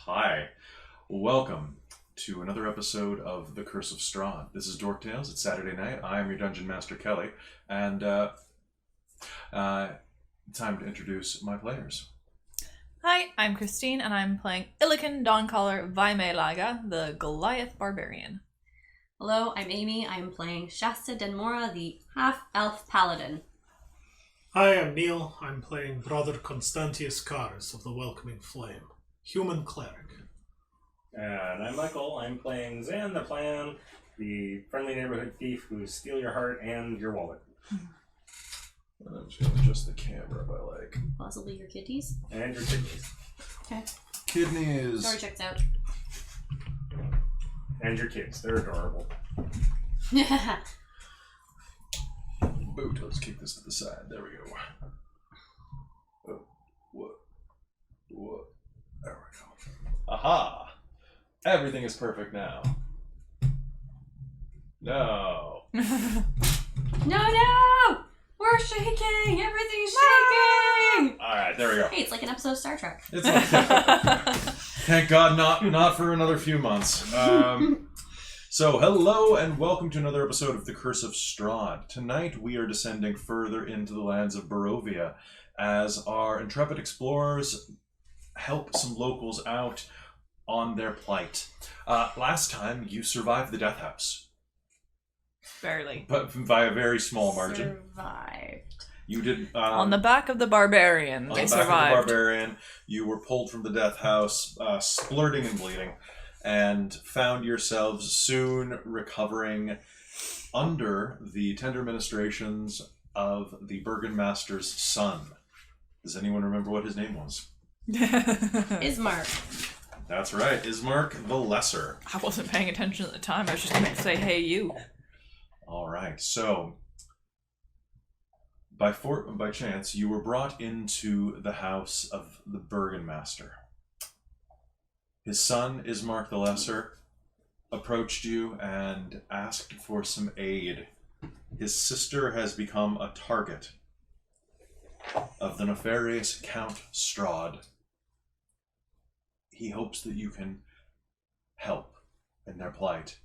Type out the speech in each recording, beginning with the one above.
Hi, welcome to another episode of the Curse of Strahd. This is Dork Tales. It's Saturday night. I am your Dungeon Master Kelly, and time to introduce my players. Hi, I'm Christine, and I'm playing Illican Dawncaller Vaimelaga, the Goliath Barbarian. Hello, I'm Amy. I'm playing Shasta Denmora, the half-elf paladin. Hi, I'm Neil. I'm playing Brother Constantius Cars of the Welcoming Flame, human cleric. And I'm Michael. I'm playing Zan the Plan, the friendly neighborhood thief who steal your heart and your wallet. And I'm just going to adjust the camera if I like. Possibly your kitties. And your kidneys. Okay. Kidneys. Story checks out. And your kids. They're adorable. Boot. Let's keep this to the side. There we go. Oh, what? There we go. Aha! Everything is perfect now. No. No! We're shaking! Everything's shaking! Alright, there we go. Hey, it's like an episode of Star Trek. It's Thank God, not for another few months. So, hello and welcome to another episode of the Curse of Strahd. Tonight we are descending further into the lands of Barovia as our intrepid explorers help some locals out on their plight. Last time you survived the death house. Barely. But by a very small margin. Survived. You did on the back of the barbarian, on they the back survived. of the barbarian. You were pulled from the death house, splurting and bleeding, and found yourselves soon recovering under the tender ministrations of the burgomaster's son. Does anyone remember what his name was? Ismark. That's right, Ismark the Lesser. I wasn't paying attention at the time. I was just going to say, hey, you. All right, so by chance, you were brought into the house of the burgomaster. His son, Ismark the Lesser, approached you and asked for some aid. His sister has become a target of the nefarious Count Strahd. He hopes that you can help in their plight.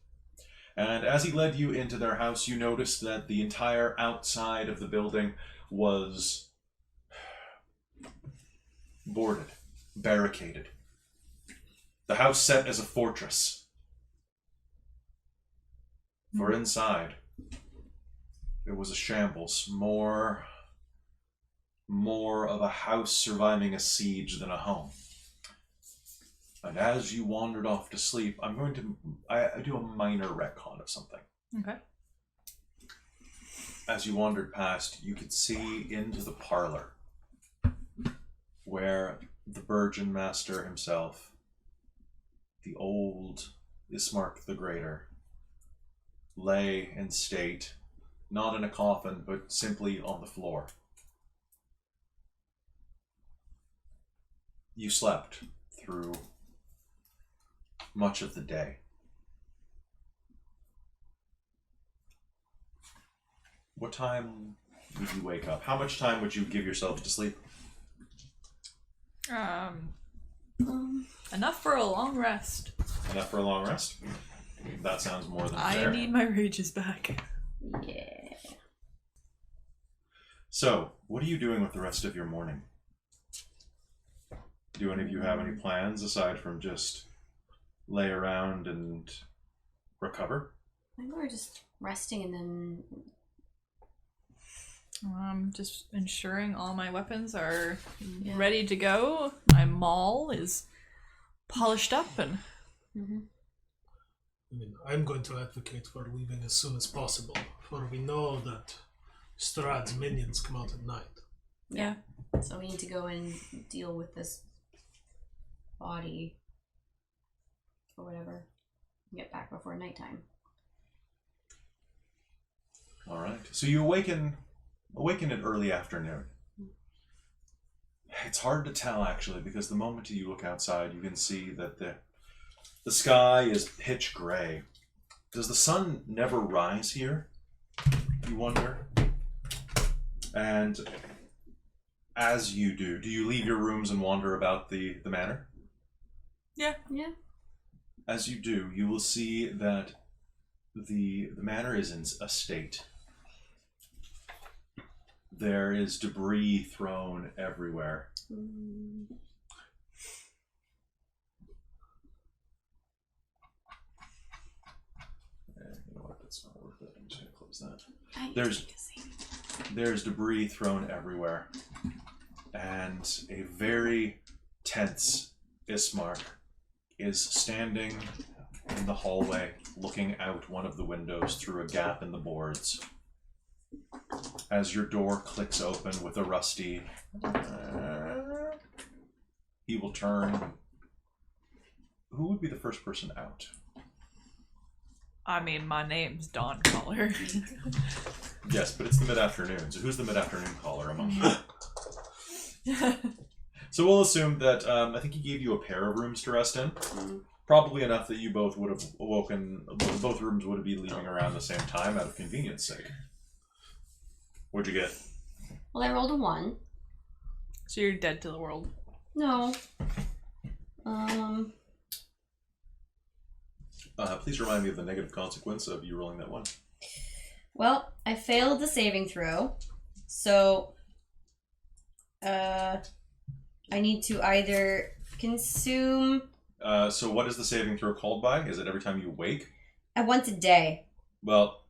And as he led you into their house, you noticed that the entire outside of the building was boarded, barricaded. The house set as a fortress. For inside, it was a shambles, more of a house surviving a siege than a home. And as you wandered off to sleep, I do a minor retcon of something. Okay. As you wandered past, you could see into the parlor where the Burgeon Master himself, the old Ismark the Greater, lay in state, not in a coffin, but simply on the floor. You slept through much of the day. What time would you wake up? How much time would you give yourself to sleep? Enough for a long rest. Enough for a long rest? That sounds more than fair. I need my rages back. Yeah. So, what are you doing with the rest of your morning? Do any of you have any plans aside from just lay around and recover? I think we're just resting and then... Just ensuring all my weapons are Yeah. ready to go. My maul is polished up and... I'm going to advocate for leaving as soon as possible, for we know that Strahd's minions come out at night. Yeah. So we need to go and deal with this body or whatever. Get back before nighttime. All right. So you awaken at early afternoon. It's hard to tell, actually, because the moment you look outside, you can see that the sky is pitch gray. Does the sun never rise here? You wonder. And as you do you leave your rooms and wander about the manor? Yeah. Yeah. As you do, you will see that the manor is in a state. There is debris thrown everywhere. Mm. You know what? That's not worth it. I'm just going to close that. I need There's- to take a saving. There's debris thrown everywhere. And a very tense Ismark is standing in the hallway, looking out one of the windows through a gap in the boards. As your door clicks open with a rusty, he will turn. Who would be the first person out? I mean, my name's Dawn Caller. Yes, but it's the mid-afternoon. So who's the mid-afternoon caller among you? So we'll assume that I think he gave you a pair of rooms to rest in. Mm. Probably enough that you both would have awoken. Both rooms would be leaving around the same time out of convenience sake. What'd you get? Well, I rolled a 1. So you're dead to the world. No. Please remind me of the negative consequence of you rolling that one. Well, I failed the saving throw, so I need to either consume So what is the saving throw called by? Is it every time you wake? once a day. Well,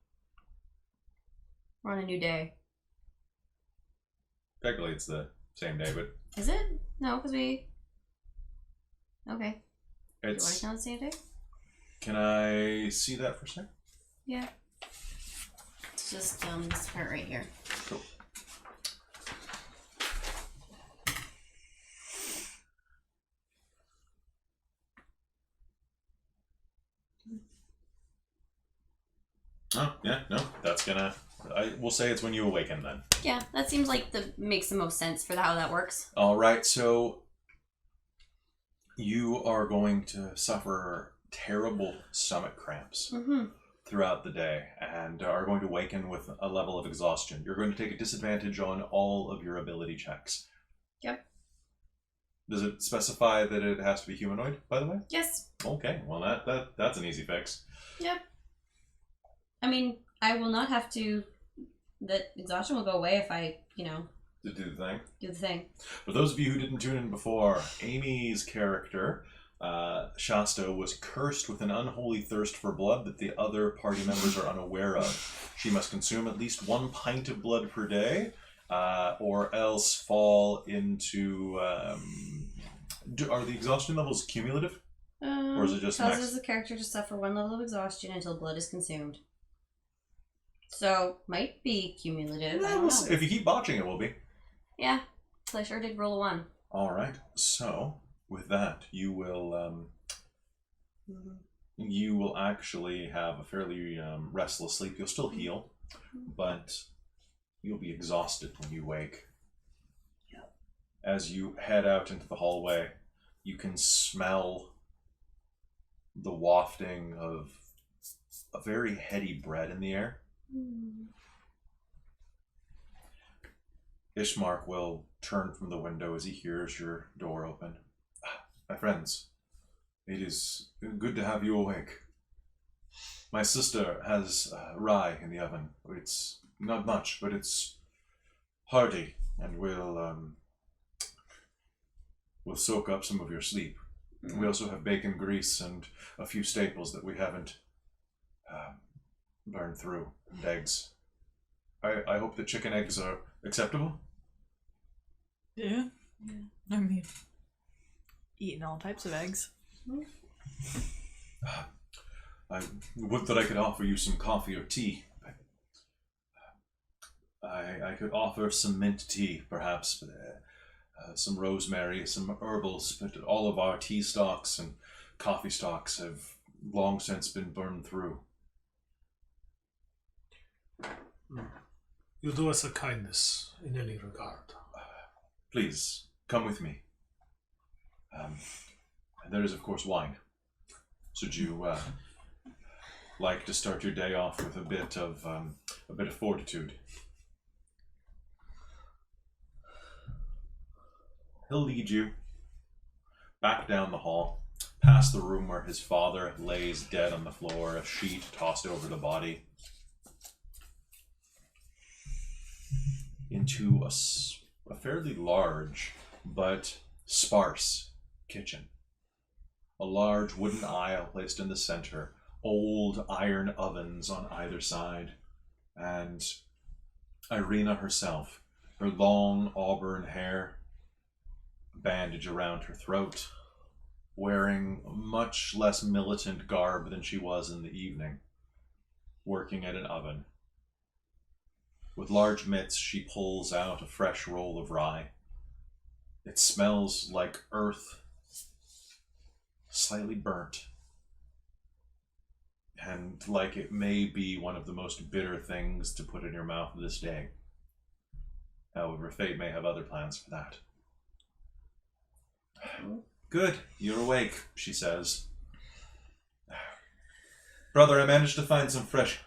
We're on a new day. technically it's the same day, but Is it? No, because we. Okay. Do you want it's. to count the same day? Can I see that for a sec? Yeah. It's just this part right here. Cool. Oh, yeah, no, that's gonna... we'll say it's when you awaken then. Yeah, that seems like makes the most sense for how that works. Alright, so... You are going to suffer terrible stomach cramps Mm-hmm. throughout the day and are going to awaken with a level of exhaustion. You're going to take a disadvantage on all of your ability checks. Yep. Does it specify that it has to be humanoid, by the way? Yes. Okay, well that's an easy fix. Yep. I mean, I will not have to. That exhaustion will go away if I, To do the thing. do the thing. For those of you who didn't tune in before, Amy's character, Shasta, was cursed with an unholy thirst for blood that the other party members are unaware of. She must consume at least 1 pint of blood per day, or else fall into... are the exhaustion levels cumulative? Or is it just max? Causes the character to suffer 1 level of exhaustion until blood is consumed. So, might be cumulative. I don't know. If you keep botching, it will be. Yeah, so I sure did roll a 1. Alright, so with that, you will... You will actually have a fairly restless sleep. You'll still heal, but you'll be exhausted when you wake. Yep. As you head out into the hallway, you can smell the wafting of a very heady bread in the air. Ishmark will turn from the window as he hears your door open. My friends, it is good to have you awake. My sister has rye in the oven. It's not much, but it's hearty, and will soak up some of your sleep. We also have bacon grease and a few staples that we haven't burned through, and eggs. I hope the chicken eggs are acceptable. Yeah. I mean, eating all types of eggs. I would that I could offer you some coffee or tea. I could offer some mint tea, perhaps, some rosemary, some herbals, but all of our tea stalks and coffee stalks have long since been burned through. You do us a kindness in any regard. Please, come with me. And there is, of course, wine. Should you like to start your day off with a bit of fortitude? He'll lead you back down the hall past the room where his father lays dead on the floor, a sheet tossed over the body, into a fairly large but sparse kitchen. A large wooden aisle placed in the center, old iron ovens on either side, and Irina herself, her long auburn hair, a bandage around her throat, wearing much less militant garb than she was in the evening, working at an oven. With large mitts, she pulls out a fresh roll of rye. It smells like earth, slightly burnt, and like it may be one of the most bitter things to put in your mouth this day. However, fate may have other plans for that. Good, you're awake, she says. Brother, I managed to find some fresh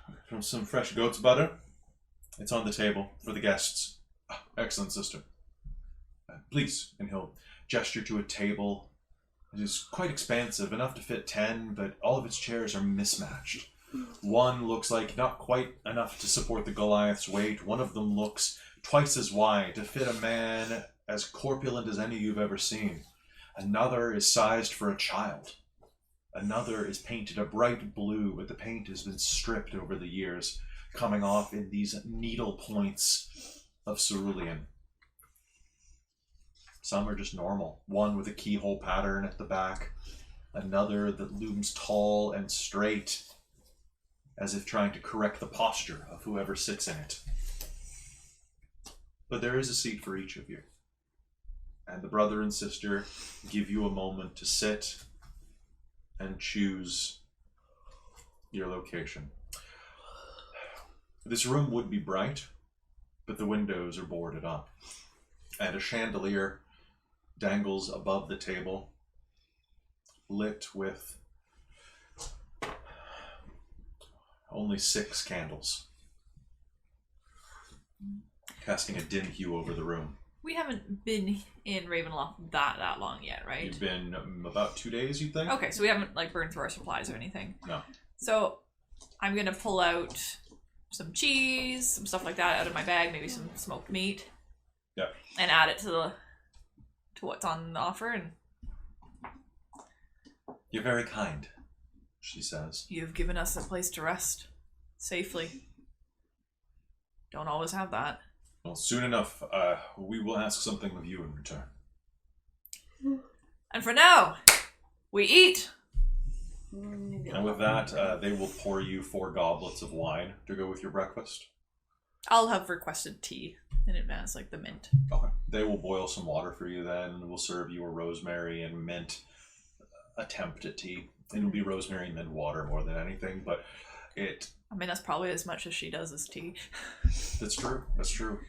goat's butter. It's on the table for the guests. Excellent, sister. Please, and he'll gesture to a table. It is quite expansive, enough to fit 10, but all of its chairs are mismatched. One looks like not quite enough to support the Goliath's weight. One of them looks twice as wide to fit a man as corpulent as any you've ever seen. Another is sized for a child. Another is painted a bright blue, but the paint has been stripped over the years, coming off in these needle points of cerulean. Some are just normal. One with a keyhole pattern at the back. Another that looms tall and straight, as if trying to correct the posture of whoever sits in it. But there is a seat for each of you. And the brother and sister give you a moment to sit and choose your location. This room would be bright, but the windows are boarded up. And a chandelier dangles above the table, lit with only 6 candles, casting a dim hue over the room. We haven't been in Ravenloft that long yet, right? You've been about 2 days, you think? Okay, so we haven't like burned through our supplies or anything. No. So I'm gonna pull out some cheese, some stuff like that out of my bag, maybe some smoked meat. Yep. And add it to what's on the offer, and You're very kind, she says. you've given us a place to rest safely. Don't always have that. Well, soon enough, we will ask something of you in return. And for now, we eat. And with that, they will pour you 4 goblets of wine to go with your breakfast. I'll have requested tea in advance, like the mint. Okay. They will boil some water for you then, and will serve you a rosemary and mint attempt at tea. It'll be rosemary and mint water more than anything, but I mean, that's probably as much as she does as tea. That's true. That's true.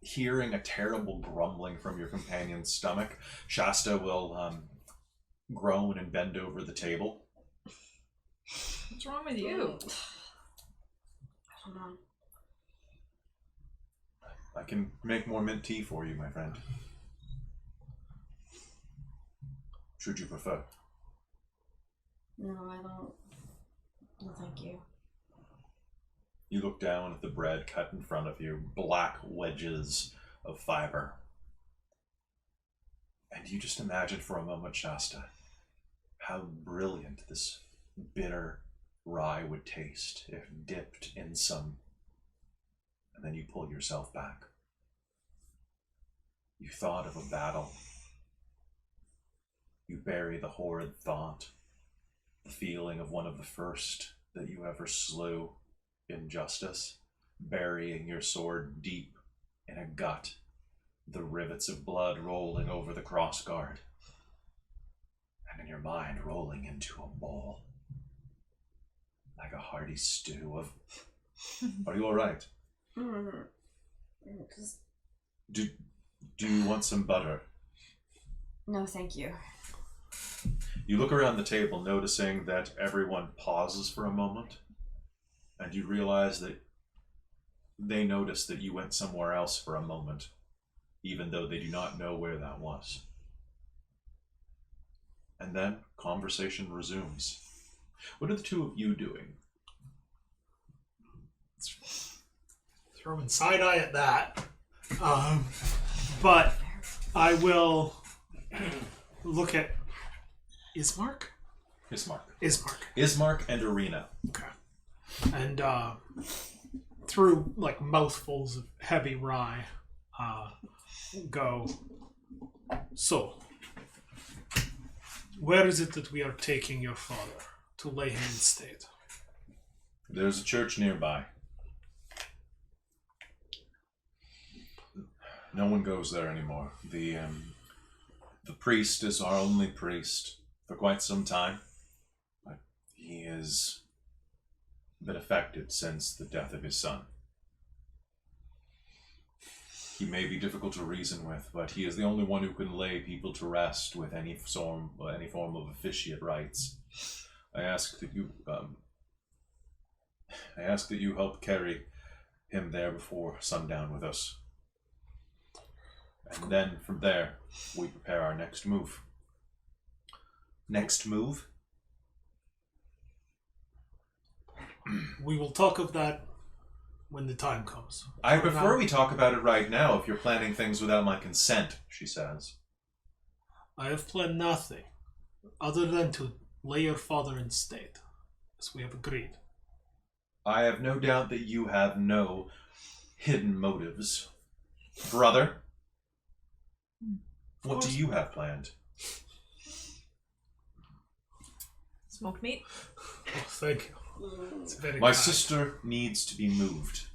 Hearing a terrible grumbling from your companion's stomach, Shasta will groan and bend over the table. What's wrong with you? I don't know. I can make more mint tea for you, my friend. Should you prefer? No, I don't. No, thank you. You look down at the bread cut in front of you, black wedges of fiber. And you just imagine for a moment, Shasta, how brilliant this bitter rye would taste if dipped in some. And then you pull yourself back. You thought of a battle. You bury the horrid thought, the feeling of one of the first that you ever slew in justice, burying your sword deep in a gut, the rivets of blood rolling over the crossguard, and in your mind rolling into a bowl, like a hearty stew of... Are you all right? Just... Do you want some butter? No, thank you. You look around the table, noticing that everyone pauses for a moment, and you realize that they noticed that you went somewhere else for a moment, even though they do not know where that was. And then conversation resumes. What are the two of you doing? Throwing side eye at that. But I will look at Ismark? Ismark and Arena. Okay. And through like mouthfuls of heavy rye, go. So, where is it that we are taking your father to lay him in state? There's a church nearby. No one goes there anymore. The priest is our only priest for quite some time. But he has been affected since the death of his son. He may be difficult to reason with, but he is the only one who can lay people to rest with any form of officiate rites. I ask that you help carry him there before sundown with us. And then from there, we prepare our next move. Next move? We will talk of that when the time comes. I prefer we talk about it right now if you're planning things without my consent, she says. I have planned nothing other than to lay your father in state, as we have agreed. I have no doubt that you have no hidden motives. Brother, what do you have planned? Smoked meat? Oh, thank you. It's very My kind. sister needs to be moved.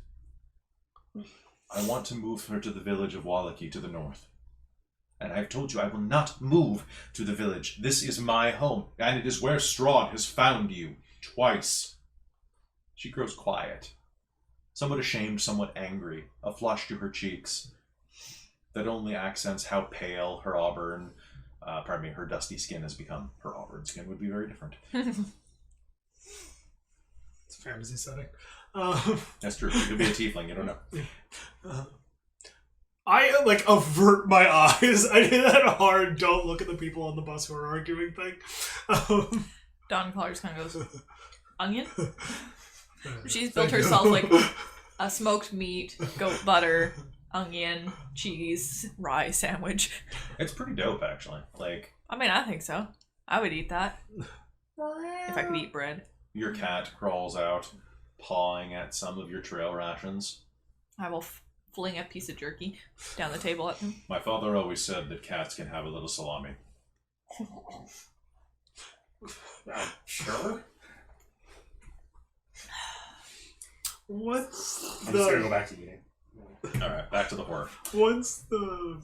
I want to move her to the village of Wallachie to the north. And I've told you I will not move to the village. This is my home, and it is where Strahd has found you twice. She grows quiet, somewhat ashamed, somewhat angry, a flush to her cheeks that only accents how pale her her dusty skin has become. Her auburn skin would be very different. It's a fantasy setting. That's true. You could be a tiefling, you don't know. I like avert my eyes. I did that hard. Don't look at the people on the bus who are arguing thing. Dawn Collar just kind of goes, onion? She's built herself like a smoked meat, goat butter, onion, cheese, rye sandwich. It's pretty dope, actually. Like, I mean, I think so. I would eat that. If I could eat bread. your cat crawls out, pawing at some of your trail rations. I will fling a piece of jerky down the table at him. My father always said that cats can have a little salami. Sure. What's I'm just gonna go the back to eating. Alright, back to the horror. once the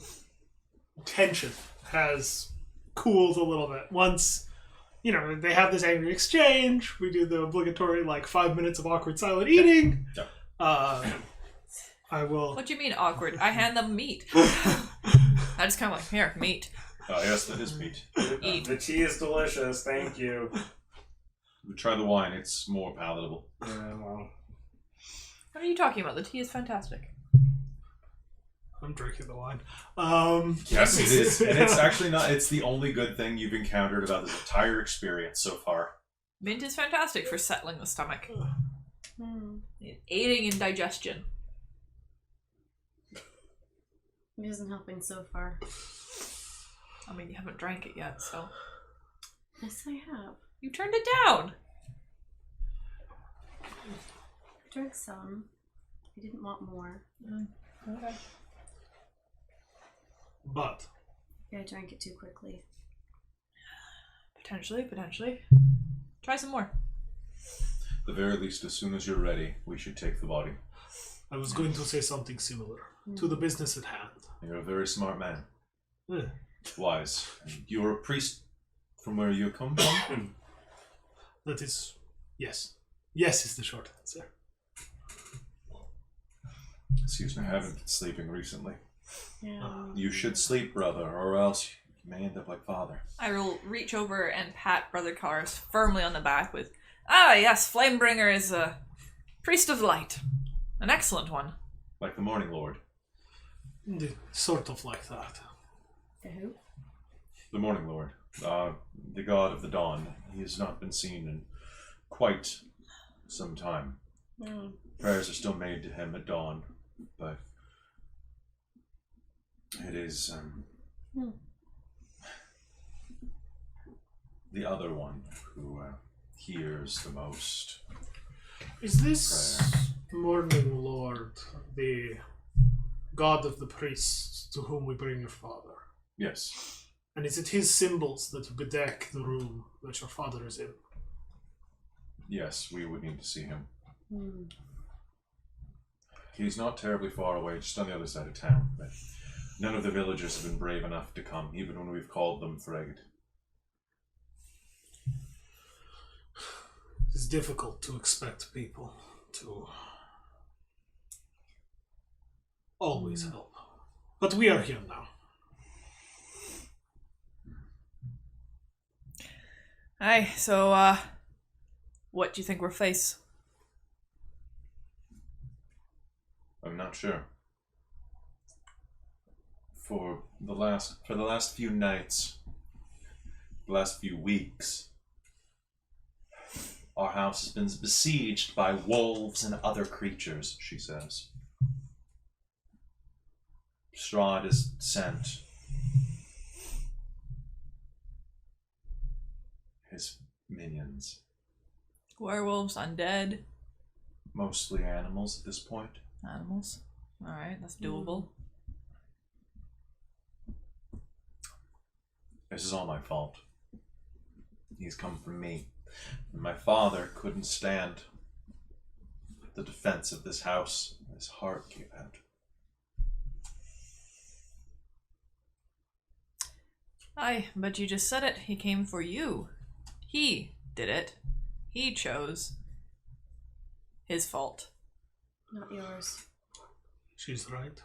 tension has cooled a little bit, once they have this angry exchange, we do the obligatory 5 minutes of awkward silent eating. Yep. I will. What do you mean awkward? I hand them meat. I just kind of here, meat. Oh yes, that is meat. Eat. The tea is delicious, thank you. Try the wine, it's more palatable. Yeah, well. What are you talking about? The tea is fantastic. I'm drinking the wine. Yes, it is. And it's actually not, it's the only good thing you've encountered about this entire experience so far. Mint is fantastic for settling the stomach. Aiding in digestion. It isn't helping so far. I mean, you haven't drank it yet, so. Yes, I have. You turned it down! I drank some. I didn't want more. Okay. But Yeah, I drank it too quickly. Potentially. Try some more. At the very least, as soon as you're ready, we should take the body. I was going to say something similar to the business at hand. You're a very smart man. Eh, Wise. And you're a priest from where you come from? That is, yes. Yes is the short answer. Excuse me, I haven't been sleeping recently. Yeah. You should sleep, brother, or else you may end up like father. I will reach over and pat Brother Cars firmly on the back with, "Ah, yes, Flamebringer is a priest of light. An excellent one." Like the Morning Lord. Sort of like that. The who? The Morning Lord, the god of the dawn. He has not been seen in quite some time. Prayers are still made to him at dawn, but it is the other one who hears the most. Is this Morning Lord the god of the priests to whom we bring your father? Yes. And is it his symbols that bedeck the room that your father is in? Yes, we would need to see him. He's not terribly far away, just on the other side of town, but none of the villagers have been brave enough to come, even when we've called them Frigid. It's difficult to expect people to always help. But we are here now. Aye, so, what do you think we'll face? I'm not sure. For the last few nights, the last few weeks, our house has been besieged by wolves and other creatures, she says. Strahd is sent his minions. Werewolves, undead, Mostly animals at this point. animals. Alright, that's doable. This is all my fault. He's come from me. And my father couldn't stand the defense of this house. His heart gave out. Aye, but you just said it. He came for you. He did it. He chose. His fault. Not yours. She's right.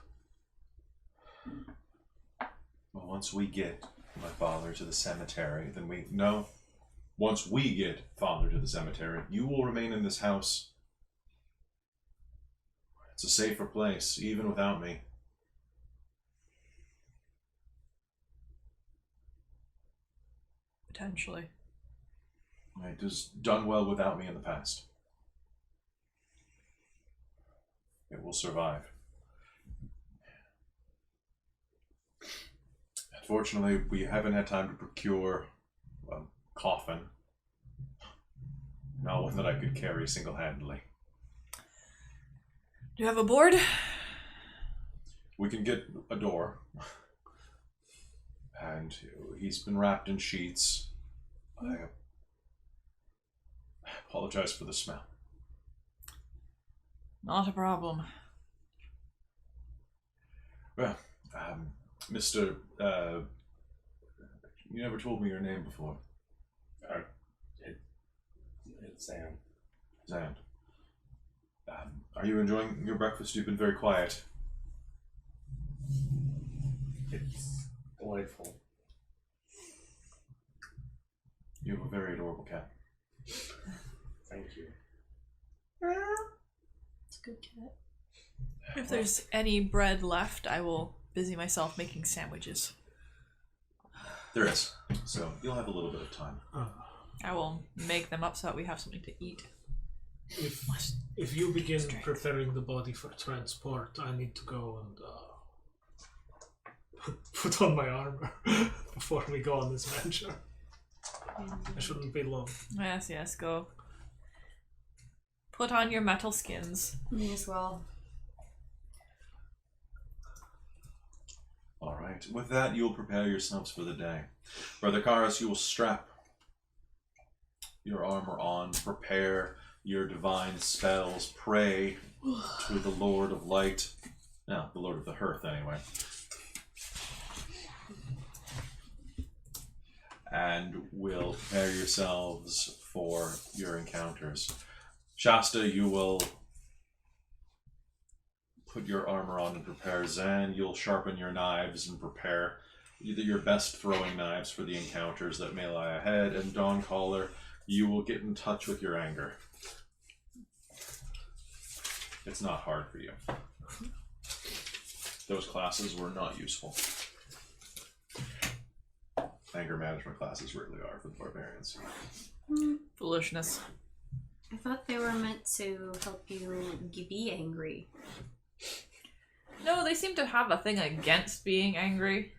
Well, once we get my father to the cemetery, then once we get father to the cemetery, you will remain in this house. It's a safer place, even without me. Potentially. It has done well without me in the past. It will survive. Unfortunately, we haven't had time to procure a coffin. Not one that I could carry single-handedly. Do you have a board? We can get a door. And he's been wrapped in sheets. I apologize for the smell. Not a problem. Well, Mr. You never told me your name before. It's Sam. Zand. Are you enjoying your breakfast? You've been very quiet. It's delightful. You have a very adorable cat. Thank you. It's a good cat. If there's any bread left, I will busy myself making sandwiches. There is. So you'll have a little bit of time. I will make them up so that we have something to eat. If you begin preparing the body for transport, I need to go and put on my armor before we go on this venture. I shouldn't be long. Yes, go. Put on your metal skins. Me as well. Alright. With that, you'll prepare yourselves for the day. Brother Karas, you will strap your armor on, prepare your divine spells, pray to the Lord of Light. No, the Lord of the Hearth, anyway. And will prepare yourselves for your encounters. Shasta, you will put your armor on and prepare. Zan, you'll sharpen your knives and prepare either your best throwing knives for the encounters that may lie ahead. And Dawn Caller, you will get in touch with your anger. It's not hard for you. Those classes were not useful. anger management classes really are for the barbarians. Foolishness. I thought they were meant to help you be angry. No, they seem to have a thing against being angry.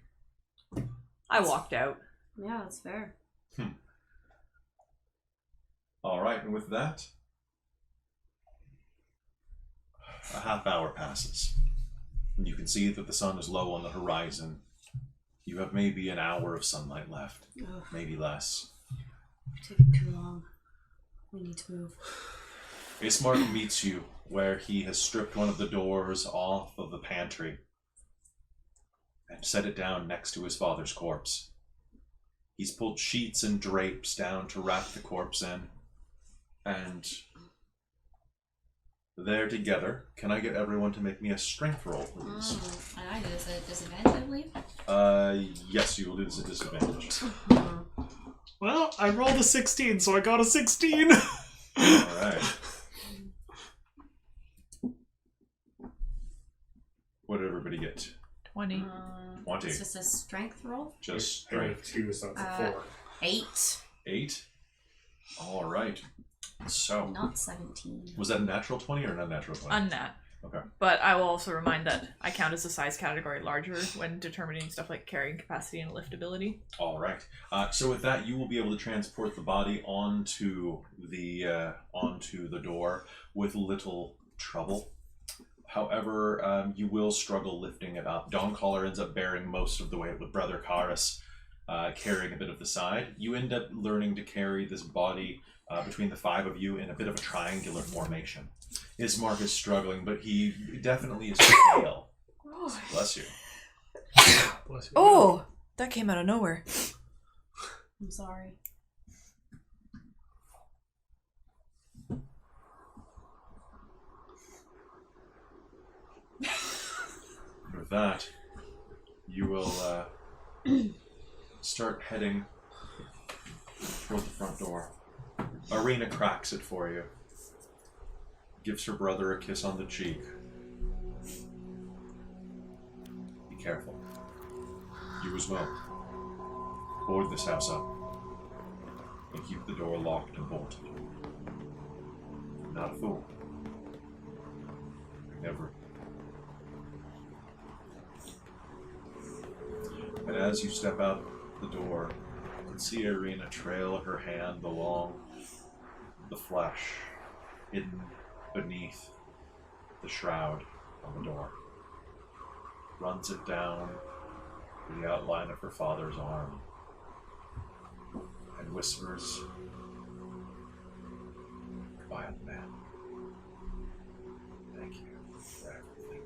I walked out. Yeah, that's fair. All right, and with that, a half hour passes. And you can see that the sun is low on the horizon. You have maybe an hour of sunlight left, Ugh, maybe less. it's taking too long. We need to move. Ismark meets you where he has stripped one of the doors off of the pantry and set it down next to his father's corpse. He's pulled sheets and drapes down to wrap the corpse in, and they're together. Can I get everyone to make me a strength roll, please? And I do this at a disadvantage, I believe. Yes, you will do this at disadvantage. Well, I rolled a 16, so I got a 16. Alright. What did everybody get? 20. 20. It's just a strength roll. Just Strength 2, so it's a 4. 8. 8? Alright. So, Not 17. was that a natural 20 or an unnatural 20? Unnat. Okay. But I will also remind that I count as a size category larger when determining stuff like carrying capacity and liftability. All right. So with that, you will be able to transport the body onto the door with little trouble. However, you will struggle lifting it up. Dawncaller ends up bearing most of the weight with Brother Karis carrying a bit of the side. You end up learning to carry this body between the 5 of you in a bit of a triangular formation. Ismark is struggling, but he definitely is pale. Bless you. Bless you. Oh! That came out of nowhere. I'm sorry. With that, you will start heading toward the front door. Arena cracks it for you. Gives her brother a kiss on the cheek. Be careful. You as well. Board this house up. And keep the door locked and bolted. I'm not a fool. Never. And as you step out the door, you can see Irina trail her hand along the flesh hidden beneath the shroud on the door. Runs it down to the outline of her father's arm and whispers, "Goodbye, old man. Thank you for everything."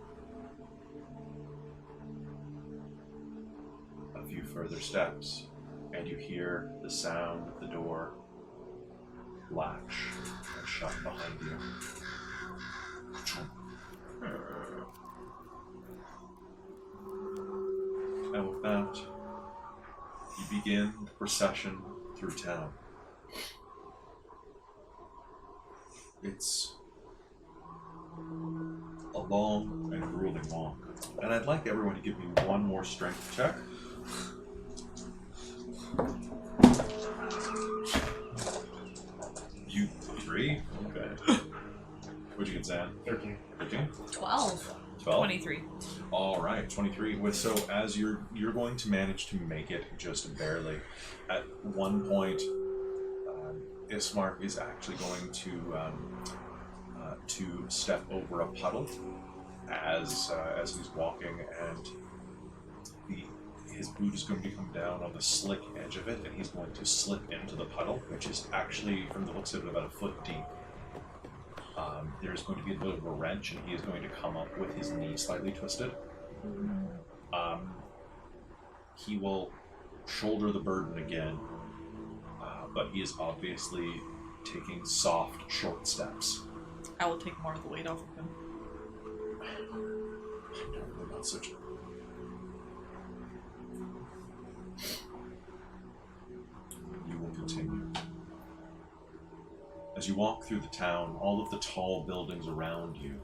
A few further steps, and you hear the sound of the door latch and shut behind you. And with that, you begin the procession through town. It's a long and grueling walk, and I'd like everyone to give me one more strength check. You 3? Okay. What'd you get, Zan? 13. 13? 12. 12? 23. All right, 23. So as you're going to manage to make it just barely. At one point, Ismark is actually going to step over a puddle as he's walking, and his boot is going to come down on the slick edge of it, and he's going to slip into the puddle, which is actually, from the looks of it, about a foot deep. There's going to be a bit of a wrench, and he is going to come up with his knee slightly twisted. He will shoulder the burden again, but he is obviously taking soft, short steps. I will take more of the weight off of him. I'm not such a... You will continue. As you walk through the town, all of the tall buildings around you,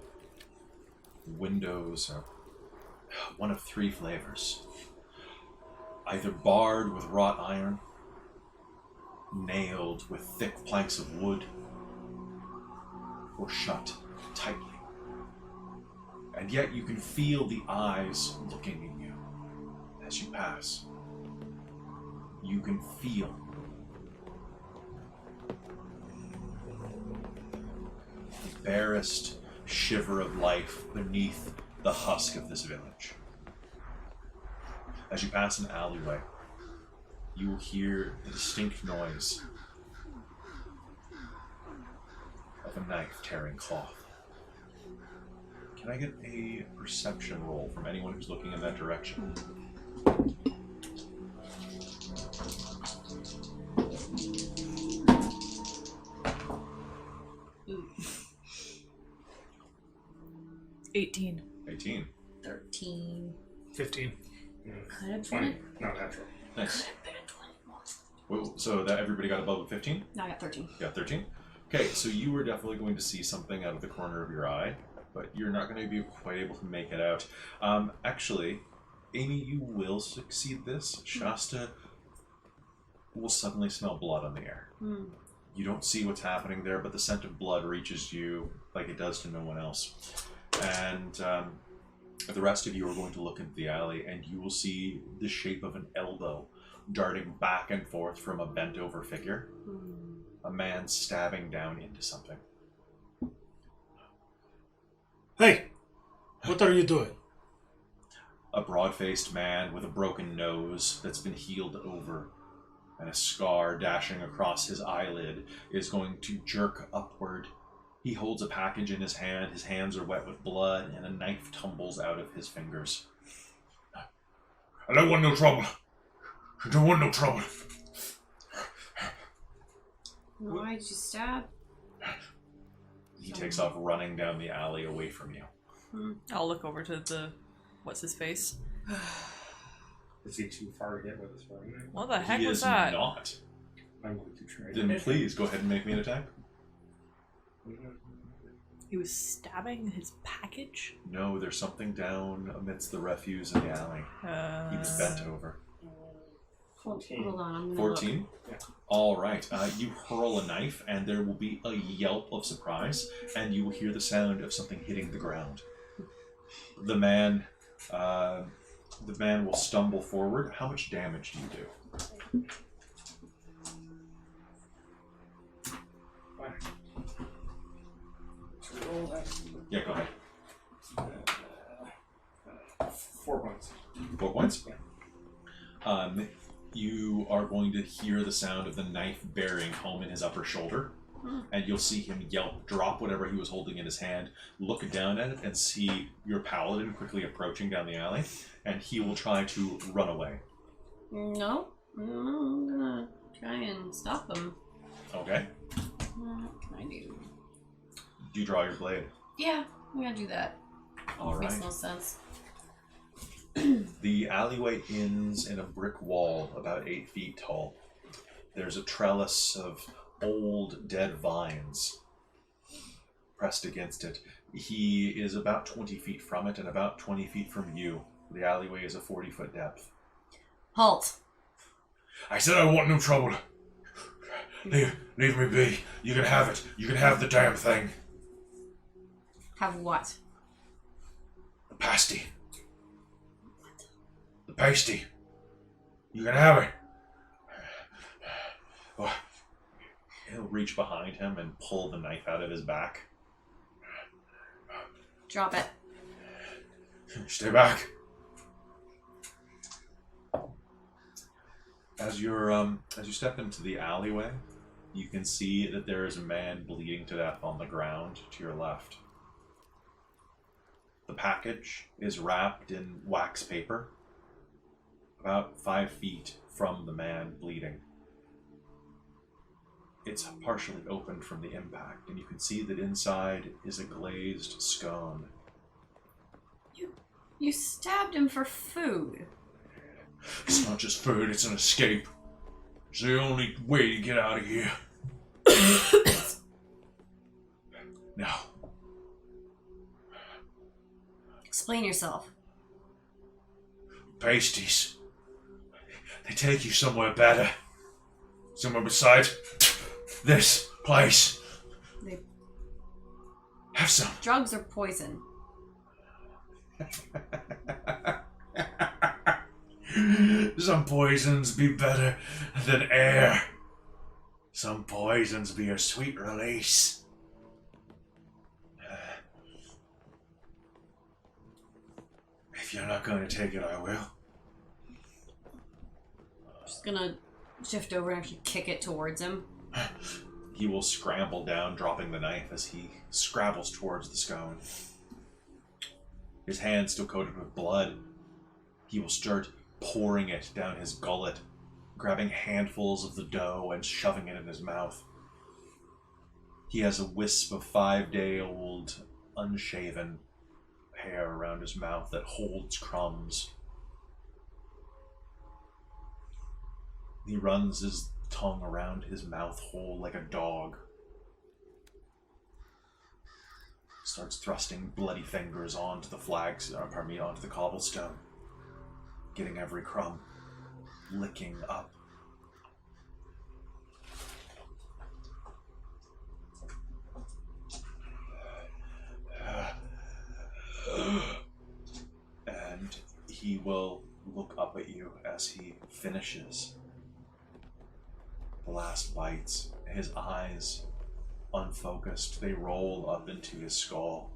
the windows are one of 3 flavors. either barred with wrought iron, nailed with thick planks of wood, or shut tightly. And yet you can feel the eyes looking at you as you pass. You can feel the barest shiver of life beneath the husk of this village. As you pass an alleyway, you will hear the distinct noise of a knife tearing cloth. Can I get a perception roll from anyone who's looking in that direction? Ooh. 18. 18. 13. 15. Could have 20. been. Not natural. Nice. Whoa, so that everybody got above a 15? No, I got 13. Yeah, 13. Okay, so you were definitely going to see something out of the corner of your eye, but you're not going to be quite able to make it out. Actually, Amy, you will succeed this. Shasta will suddenly smell blood on the air. You don't see what's happening there, but the scent of blood reaches you like it does to no one else. And the rest of you are going to look into the alley, and you will see the shape of an elbow darting back and forth from a bent-over figure. A man stabbing down into something. Hey! What are you doing? A broad-faced man with a broken nose that's been healed over and a scar dashing across his eyelid is going to jerk upward. He holds a package in his hand. His hands are wet with blood, and a knife tumbles out of his fingers. I don't want no trouble. I don't want no trouble. Why did you stab? He takes off running down the alley away from you. I'll look over to the... What's his face? Is he too far to get with his running? What the heck He was is that? not. I'm going to try. Then please go ahead and make me an attack. He was stabbing his package? No, there's something down amidst the refuse in the alley. He was bent over. 14. Hold on, I'm gonna 14? Yeah. Alright, you hurl a knife and there will be a yelp of surprise and you will hear the sound of something hitting the ground. The man will stumble forward. How much damage do you do? Yeah, go ahead. 4 points. 4 points? You are going to hear the sound of the knife bearing home in his upper shoulder, and you'll see him yelp, drop whatever he was holding in his hand, look down at it, and see your paladin quickly approaching down the alley, and he will try to run away. No, I'm gonna try and stop him. Okay? What can I do? Do you draw your blade? Yeah, I'm gonna do that. Alright. Makes no sense. The alleyway ends in a brick wall about 8 feet tall. There's a trellis of old dead vines pressed against it. He is about 20 feet from it and about 20 feet from you. The alleyway is a 40-foot depth. Halt! I said I want no trouble. Leave me be. You can have it. You can have the damn thing. Have what? The pasty. The pasty. You can have it. Oh. He'll reach behind him and pull the knife out of his back. Drop it. Stay back. As you step into the alleyway, you can see that there is a man bleeding to death on the ground to your left. The package is wrapped in wax paper, about 5 feet from the man bleeding. It's partially opened from the impact, and you can see that inside is a glazed scone. You stabbed him for food. It's not just food, it's an escape. It's the only way to get out of here. Now. Explain yourself. Pasties. I take you somewhere better. Somewhere besides this place. They- Have some. Drugs are poison. Some poisons be better than air. Some poisons be a sweet release. If you're not going to take it, I will. Just gonna shift over and actually kick it towards him. He will scramble down, dropping the knife as he scrabbles towards the scone. His hand still coated with blood. He will start pouring it down his gullet, grabbing handfuls of the dough and shoving it in his mouth. He has a wisp of 5-day-old, unshaven hair around his mouth that holds crumbs. He runs his tongue around his mouth hole like a dog. Starts thrusting bloody fingers onto the onto the cobblestone, getting every crumb, licking up. And he will look up at you as he finishes the last bites. His eyes, unfocused, they roll up into his skull,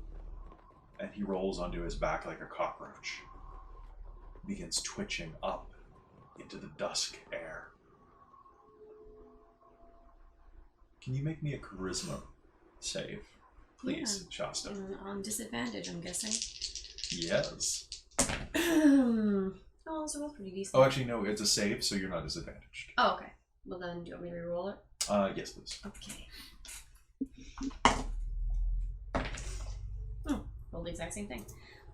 and he rolls onto his back like a cockroach, begins twitching up into the dusk air. Can you make me a charisma save, please, Shasta? On disadvantage, I'm guessing. Yes. Oh, those are both pretty decent. Oh, actually, no, it's a save, so you're not disadvantaged. Oh, okay. Well then, do you want me to reroll it? Yes, please. Okay. Roll the exact same thing.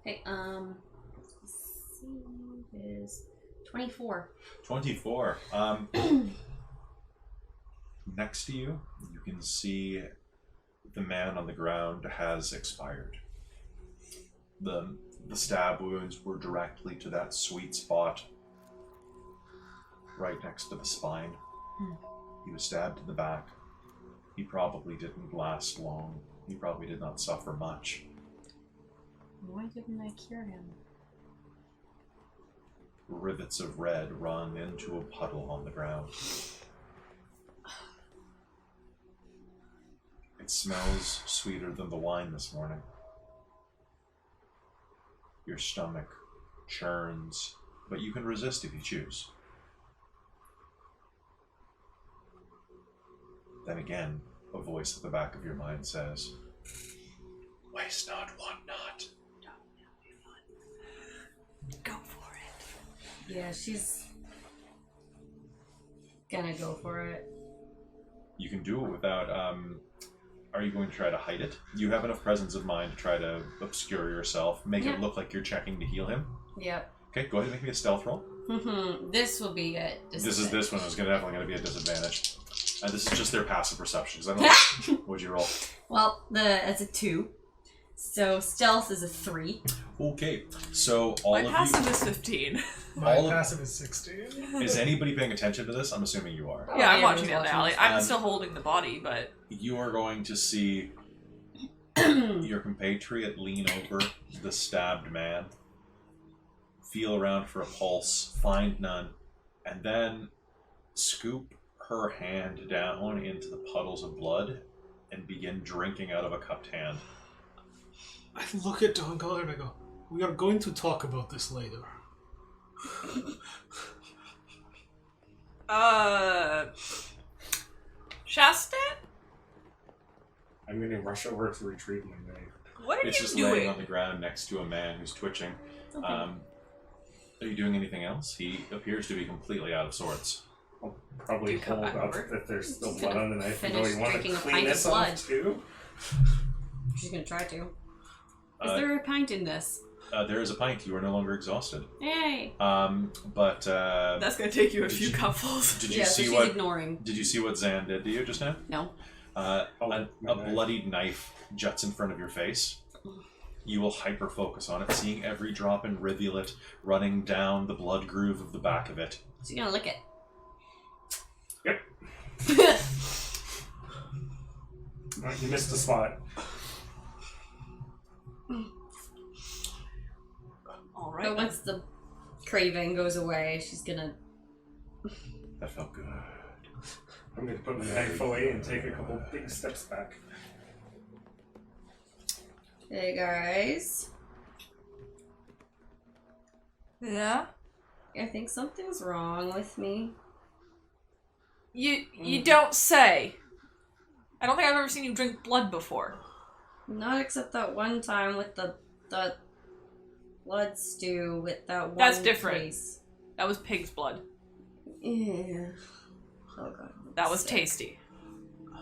Okay, let's see, is 24. 24. Next to you, you can see the man on the ground has expired. The stab wounds were directly to that sweet spot right next to the spine. He was stabbed in the back. He probably didn't last long. He probably did not suffer much. Why didn't I cure him? Rivets of red run into a puddle on the ground. It smells sweeter than the wine this morning. Your stomach churns, but you can resist if you choose. Then again, a voice at the back of your mind says, "Waste not, want not." Go for it. Yeah, she's gonna go for it. You can do it without, are you going to try to hide it? You have enough presence of mind to try to obscure yourself, make it look like you're checking to heal him. Yep. Okay, go ahead and make me a stealth roll. This will be it. This one is definitely going to be a disadvantage. This is just their passive perception. I don't know. What'd you roll? Well, it's a 2. So stealth is a 3. Okay, so all My of passive you... is 15. My All of- passive is 16. Is anybody paying attention to this? I'm assuming you are. Yeah, I'm yeah, watching it I'm in the alley. watching. I'm still holding the body, but You are going to see your compatriot lean over the stabbed man, feel around for a pulse, find none, and then scoop her hand down into the puddles of blood and begin drinking out of a cupped hand. I look at Don Collar and I go, "We are going to talk about this later." Shasta? I'm going to rush over to retrieve my knife. What are It's you just doing? laying on the ground next to a man who's twitching. Okay. Are you doing anything else? He appears to be completely out of sorts. I'll probably Do you come hold back up over? if there's still She's blood gonna on the knife. And finish go, you want to drinking a clean pint of this blood. off too? She's gonna try to. Is Uh, there a pint in this? There is a pint. You are no longer exhausted. Yay! But That's gonna take you a Did few you- cupfuls. did Yeah, you so see she's what? ignoring. Did you see what Zan did to you just now? No. A my knife. bloodied knife juts in front of your face. You will hyper focus on it, seeing every drop and rivulet running down the blood groove of the back of it, So you're gonna lick it. Yep. You missed a spot. All right. But once the craving goes away, she's gonna. That felt good. I'm going to put my knife away and take a couple big steps back. Hey guys. Yeah. I think something's wrong with me. You don't say. I don't think I've ever seen you drink blood before. Not except that one time with the blood stew with that one. That's different. Place. That was pig's blood. Yeah. Oh god. That was sick. tasty.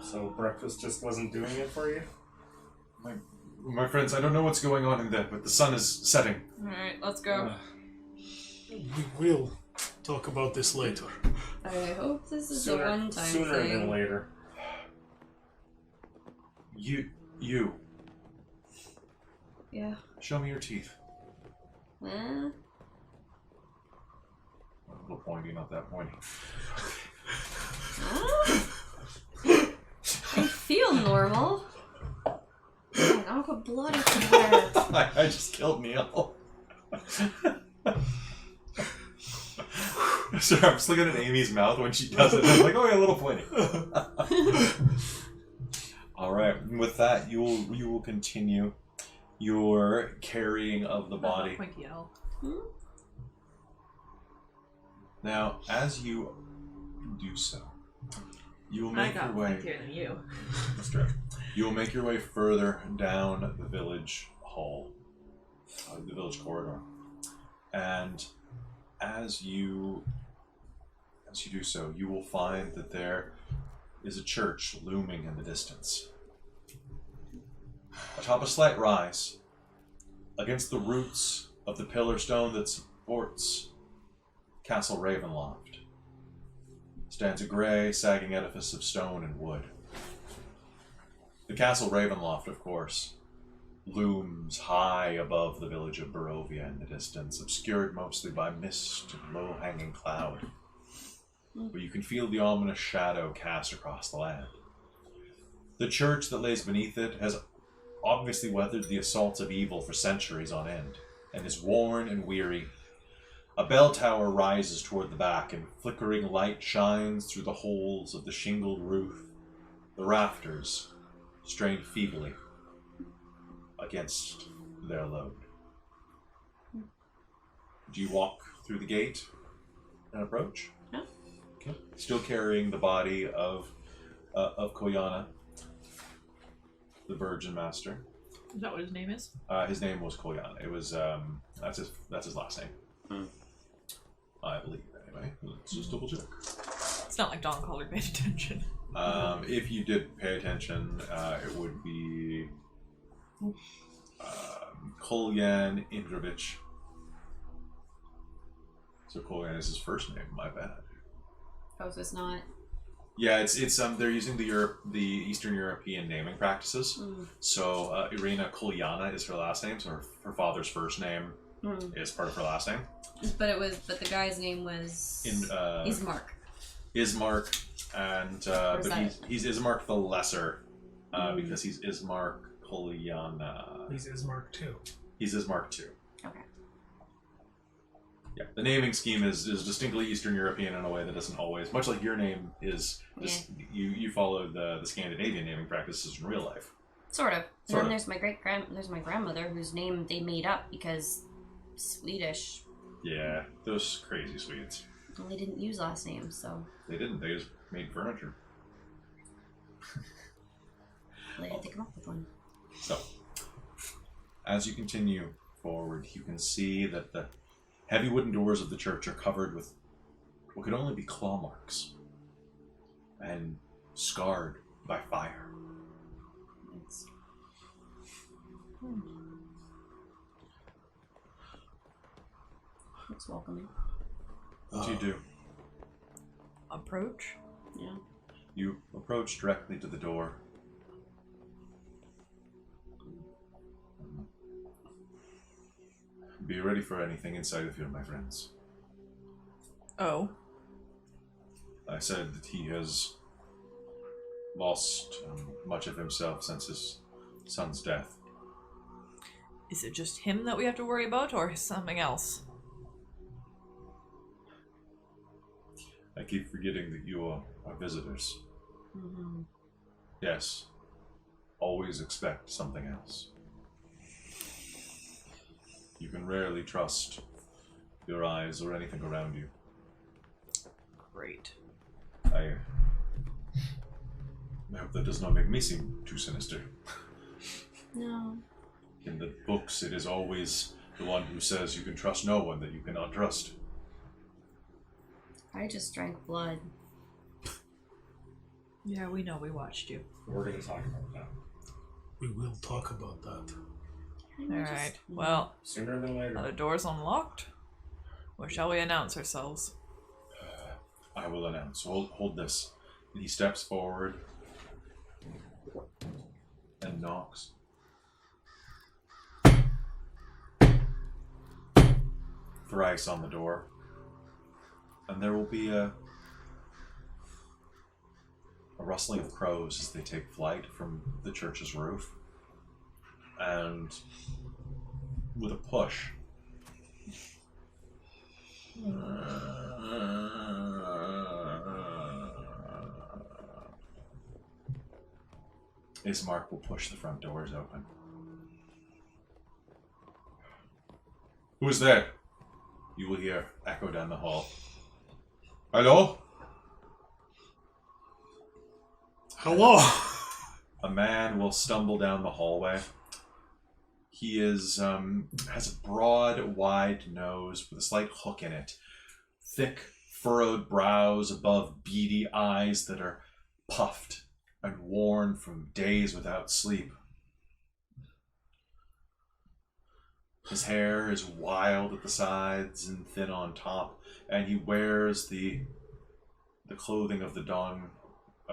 So breakfast just wasn't doing it for you? My friends, I don't know what's going on in there, but the sun is setting. Alright, let's go. We will talk about this later. I hope this is Sooner, a one-time sooner thing. than later. You. Yeah. Show me your teeth. Huh? A little pointy, not that pointy. Huh? I feel normal. Oh, I'll put blood everywhere. I just killed Neil. Sorry, I'm just looking at Amy's mouth when she does it. I'm like, oh yeah, a little pointy. All right. With that, you will continue your carrying of the body. Pointy at all. Now, as you do so, you will I make got your way. pointier than you. That's true. You will make your way further down the village hall, the village corridor, and as you do so, you will find that there is a church looming in the distance. Atop a slight rise, against the roots of the pillar stone that supports Castle Ravenloft, stands a grey, sagging edifice of stone and wood. The Castle Ravenloft, of course, looms high above the village of Barovia in the distance, obscured mostly by mist and low-hanging cloud. But you can feel the ominous shadow cast across the land. The church that lays beneath it has obviously weathered the assaults of evil for centuries on end, and is worn and weary. A bell tower rises toward the back, and flickering light shines through the holes of the shingled roof. The rafters strained feebly against their load. Do you walk through the gate and approach? No. Okay. Still carrying the body of Koyana, the Virgin Master. Is that what his name is? His name was Koyana. It was that's his last name. I believe anyway. Let's just double check. It's not like Don Collard paid attention. If you did pay attention, it would be Kolyan Indrovich. So Kolyan is his first name. My bad. Oh, so it's not. Yeah, it's they're using the Eastern European naming practices. So Irina Kolyana is her last name. So her father's first name is part of her last name. But the guy's name was Ismark. Ismark, and but he's Ismark the Lesser, because he's Ismark Kolyana. He's Ismark too. He's Ismark too. Okay. Yeah, the naming scheme is distinctly Eastern European in a way that isn't always, much like your name is. You follow the Scandinavian naming practices in real life. Sort of. Sort And of. then there's my grandmother whose name they made up because Swedish. Yeah, those crazy Swedes. And they didn't use last names, so They didn't. They just made furniture. they had to come up with one. So, as you continue forward, you can see that the heavy wooden doors of the church are covered with what could only be claw marks and scarred by fire. It's... Looks welcoming. What do you do? Approach? Yeah. You approach directly to the door. Be ready for anything inside of here, my friends. Oh. I said that he has lost much of himself since his son's death. Is it just him that we have to worry about, or something else? I keep forgetting that you are visitors. Mm-hmm. Yes. Always expect something else. You can rarely trust your eyes or anything around you. Great. I hope that does not make me seem too sinister. No. In the books, it is always the one who says you can trust no one that you cannot trust. I just drank blood. Yeah, we know. We watched you. We're going to talk about that. We will talk about that. Alright, well, Sooner than later. are the doors unlocked? Or shall we announce ourselves? I will announce. Hold this. And he steps forward and knocks. Thrice on the door. And there will be a rustling of crows as they take flight from the church's roof. And with a push, Ismark will push the front doors open. Who is there? You will hear echo down the hall. Hello? Hello. A man will stumble down the hallway. He is has a broad, wide nose with a slight hook in it. Thick, furrowed brows above beady eyes that are puffed and worn from days without sleep. His hair is wild at the sides and thin on top, and he wears the clothing of the Dawn,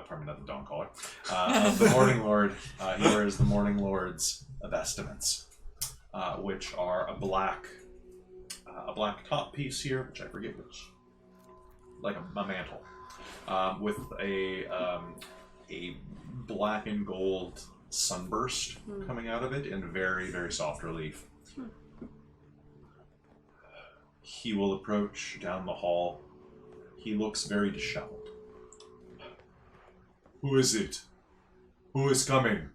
probably not the Dawn collar, of the Morning Lord. He wears the Morning Lord's vestments, which are a black top piece here, which I forget which, like a mantle, with a black and gold sunburst coming out of it in very, very soft relief. He will approach down the hall. He looks very disheveled. Who is it? Who is coming?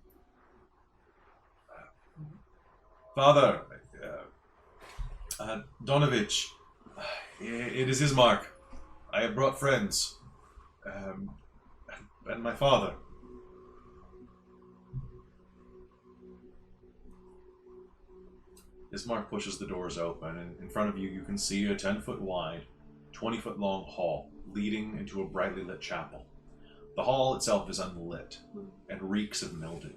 Father, Donovich, it is Ismark. I have brought friends, and my father. Ismark pushes the doors open, and in front of you, you can see a 10-foot wide, 20-foot long hall leading into a brightly lit chapel. The hall itself is unlit and reeks of mildew.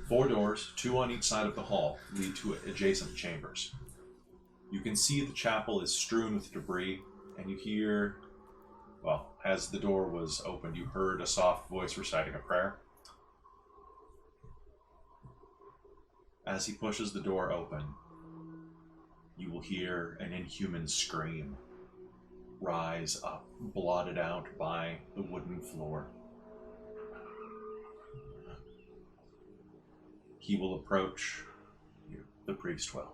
4 doors, 2 on each side of the hall, lead to adjacent chambers. You can see the chapel is strewn with debris, and you hear, well, as the door was opened, you heard a soft voice reciting a prayer. As he pushes the door open, you will hear an inhuman scream rise up, blotted out by the wooden floor. He will approach you, the priest will,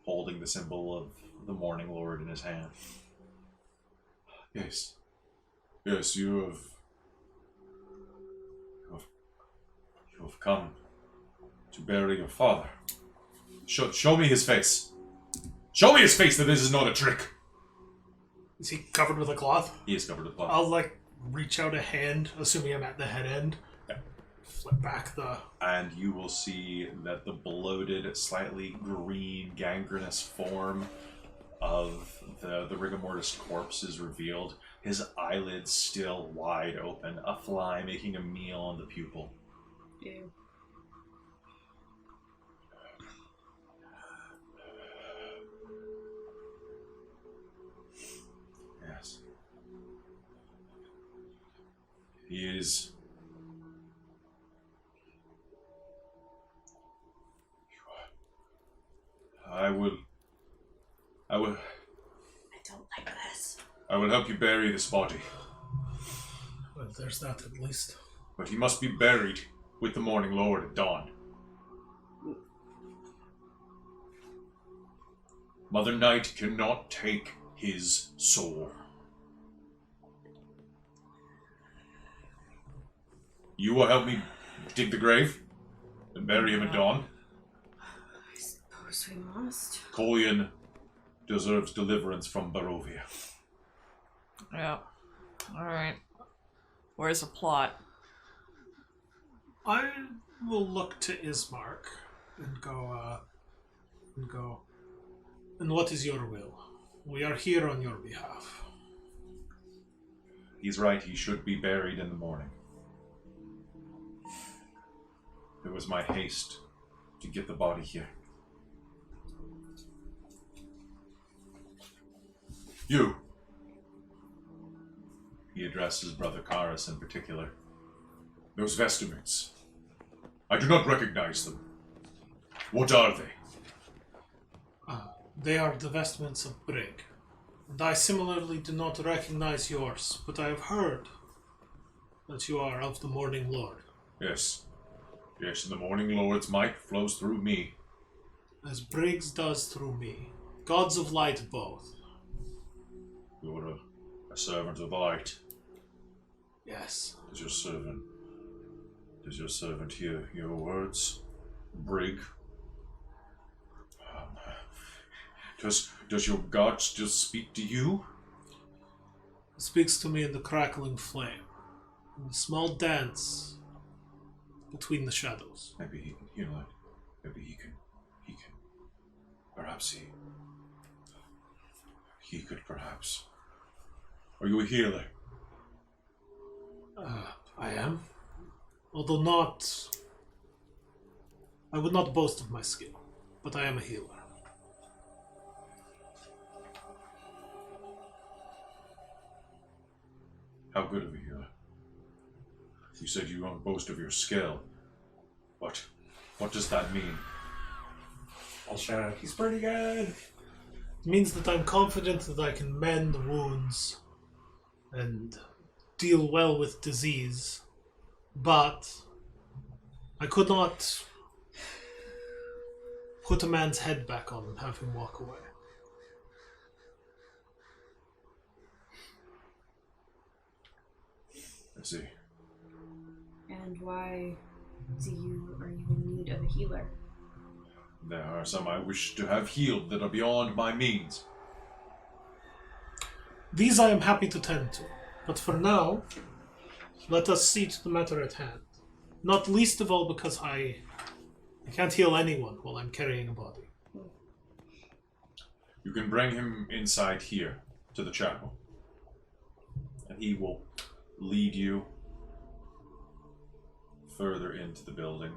holding the symbol of the Morning Lord in his hand. Yes, you have come to bury your father. Show me his face. Show me his face that this is not a trick. Is he covered with a cloth? He is covered with blood. I'll reach out a hand, assuming I'm at the head end. Yeah. Flip back the... And you will see that the bloated, slightly green, gangrenous form of the rigor mortis corpse is revealed. His eyelids still wide open, a fly making a meal on the pupil. Ew. Yes. He is... I will I don't like this. help you bury this body. there's that at least. But he must be buried with the Morning Lord at dawn. Mother Night cannot take his soul. You will help me dig the grave and bury him at dawn. I suppose we must. Kolyan deserves deliverance from Barovia. Yeah. Alright. Where's the plot? I will look to Ismark and go, and what is your will? We are here on your behalf. He's right, he should be buried in the morning. It was my haste to get the body here. You! He addressed his brother Karas in particular. Those vestments. I do not recognize them. What are they? They are the vestments of Brig. And I similarly do not recognize yours, but I have heard that you are of the Morning Lord. Yes. Yes, and the Morning Lord's might flows through me. As Briggs does through me. Gods of light both. You're a servant of the light. Yes. Does your servant hear your words, Brig? Does your God still speak to you? He speaks to me in the crackling flame. In the small dance between the shadows. Maybe he can heal it. Maybe he can. Perhaps he could perhaps. Are you a healer? I am. Although not... I would not boast of my skill, but I am a healer. How good of a healer? You said you don't boast of your skill. What does that mean? I'll shout out, he's pretty good. It means that I'm confident that I can mend wounds and deal well with disease, but I could not put a man's head back on and have him walk away. I see. And why are you in need of a healer? There are some I wish to have healed that are beyond my means. These I am happy to tend to, but for now, let us see to the matter at hand. Not least of all because I can't heal anyone while I'm carrying a body. You can bring him inside here to the chapel, and he will lead you further into the building,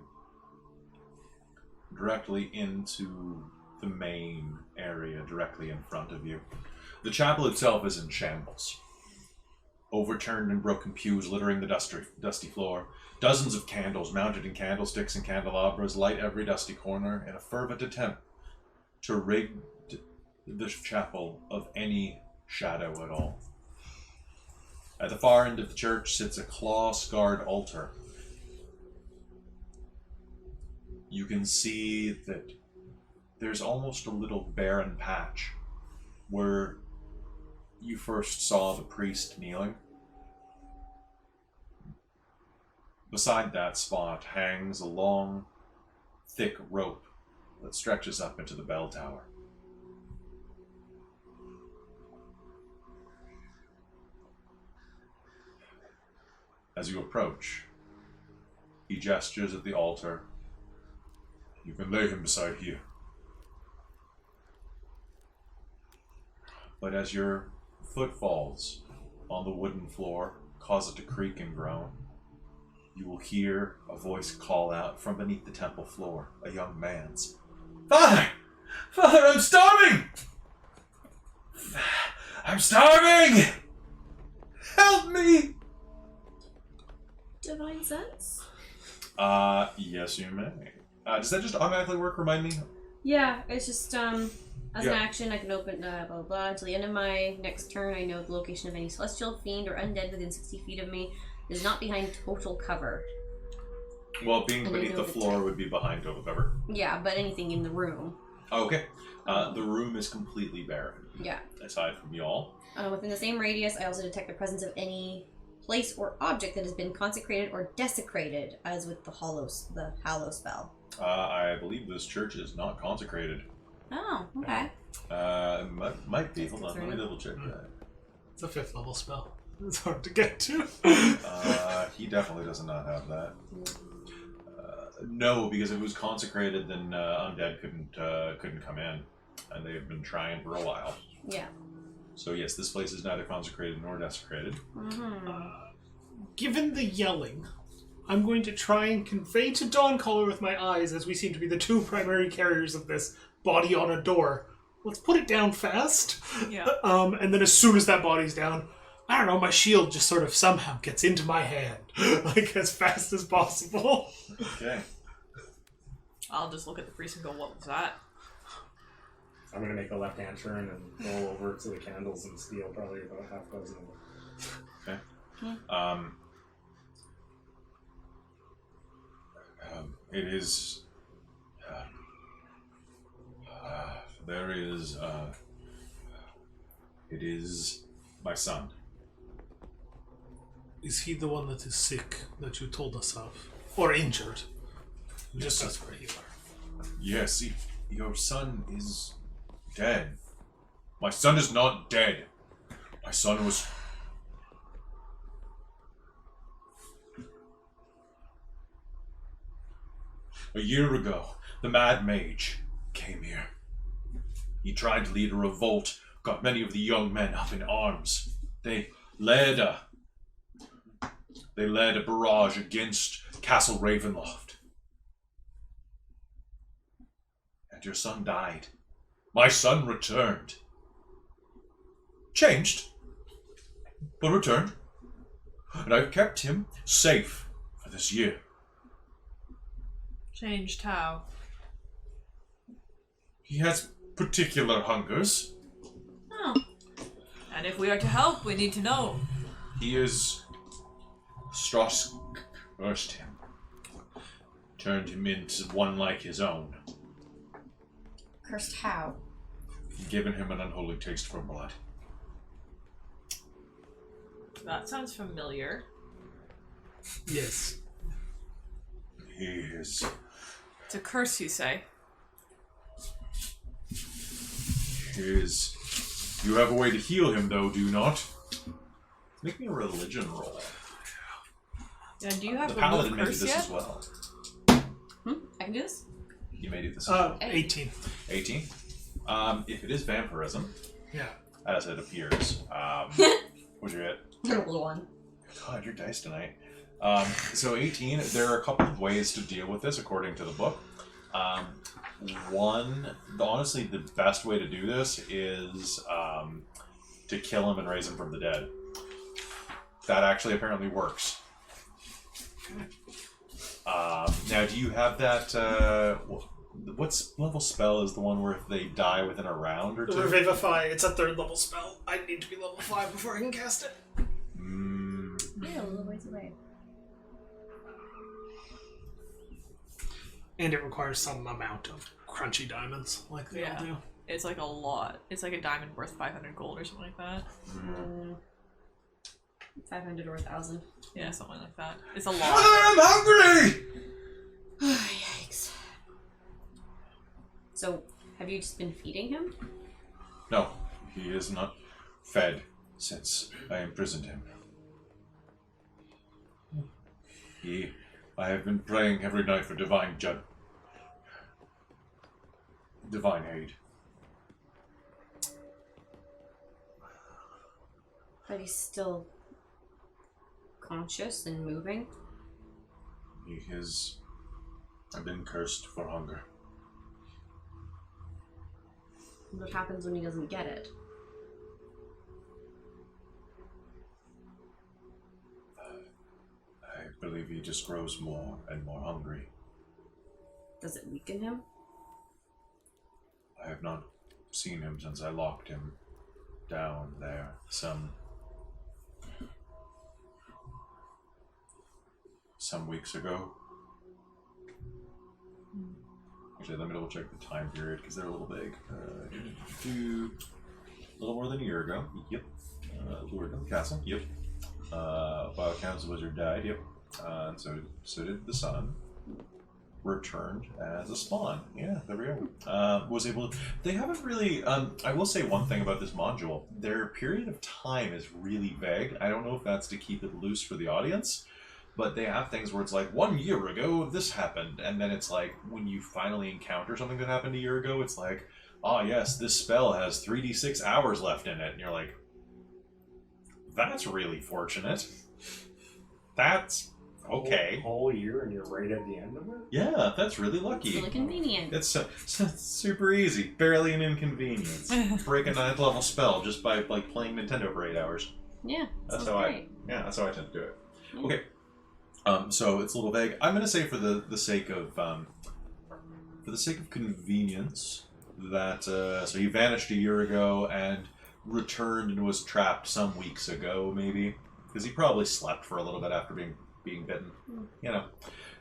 directly into the main area directly in front of you. The chapel itself is in shambles. Overturned and broken pews littering the dusty floor. Dozens of candles mounted in candlesticks and candelabras light every dusty corner in a fervent attempt to rid the chapel of any shadow at all. At the far end of the church sits a claw-scarred altar. You can see that there's almost a little barren patch where you first saw the priest kneeling. Beside that spot hangs a long, thick rope that stretches up into the bell tower. As you approach, he gestures at the altar. You can lay him beside here. But as your footfalls on the wooden floor cause it to creak and groan, you will hear a voice call out from beneath the temple floor, a young man's. Father! Father, I'm starving! I'm starving! Help me! Divine sense? Yes you may. Does that just automatically work? Remind me? Yeah, it's just, as Yeah. an action, I can open, blah, blah. Until the end of my next turn, I know the location of any celestial, fiend, or undead within 60 feet of me. It is not behind total cover. Well, being And beneath you the know the floor would be behind total cover. Yeah, but anything in the room. Okay. The room is completely barren, Yeah. aside from y'all. Within the same radius, I also detect the presence of any place or object that has been consecrated or desecrated, as with the hallow spell. I believe this church is not consecrated. Oh, okay. Might be. That's Hold on, let me concerning. double check that. It's a 5th level spell. It's hard to get to. He definitely does not have that. No, because if it was consecrated, then undead couldn't come in, and they've been trying for a while. Yeah. So yes, this place is neither consecrated nor desecrated. Mm-hmm. Given the yelling, I'm going to try and convey to Dawncaller with my eyes, as we seem to be the two primary carriers of this body on a door. Let's put it down fast. Yeah. And then as soon as that body's down, I don't know, my shield just sort of somehow gets into my hand, like as fast as possible. Okay. I'll just look at the priest and go, what was that? I'm gonna make a left-hand turn and roll over to the candles and steal probably about half a dozen of them. Okay. It is. There is. It is my son. Is he the one that is sick that you told us of? Or injured? Just as regular. Yes, your son is dead. My son is not dead. My son was. A year ago, the Mad Mage came here. He tried to lead a revolt, got many of the young men up in arms. They led a barrage against Castle Ravenloft. And your son died. My son returned. Changed, but returned. And I've kept him safe for this year. Changed how? He has particular hungers. Oh. And if we are to help, we need to know. He is... Strauss cursed him. Turned him into one like his own. Cursed how? Given him an unholy taste for blood. That sounds familiar. Yes. He is... It's a curse, you say? You have a way to heal him, though, do you not? Make me a religion roll. Yeah, do you have The a paladin remove may do curse this yet? as well. I can do this? You may do this as well. 18. 18. If it is vampirism, Yeah. as it appears, what's your hit? Little one. God, your dice tonight. So 18, there are a couple of ways to deal with this according to the book. Honestly, the best way to do this is to kill him and raise him from the dead. That actually apparently works. Now, do you have that, what level spell is the one where if they die within a round or two? Revivify, it's a 3rd level spell. I need to be level 5 before I can cast it. Yeah, a little ways away. And it requires some amount of crunchy diamonds, like they all do. It's like a lot. It's like a diamond worth 500 gold or something like that. 500 or 1,000. Yeah, something like that. It's a lot. I'm hungry! Yikes. So, have you just been feeding him? No, he is not fed since I imprisoned him. I have been praying every night for divine aid. But he's still conscious and moving? I've been cursed for hunger. What happens when he doesn't get it? I believe he just grows more and more hungry. Does it weaken him? I have not seen him since I locked him down there. some weeks ago. Actually, let me double check the time period because they're a little vague. A little more than a year ago. Yep. Lured in the castle. Yep. By accounts, the wizard died. Yep. And so did the sun. Returned as a spawn. Yeah, there we go. Was able to... They haven't really... I will say one thing about this module. Their period of time is really vague. I don't know if that's to keep it loose for the audience, but they have things where it's like, 1 year ago, this happened. And then it's like, when you finally encounter something that happened a year ago, it's like, oh yes, this spell has 3d6 hours left in it. And you're like, that's really fortunate. That's... okay. Whole year and you're right at the end of it? Yeah, that's really lucky. It's really convenient. It's super easy. Barely an inconvenience. Break a 9th level spell just by like playing Nintendo for 8 hours. Yeah, That's how great. that's how I tend to do it. Yeah. Okay. So it's a little vague. I'm gonna say for the sake of convenience that so he vanished a year ago and returned and was trapped some weeks ago, maybe. Because he probably slept for a little bit after being bitten. You know,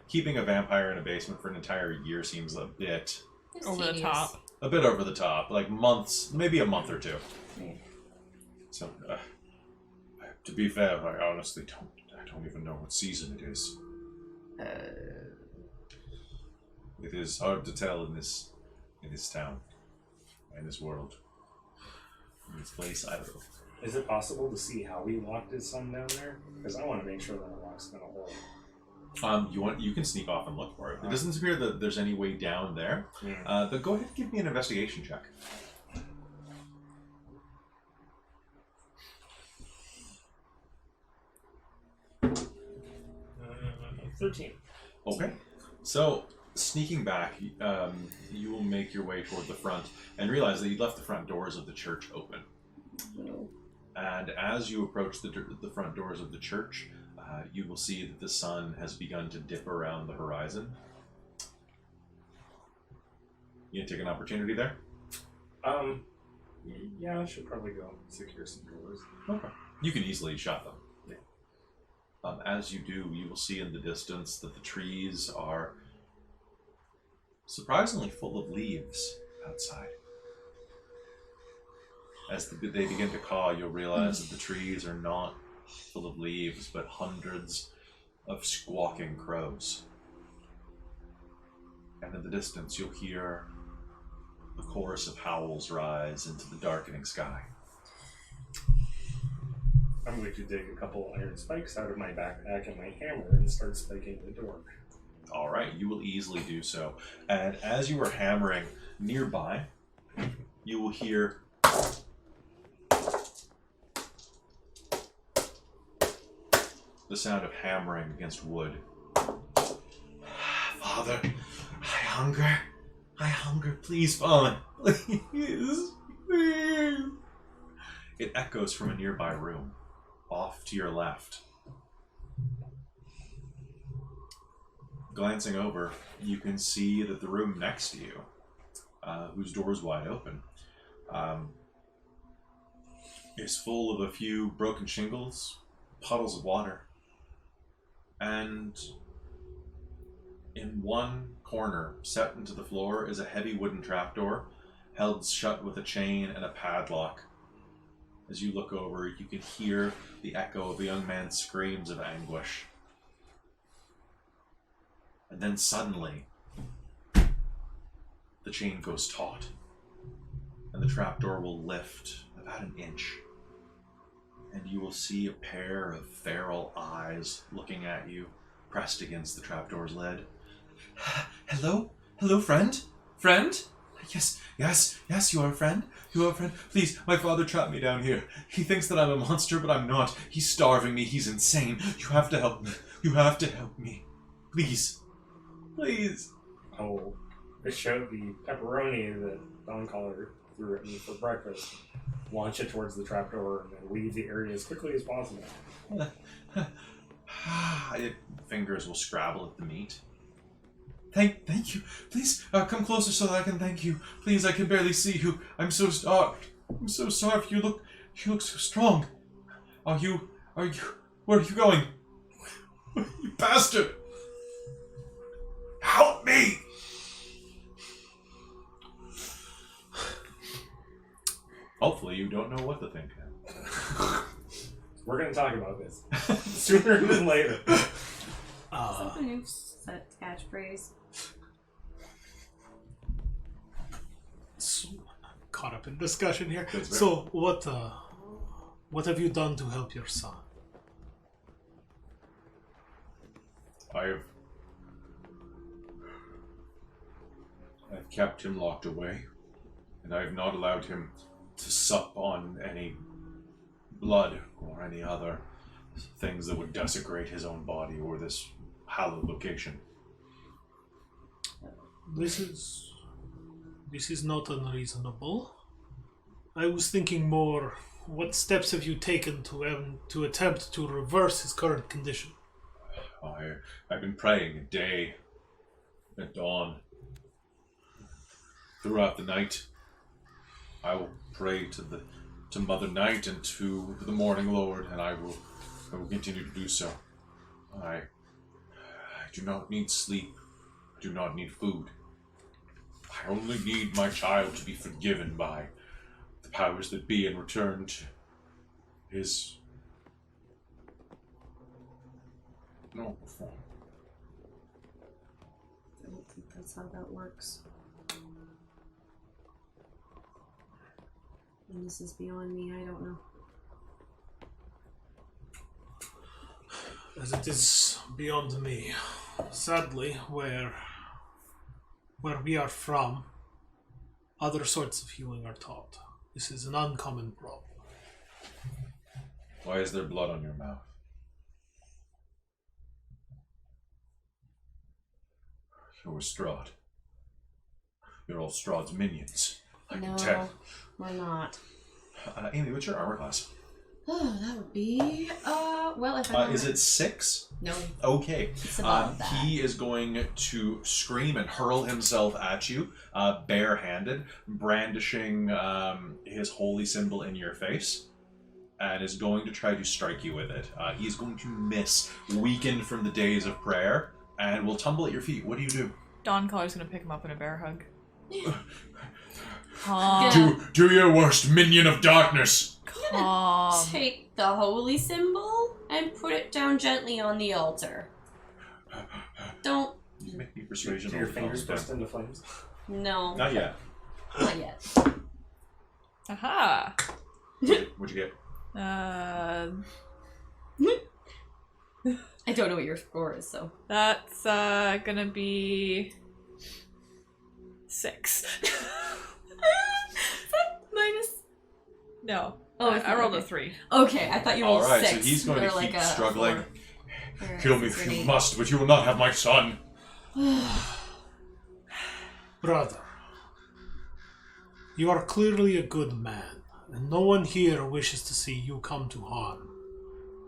keeping a vampire in a basement for an entire year seems a bit It's Over the tedious. top. a bit over the top, like months, maybe a month or two. Yeah. So, to be fair, I honestly don't even know what season it is. It is hard to tell in this town, in this world, in this place. I don't know. Is it possible to see how he locked his son down there? Because I want to make sure that it locks in a hole. You can sneak off and look for it. It doesn't appear that there's any way down there. But go ahead and give me an investigation check. 13. Okay. So, sneaking back, you will make your way toward the front and realize that you left the front doors of the church open. And as you approach the front doors of the church, you will see that the sun has begun to dip around the horizon. You gonna take an opportunity there? Yeah, I should probably go secure some doors. Okay. You can easily shut them. As you do, you will see in the distance that the trees are surprisingly full of leaves outside. As they begin to caw, you'll realize that the trees are not full of leaves, but hundreds of squawking crows. And in the distance, you'll hear the chorus of howls rise into the darkening sky. I'm going to dig a couple iron spikes out of my backpack and my hammer and start spiking the door. All right, you will easily do so. And as you are hammering nearby, you will hear the sound of hammering against wood. Father, I hunger, please, Father, please. It echoes from a nearby room, off to your left. Glancing over, you can see that the room next to you, whose door is wide open, is full of a few broken shingles, puddles of water, and in one corner, set into the floor, is a heavy wooden trapdoor, held shut with a chain and a padlock. As you look over, you can hear the echo of a young man's screams of anguish. And then suddenly, the chain goes taut, and the trapdoor will lift about an inch, and you will see a pair of feral eyes looking at you, pressed against the trapdoor's lid. Hello? Hello, friend? Friend? Yes, you are a friend. You are a friend. Please, my father trapped me down here. He thinks that I'm a monster, but I'm not. He's starving me. He's insane. You have to help me. You have to help me. Please. Please. Oh, I showed the pepperoni that Don Collar threw at me for breakfast. Launch it towards the trapdoor and then leave the area as quickly as possible. Fingers will scrabble at the meat. Thank you. Please, come closer so that I can thank you. Please, I can barely see you. I'm so starved. I'm so starved. You look so strong. Where are you going? You bastard! Help me! Hopefully you don't know what to think. We're going to talk about this sooner than later. Something new set catchphrase. So, caught up in discussion here. That's right. So, what have you done to help your son? I've kept him locked away, and I have not allowed him to sup on any blood or any other things that would desecrate his own body or this hallowed location. This is not unreasonable. I was thinking more, what steps have you taken to attempt to reverse his current condition? I've been praying at day, at dawn, throughout the night. I will pray to Mother Night and to the Morning Lord, and I will continue to do so. I do not need sleep. I do not need food. I only need my child to be forgiven by the powers that be and returned to his normal form. I don't think that's how that works. And this is beyond me, I don't know. As it is beyond me. Sadly, where we are from, other sorts of healing are taught. This is an uncommon problem. Why is there blood on your mouth? You're Strahd. You're all Strahd's minions. I can tell. We're not. Amy, what's your armor class? Oh, that would be, well, if I Is it 6? No. Okay. It's about that. He is going to scream and hurl himself at you, barehanded, brandishing his holy symbol in your face, and is going to try to strike you with it. He's going to miss, weakened from the days of prayer, and will tumble at your feet. What do you do? Dawncollar's gonna pick him up in a bear hug. Do your worst, minion of darkness! Take the holy symbol and put it down gently on the altar. Don't. You make me persuasion. Do your fingers burst into flames? No. Not yet. Not yet. Aha! What'd you get? I don't know what your score is, so. That's gonna be 6. Minus. No. Oh, I rolled a 3. Okay, I thought you rolled Alright, 6. so he's going to or keep like struggling. 4. Kill me if you must, but you will not have my son. Brother, you are clearly a good man, and no one here wishes to see you come to harm.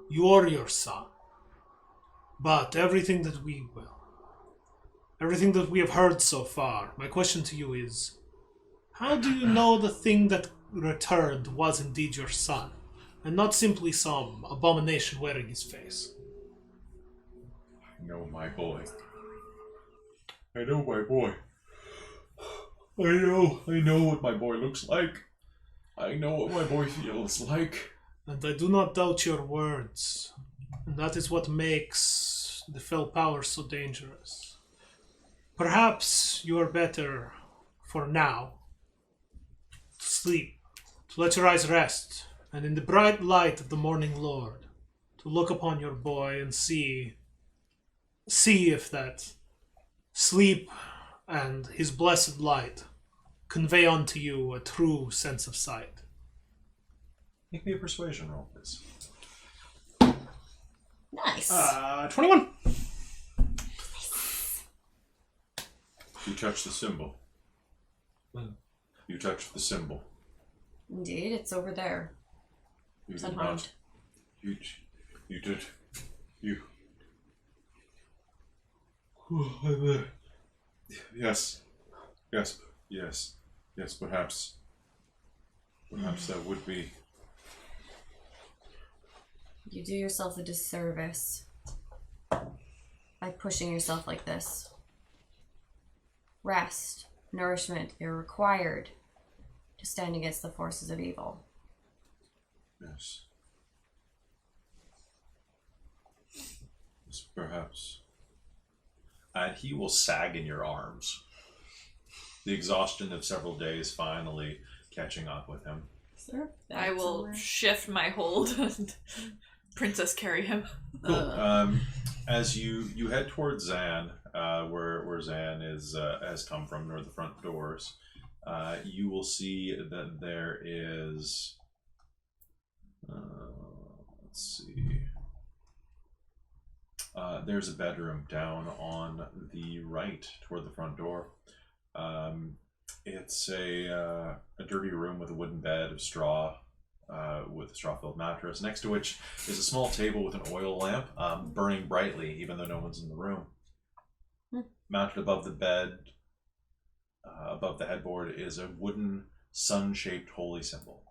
You are your son. But everything that we have heard so far, my question to you is, how do you know the thing that returned was indeed your son, and not simply some abomination wearing his face? I know my boy. I know my boy. I know what my boy looks like. I know what my boy feels like. And I do not doubt your words. And that is what makes the fell power so dangerous. Perhaps you are better, for now, to sleep, to let your eyes rest, and in the bright light of the morning Lord, to look upon your boy and see if that sleep and his blessed light convey unto you a true sense of sight. Make me a persuasion roll, please. Nice. 21. You touch the symbol. You touch the symbol. Indeed, it's over there. You It's did unharmed. not. You did. You. Yes. Yes, perhaps. Perhaps that would be. You do yourself a disservice. of pushing yourself like this. Rest, nourishment are required to stand against the forces of evil. Yes. Yes, perhaps. And he will sag in your arms. The exhaustion of several days finally catching up with him. Sir, I will shift my hold and princess carry him. Cool. As you head towards Zan, where Zan has come from, near the front doors, you will see that there is. Let's see. There's a bedroom down on the right toward the front door. It's a dirty room with a wooden bed of straw, with a straw-filled mattress, next to which is a small table with an oil lamp burning brightly, even though no one's in the room. Mounted above the bed, above the headboard, is a wooden sun-shaped holy symbol.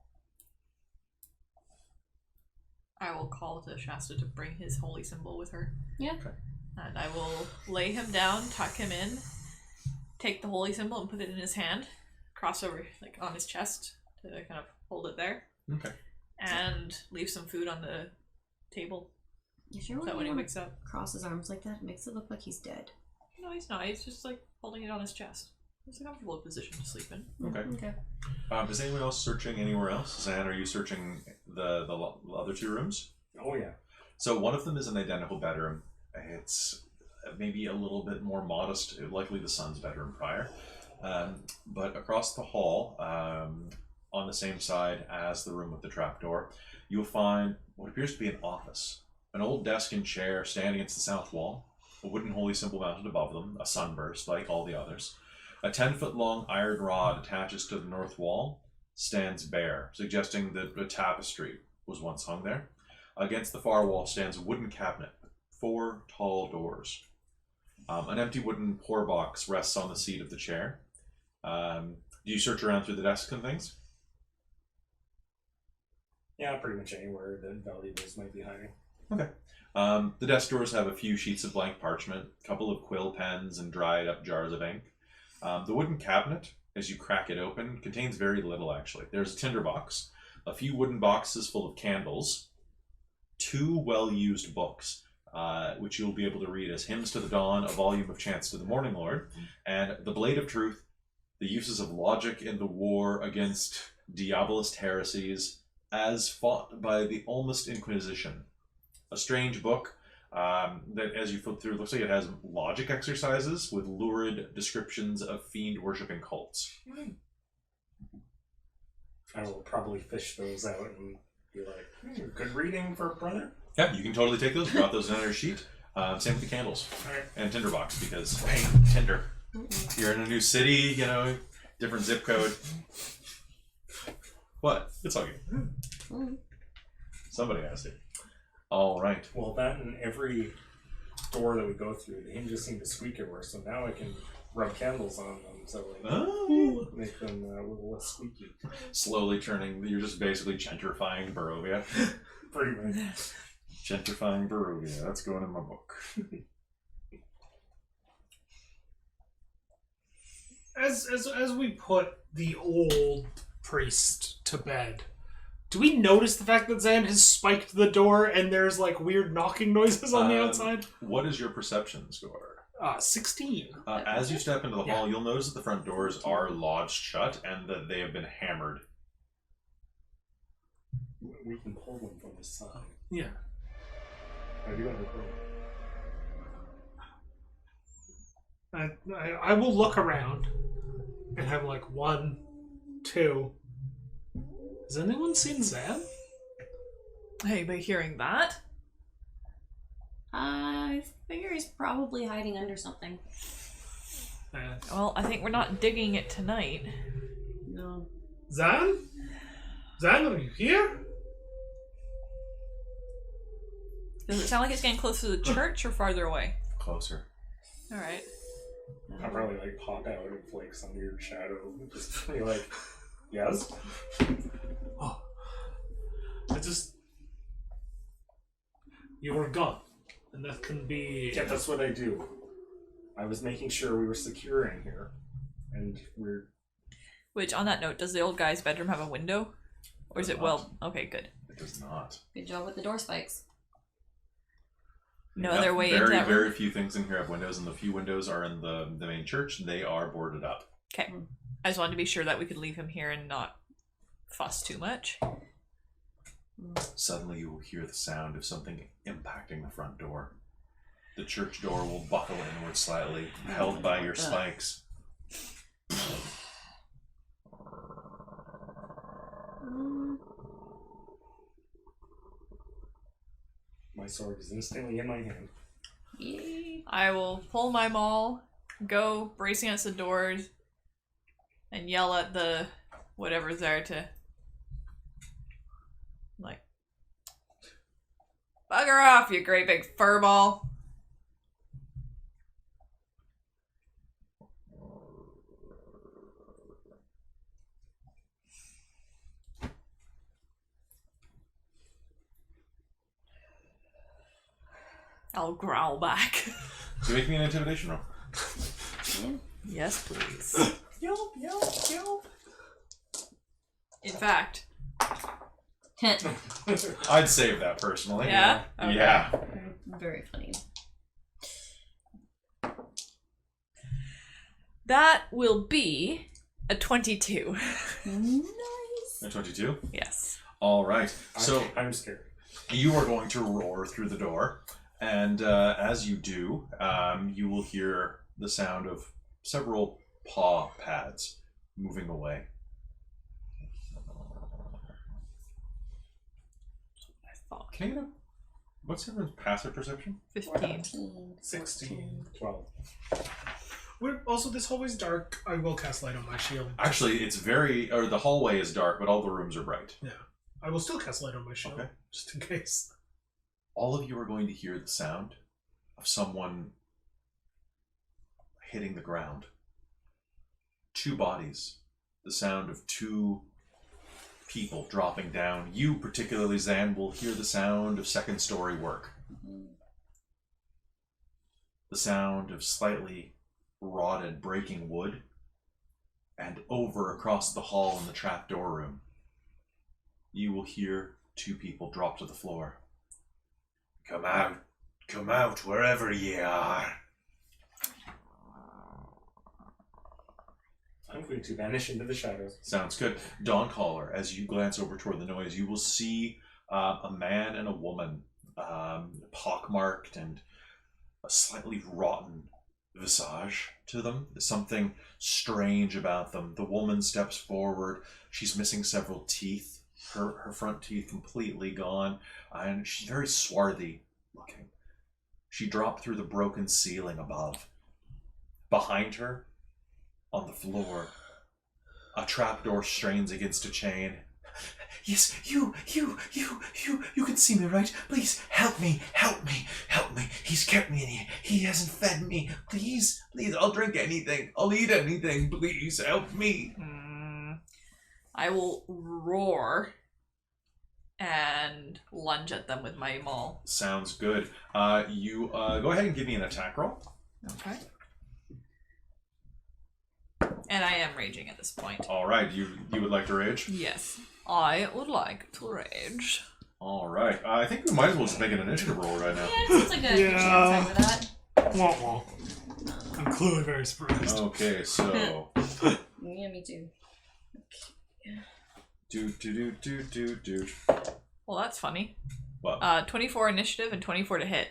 I will call to Shasta to bring his holy symbol with her. Yeah. Okay. And I will lay him down, tuck him in, take the holy symbol and put it in his hand, cross over like on his chest to kind of hold it there. Okay. And leave some food on the table. You sure So that when he wakes up. cross his arms like that? It makes it look like he's dead. No, he's not. He's just like holding it on his chest. It's a comfortable position to sleep in. Okay. Okay. Is anyone else searching anywhere else? Zan, are you searching the other two rooms? Oh yeah. So one of them is an identical bedroom. It's maybe a little bit more modest, likely the son's bedroom prior. But across the hall, on the same side as the room with the trapdoor, you'll find what appears to be an office. An old desk and chair standing against the south wall, a wooden holy symbol mounted above them, a sunburst like all the others. A 10-foot-long iron rod attaches to the north wall, stands bare, suggesting that a tapestry was once hung there. Against the far wall stands a wooden cabinet with 4 tall doors. An empty wooden pour box rests on the seat of the chair. Do you search around through the desks and things? Yeah, pretty much anywhere that valuables might be hiding. Okay. The desk drawers have a few sheets of blank parchment, a couple of quill pens, and dried up jars of ink. The wooden cabinet, as you crack it open, contains very little actually. There's a tinderbox, a few wooden boxes full of candles, 2 well-used books, which you'll be able to read as Hymns to the Dawn, a volume of Chants to the Morning Lord, and The Blade of Truth, the uses of logic in the war against Diabolist heresies, as fought by the Almost Inquisition. A strange book that, as you flip through, looks like it has logic exercises with lurid descriptions of fiend-worshipping cults. I will probably fish those out and be like, good reading for a brother. Yeah, you can totally take those, drop those in your sheet. Same with the candles. Alright. And tinderbox, because, hey, Tinder. You're in a new city, you know, different zip code. What? It's all good. Somebody has to. All right. Well, that and every door that we go through, the hinges seem to squeak everywhere, so now I can rub candles on them, so like, make them a little less squeaky. Slowly turning, you're just basically gentrifying Barovia. Pretty much. Gentrifying Barovia, that's going in my book. As we put the old priest to bed, do we notice the fact that Zan has spiked the door and there's like weird knocking noises on the outside? What is your perception score? 16. As you step into the hall, you'll notice that the front doors are lodged shut and that they have been hammered. We can pull them from the side. Yeah. I do have a problem. I will look around and have like 1, 2. Has anyone seen Zan? Anybody hearing that? I figure he's probably hiding under something. Well, I think we're not digging it tonight. No. Zan? Zan, are you here? Does it sound like it's getting close to the church or farther away? Closer. Alright. I'll probably like pop out of like some weird shadow, just be like, yes? Oh. I just... You were gone. And that can be... Yeah, that's what I do. I was making sure we were secure in here. And we're... Which, on that note, does the old guy's bedroom have a window? Or is it well... Okay, good. It does not. Good job with the door spikes. No other way into very, that room? very few things in here have windows, and the few windows are in the main church. They are boarded up. Okay. I just wanted to be sure that we could leave him here and not fuss too much. Suddenly you will hear the sound of something impacting the front door. The church door will buckle inward slightly, held by your spikes. My sword is instantly in my hand. Yay. I will pull my maul, go brace against the doors, and yell at the whatever's there to, like, bugger off, you great big furball. I'll growl back. So make me an intimidation roll. Yes, please. Yelp, yelp, yelp. In fact, I'd save that personally. yeah? Okay. Yeah. Very funny. That will be a 22. Nice. A 22? Yes. All right. So I'm scared. you are going to roar through the door, and as you do, you will hear the sound of several paw pads moving away. Can I get a... What's everyone's passive perception? 15. 16, 12. Also, this hallway's dark. I will cast light on my shield. Actually, it's very... Or the hallway is dark, but all the rooms are bright. Yeah. I will still cast light on my shield, Okay. just in case. All of you are going to hear the sound of someone hitting the ground. Two bodies. The sound of two people dropping down. You, particularly, Zan, will hear the sound of second-story work. The sound of slightly rotted breaking wood. And over across the hall in the trapdoor room, you will hear two people drop to the floor. Come out, wherever ye are. I'm going to vanish into the shadows. Sounds good. Dawncaller, as you glance over toward the noise, you will see a man and a woman, pockmarked and a slightly rotten visage to them. There's something strange about them. The woman steps forward. She's missing several teeth. Her front teeth completely gone, and she's very swarthy looking. She dropped through the broken ceiling above. Behind her, on the floor, a trapdoor strains against a chain. Yes, you can see me, right? Please, help me. He's kept me in here. He hasn't fed me. Please, I'll drink anything. I'll eat anything. Please, help me. I will roar and lunge at them with my maul. Sounds good. You go ahead and give me an attack roll. Okay. And I am raging at this point. All right, you would like to rage? Yes, I would like to rage. All right. I think we might as well just make an initiative roll right now. Yeah, it seems like a good chance over that. Wah wah. I'm clearly very surprised. Okay, so Yeah, me too. do. Well, that's funny. What? 24 initiative and 24 to hit.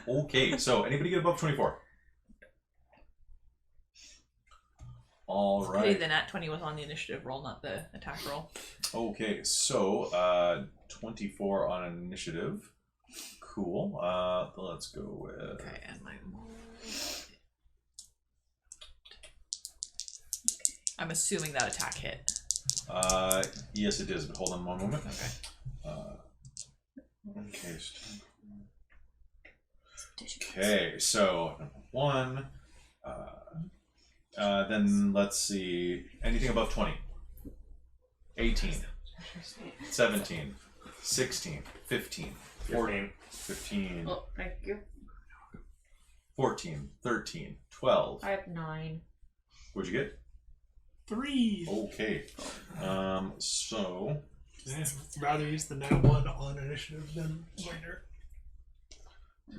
Okay, so anybody get above 24? All Maybe right. the nat 20 was on the initiative roll, not the attack roll. Okay, so 24 on an initiative. Cool. Let's go with. Okay, and my maul. I'm assuming that attack hit. Yes, it is. But hold on one moment. Okay. Okay. Okay, so number one. Then let's see. Anything above 20. 18. 17. 16. 15. 14. 15. Oh, thank you. 14, 13, 12. I have 9. What'd you get? 3. Okay. So Yeah, rather use the nat 1 on initiative than later.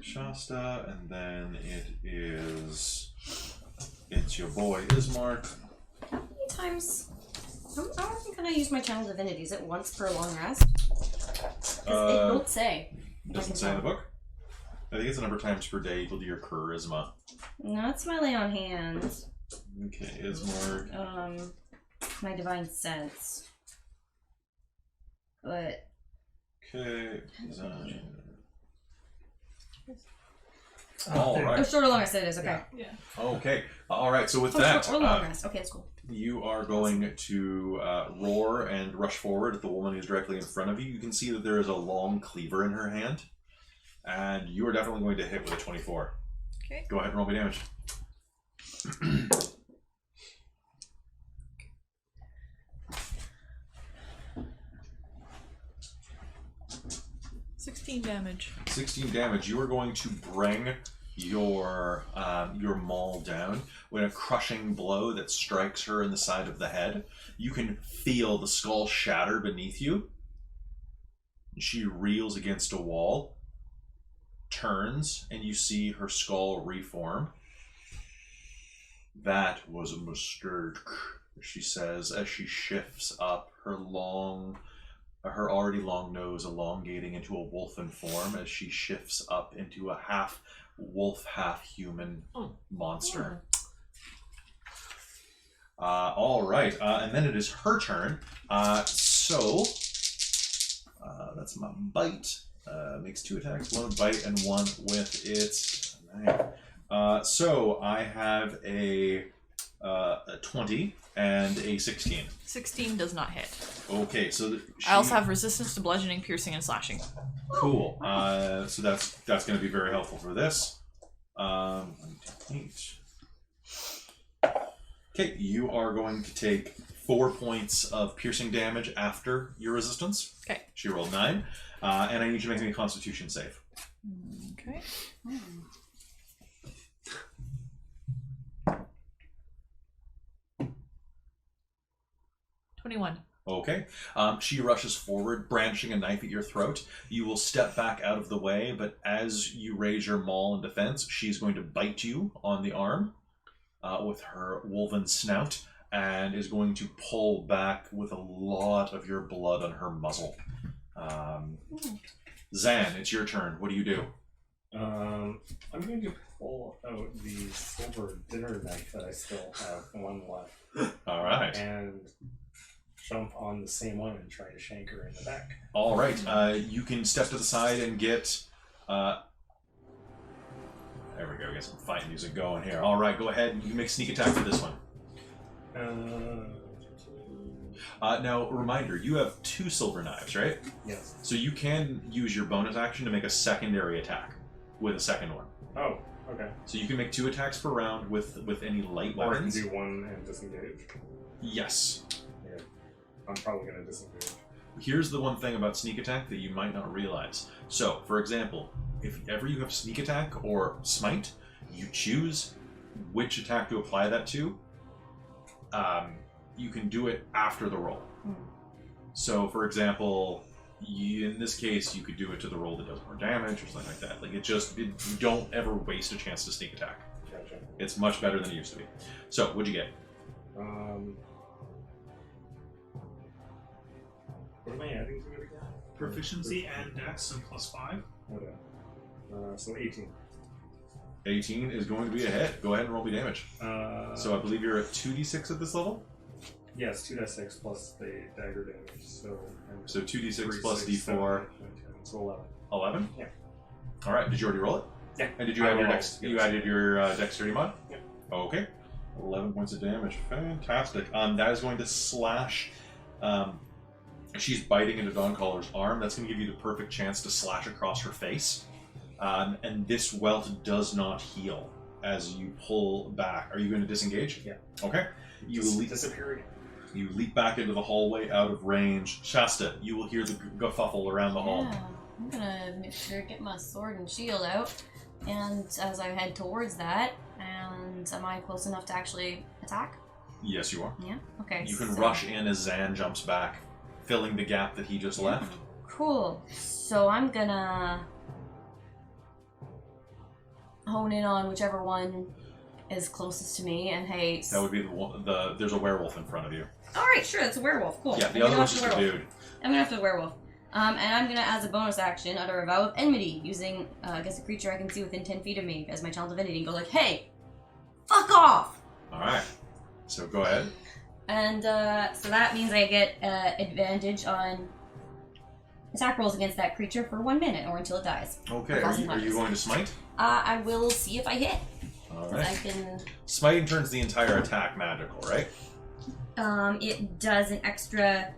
Shasta, and then it's your boy Ismark. How many times? I don't think that I use my channel divinity. Is it once per long rest? 'Cause it don't say. Doesn't say in the book. I think it's a number of times per day equal to your charisma. No, it's my lay on hands. Okay, Ismark. My divine sense. But Okay. All right. oh, short or long rest it is. Okay. Yeah. Okay. All right. So with Oh, that, short or long rest. Okay, that's cool. you are going to roar and rush forward at the woman who's directly in front of you. You can see that there is a long cleaver in her hand, and you are definitely going to hit with a 24. Okay. Go ahead and roll me damage. 16 damage. 16 damage. You are going to bring your maul down with a crushing blow that strikes her in the side of the head. You can feel the skull shatter beneath you. She reels against a wall, turns, and you see her skull reform. That was a mistake, she says as she shifts up, her already long nose elongating into a wolfen form as she shifts up into a half wolf, half human monster. All right, and then it is her turn. So that's my bite. Makes 2 attacks, 1 bite and 1 with its knife. So I have a 20 and a 16. 16 does not hit. Okay, so I also have resistance to bludgeoning, piercing, and slashing. Cool. So that's going to be very helpful for this. 8. Okay, you are going to take 4 points of piercing damage after your resistance. Okay. She rolled 9, and I need you to make me a Constitution save. Okay. 21. Okay. She rushes forward, brandishing a knife at your throat. You will step back out of the way, but as you raise your maul in defense, she's going to bite you on the arm with her wolven snout, and is going to pull back with a lot of your blood on her muzzle. Zan, it's your turn. What do you do? I'm going to pull out the silver dinner knife that I still have, one left. All right. And jump on the same one and try to shank her in the back. All right. You can step to the side and get... there we go. Get some fight music going here. All right, go ahead. You can make sneak attack for this one. Now, reminder, you have 2 silver knives, right? Yes. So you can use your bonus action to make a secondary attack with a second one. Oh, okay. So you can make 2 attacks per round with any light Or I can weapons. do one and disengage. Yes. Yeah. I'm probably going to disengage. Here's the one thing about sneak attack that you might not realize. So, for example, if ever you have sneak attack or smite, you choose which attack to apply that to. You can do it after the roll. So, for example, in this case, you could do it to the roll that does more damage or something like that. Like you don't ever waste a chance to sneak attack. Gotcha. It's much better than it used to be. So, what'd you get? What am I adding to it again? Proficiency and dex, so +5. Okay. So 18. 18 is going to be a hit. Go ahead and roll me damage. So I believe you're at 2d6 at this level? Yes, 2d6 plus the dagger damage. So 2d6 plus d4. So 11. 11? Yeah. All right. Did you already roll it? Yeah. And did you add your rolled. dex? You added your dexterity mod? Yeah. Okay. 11 points of damage. Fantastic. That is going to slash. She's biting into Dawncollar's arm. That's going to give you the perfect chance to slash across her face. And this welt does not heal as you pull back. Are you going to disengage? Yeah. Okay. You disappear again. You leap back into the hallway out of range. Shasta, you will hear the guffle around the hall. Yeah, I'm gonna make sure to get my sword and shield out. And as I head towards that, and am I close enough to actually attack? Yes, you are. Yeah? Okay. You can so- rush in as Zan jumps back, filling the gap that he just left. Cool. So I'm gonna hone in on whichever one is closest to me, and hey... That would be there's a werewolf in front of you. Alright, sure, that's a werewolf. Cool. Yeah, I'm the gonna other go one's after just the a werewolf. dude. I'm gonna have to werewolf. And I'm gonna, as a bonus action, utter a vow of enmity, using against a creature I can see within 10 feet of me as my channel divinity, and go like, hey, fuck off! Alright. So go ahead. And so that means I get advantage on attack rolls against that creature for 1 minute, or until it dies. Okay, are you going to smite? I will see if I hit. Alright. I can... Smiting turns the entire attack magical, right? It does an extra...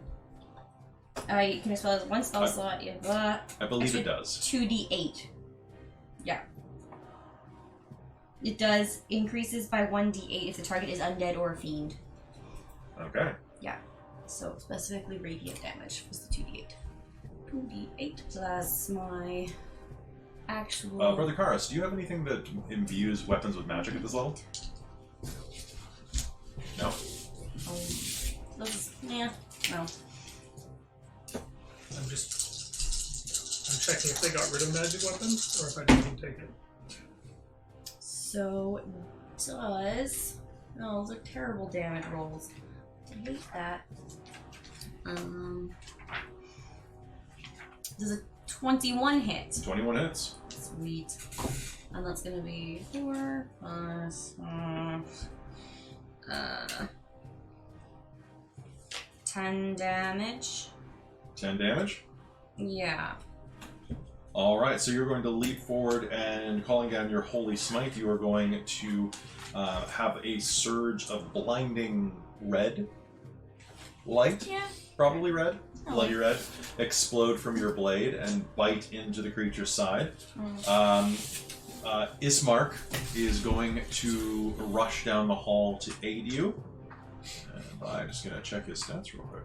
you can spell it one spell slot. You have, I believe extra it does. 2d8. Yeah. It does increases by 1d8 if the target is undead or a fiend. Okay. Yeah. So specifically radiant damage was the 2d8. 2d8 plus my actual... Brother Karis, do you have anything that imbues weapons with magic at this level? No? Yeah. No. I'm checking if they got rid of magic weapons or if I didn't take it. So it does... No, those are terrible damage rolls. I hate that. Does a 21 hit? 21 hits. Sweet. And that's gonna be 4 plus 10 damage. 10 damage. Yeah. Alright, so you're going to leap forward and calling down your holy smite, you are going to have a surge of blinding red light, Yeah. probably red, Oh. bloody red, explode from your blade and bite into the creature's side. Ismark is going to rush down the hall to aid you. And I'm just going to check his stats real quick.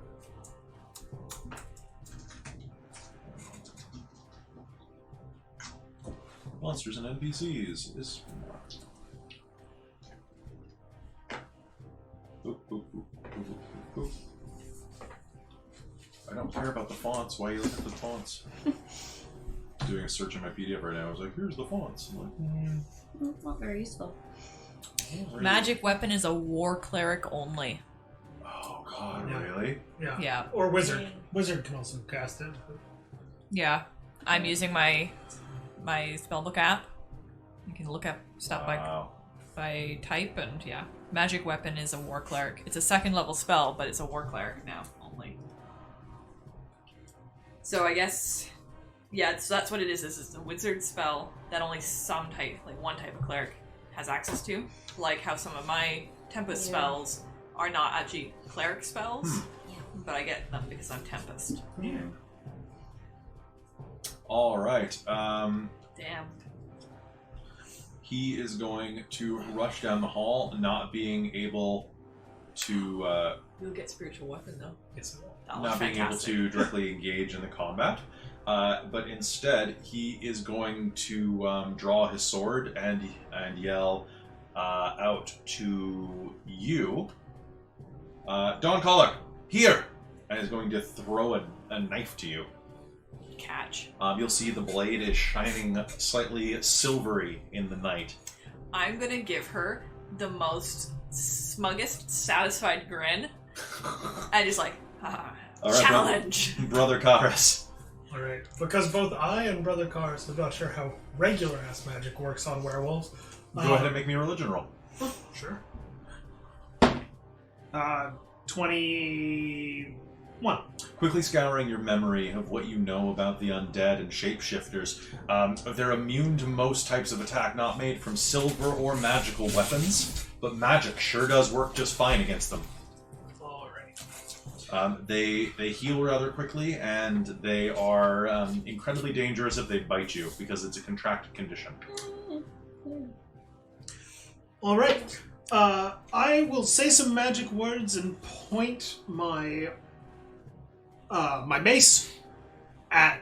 Monsters and NPCs. Ismark. Oop, oop, oop, oop, oop, oop. I don't care about the fonts. Why are you looking at the fonts? Doing a search in my PDF right now. I was like, here's the fonts. I'm like, It's not very useful. Magic weapon is a war cleric only. Oh god, Yeah. really? Yeah. Yeah. Or wizard. Wizard can also cast it. Yeah. I'm using my spellbook app. You can look up stuff Wow. by type, and yeah. Magic weapon is a war cleric. It's a 2nd level spell, but it's a war cleric now only. So I guess, yeah, so that's what it is. This is a wizard spell that only some type, like one type of cleric, has access to. Like how some of my Tempest spells are not actually cleric spells, but I get them because I'm Tempest. Yeah. Alright. Damn. He is going to rush down the hall, not being able to You'll get spiritual weapon though. Yes, it will. That was not being able fantastic. to directly engage in the combat. But instead, he is going to draw his sword and yell out to you, Dawn Caller, here! And is going to throw a knife to you. Catch. You'll see the blade is shining slightly silvery in the night. I'm gonna give her the most smuggest, satisfied grin, and just like, All right, challenge. Brother Karis. Alright. Because both I and Brother Cars are not sure how regular ass magic works on werewolves. Go ahead and make me a religion roll. Sure. 21. Quickly scouring your memory of what you know about the undead and shapeshifters, they're immune to most types of attack not made from silver or magical weapons, but magic sure does work just fine against them. Alright. They heal rather quickly, and they are incredibly dangerous if they bite you, because it's a contracted condition. Alright. I will say some magic words and point my my mace at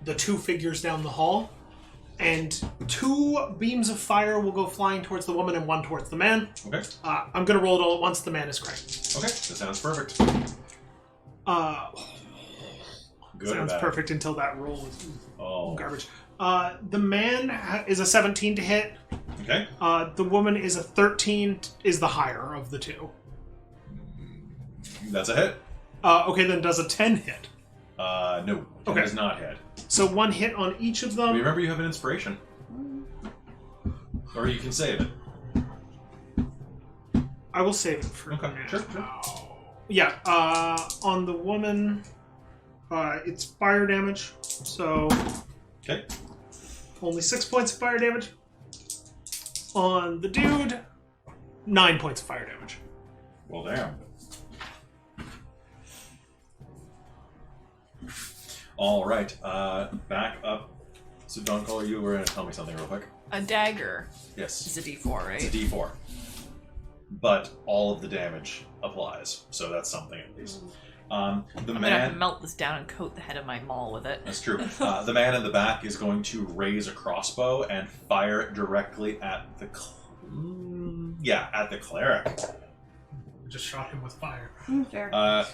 the two figures down the hall, and 2 beams of fire will go flying towards the woman and 1 towards the man. Okay. I'm going to roll it all at once. The man is great. Okay, that sounds perfect. Good or Sounds bad? perfect until that roll is Oh. garbage. The man is a 17 to hit. Okay. The woman is a 13, is the higher of the 2. That's a hit. Okay, then does a 10 hit. No. 10 Okay. does not hit. So 1 hit on each of them. Remember, you have an inspiration. Or you can save it. I will save it for Okay, now. sure. Yeah, on the woman, it's fire damage, so Okay. only 6 points of fire damage. On the dude, 9 points of fire damage. Well, damn. All right. Back up. So, Dawncaller, you were going to tell me something real quick. A dagger Yes. is a D4, right? It's a D4. But all of the damage applies. So that's something at least. The I'm gonna man... melt this down and coat the head of my maul with it. That's true. The man in the back is going to raise a crossbow and fire it directly at the... at the cleric. Just shot him with fire. Fair.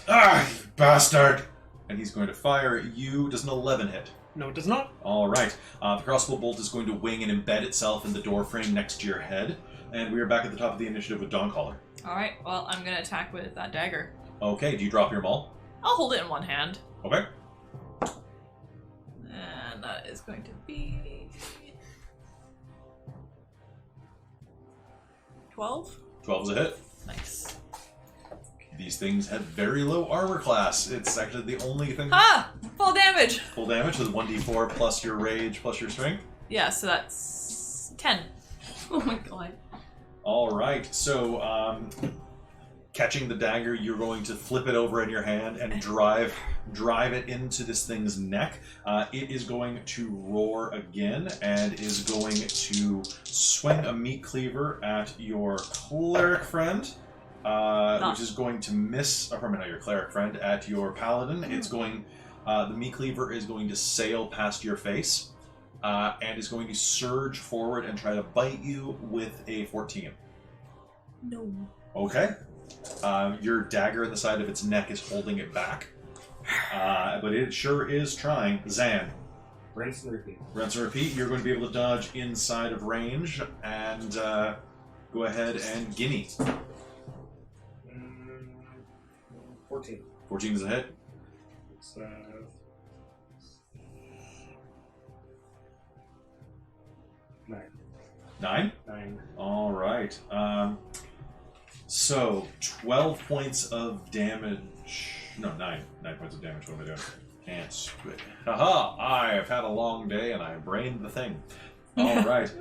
You bastard! And he's going to fire at you. Does an 11 hit? No, it does not. All right. The crossbow bolt is going to wing and embed itself in the door frame next to your head. And we are back at the top of the initiative with Dawncaller. Alright, well, I'm gonna attack with that dagger. Okay, do you drop your maul? I'll hold it in one hand. Okay. And that is going to be... 12? 12 is a hit. Nice. These things have very low armor class. It's actually the only thing... Ah! Full damage! Full damage with 1d4 plus your rage plus your strength. Yeah, so that's 10. Oh my god. All right, so catching the dagger, you're going to flip it over in your hand and drive it into this thing's neck. It is going to roar again and is going to swing a meat cleaver at your cleric friend, which is going to miss. Or not your cleric friend, at your paladin. It's going. The meat cleaver is going to sail past your face. And is going to surge forward and try to bite you with a 14. No. Okay. Your dagger in the side of its neck is holding it back. But it sure is trying. Zan. Rinse and repeat. Rinse and repeat. You're going to be able to dodge inside of range. And go ahead and gimme. 14. 14 is a hit. It's, 9. 9? 9. All right. So 12 points of damage. No, 9. 9 points of damage. What am I doing? Can't spit. Haha! I have had a long day and I brained the thing. All right.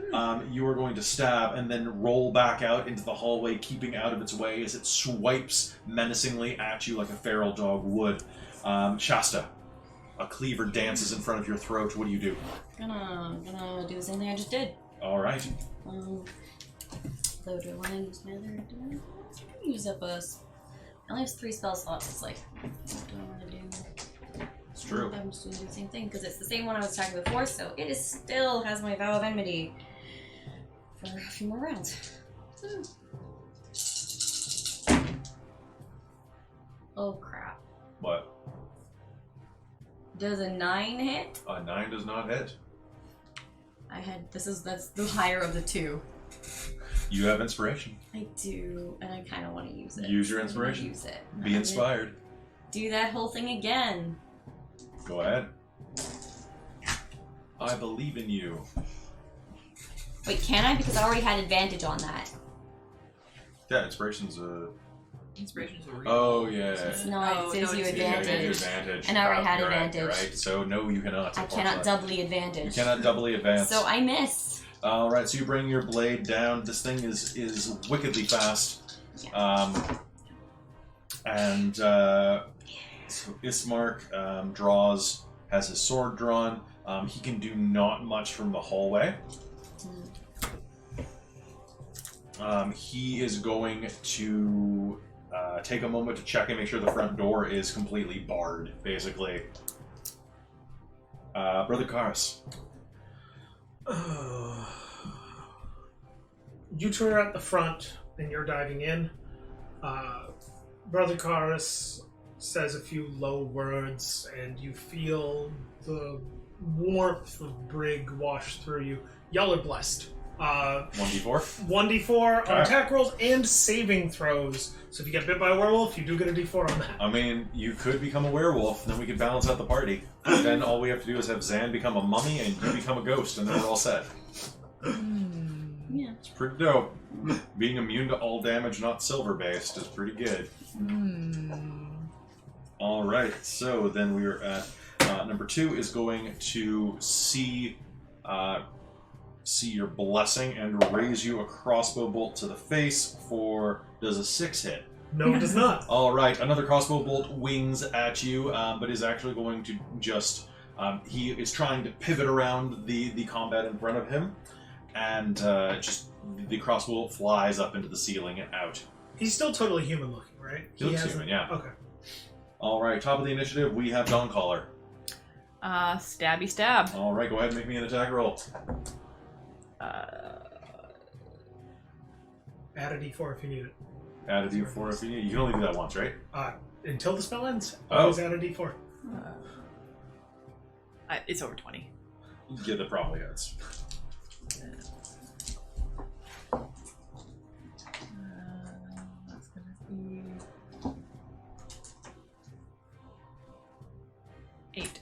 You are going to stab and then roll back out into the hallway, keeping out of its way as it swipes menacingly at you like a feral dog would. Shasta, a cleaver dances in front of your throat. What do you do? Gonna do the same thing I just did. All right. Though, do I want to use my other? Do I use up a? I only have 3 spell slots. It's like, what do I want to do? It's true. I'm just gonna do the same thing because it's the same one I was attacking before, so it is still has my vow of enmity for a few more rounds. Oh crap! What? Does a 9 hit? A 9 does not hit. That's the higher of the 2. You have inspiration. I do, and I kind of want to use it. Use your So I'm gonna inspiration. Use it. Be inspired. Do that whole thing again. Go ahead. I believe in you. Wait, can I? Because I already had advantage on that. Yeah, inspiration's a... Inspiration's a real. Oh, yeah. It's not. Oh, it says no, you it's- Yeah, you have advantage. advantage. And I already had You're right, advantage. you're right. So, no, you cannot. I cannot doubly advantage. You cannot doubly advance. So I miss. All right, so you bring your blade down. This thing is wickedly fast. And so Ismark has his sword drawn. He can do not much from the hallway. He is going to take a moment to check and make sure the front door is completely barred, basically. Brother Karis. You two are at the front, and you're diving in. Brother Karis says a few low words, and you feel the warmth of Brig wash through you. Y'all are blessed. 1d4? 1d4 on attack rolls and saving throws. So if you get bit by a werewolf, you do get a d4 on that. I mean, you could become a werewolf, and then we could balance out the party. Then all we have to do is have Zan become a mummy, and you become a ghost, and then we're all set. Yeah. It's pretty dope. Being immune to all damage not silver-based is pretty good. Alright, so then we're at... number 2 is going to see your blessing and raise you a crossbow bolt to the face for... Does a 6 hit? No, it does not. Alright, another crossbow bolt wings at you, but is actually going to just... he is trying to pivot around the combat in front of him, and just the crossbow flies up into the ceiling and out. He's still totally human looking, right? He looks human, yeah. Okay. Alright, top of the initiative, we have Dawncaller. Stabby stab. Alright, go ahead and make me an attack roll. Add a d4 if you need it. Add a d4 if you need. You can only do that once, right? Until the spell ends, Oh. always add a d4. It's over 20. Yeah, that probably is. That's gonna be 8.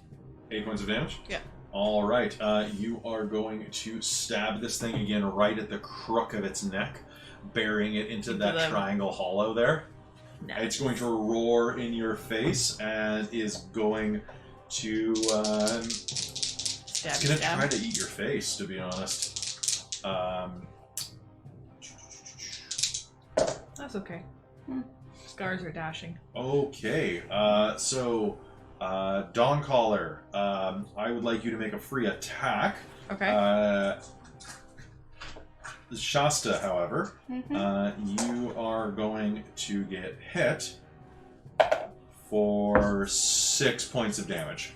8 points of damage? Yeah. Alright, you are going to stab this thing again right at the crook of its neck, burying it into that triangle hollow there. No. It's going to roar in your face and is going to... it's going to try to eat your face, to be honest. That's okay. Scars are dashing. Okay, so... Dawncaller, I would like you to make a free attack. Okay. Shasta, however, you are going to get hit for 6 points of damage.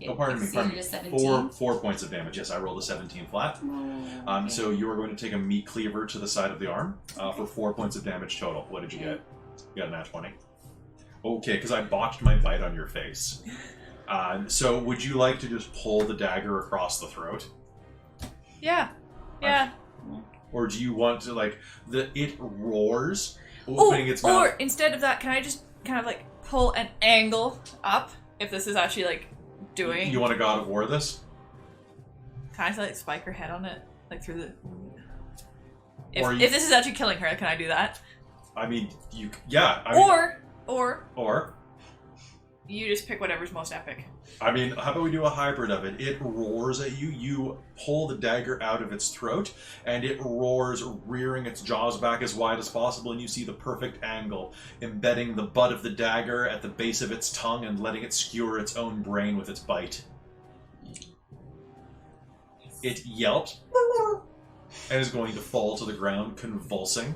Oh, pardon me. Pardon me. 4 points of damage. Yes, I rolled a 17 flat. Okay. So you are going to take a meat cleaver to the side of the arm for 4 points of damage total. What did you get? You got a nat 20. Okay, because I botched my bite on your face. So would you like to just pull the dagger across the throat? Yeah. Yeah. Or do you want to, like, it roars, opening its mouth? Or instead of that, can I just kind of like pull an angle up if this is actually like doing... You want a God of War this? Can I like spike her head on it? Like through the... Or If this is actually killing her, can I do that? I mean, yeah. Or you just pick whatever's most epic. I mean, how about we do a hybrid of it? It roars at you, you pull the dagger out of its throat, and it roars, rearing its jaws back as wide as possible, and you see the perfect angle, embedding the butt of the dagger at the base of its tongue and letting it skewer its own brain with its bite. It yelps and is going to fall to the ground, convulsing,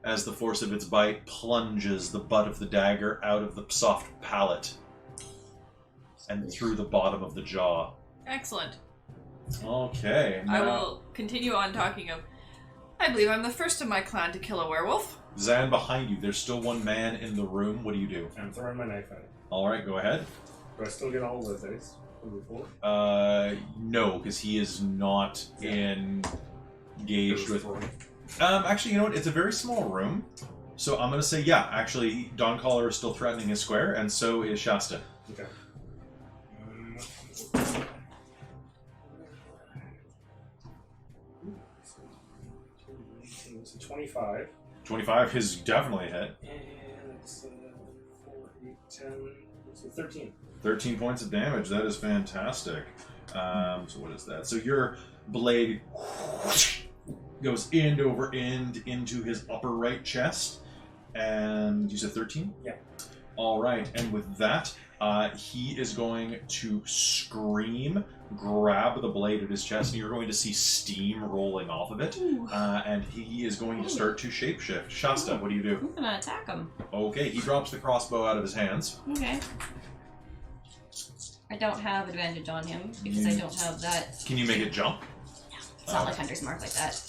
as the force of its bite plunges the butt of the dagger out of the soft palate and through the bottom of the jaw. Excellent. Okay. I will continue on talking of... I believe I'm the first of my clan to kill a werewolf. Zan, behind you, there's still one man in the room. What do you do? I'm throwing my knife at it. Alright, go ahead. Do I still get all of the dice from before? No, because he is not engaged with... Actually, you know what? It's a very small room. So I'm going to say, yeah, actually, Dawncaller is still threatening his square, and so is Shasta. Okay. It's a 25. 25 is definitely a hit. And it's 4, 8, 10, so 13. 13 points of damage. That is fantastic. So what is that? So your blade goes end over end into his upper right chest. And you said 13? Yeah. All right. And with that, he is going to scream, grab the blade at his chest, and you're going to see steam rolling off of it. And he is going to start to shapeshift. Shasta, what do you do? I'm gonna attack him. Okay, he drops the crossbow out of his hands. Okay. I don't have advantage on him because I don't have that. Can you make it jump? It's not like Hunter's Mark like that.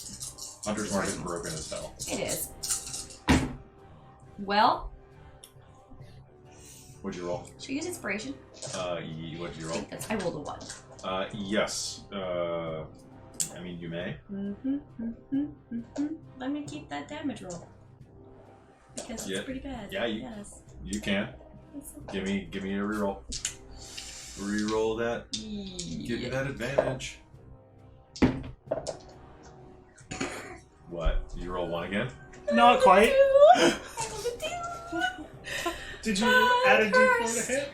Hunter's Mark is broken as hell. It is. Well, What'd you roll? should we use inspiration? What'd you roll? I rolled a 1. Yes. I mean, you may. Let me keep that damage roll. Because it's pretty bad. Yeah, you can. Give me a reroll. Reroll that. Give me that advantage. What? You roll 1 again? Not quite. I Did you add a d4 to hit?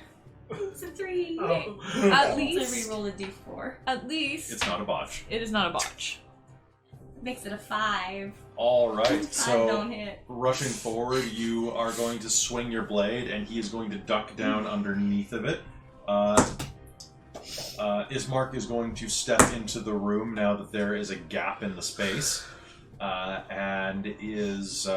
It's a 3. Oh. At I least, re-roll a d4. at least, It's not a botch. it is not a botch. Makes it a 5. Alright, 5 so don't hit. rushing forward, you are going to swing your blade, and he is going to duck down underneath of it. Ismark is going to step into the room now that there is a gap in the space, and is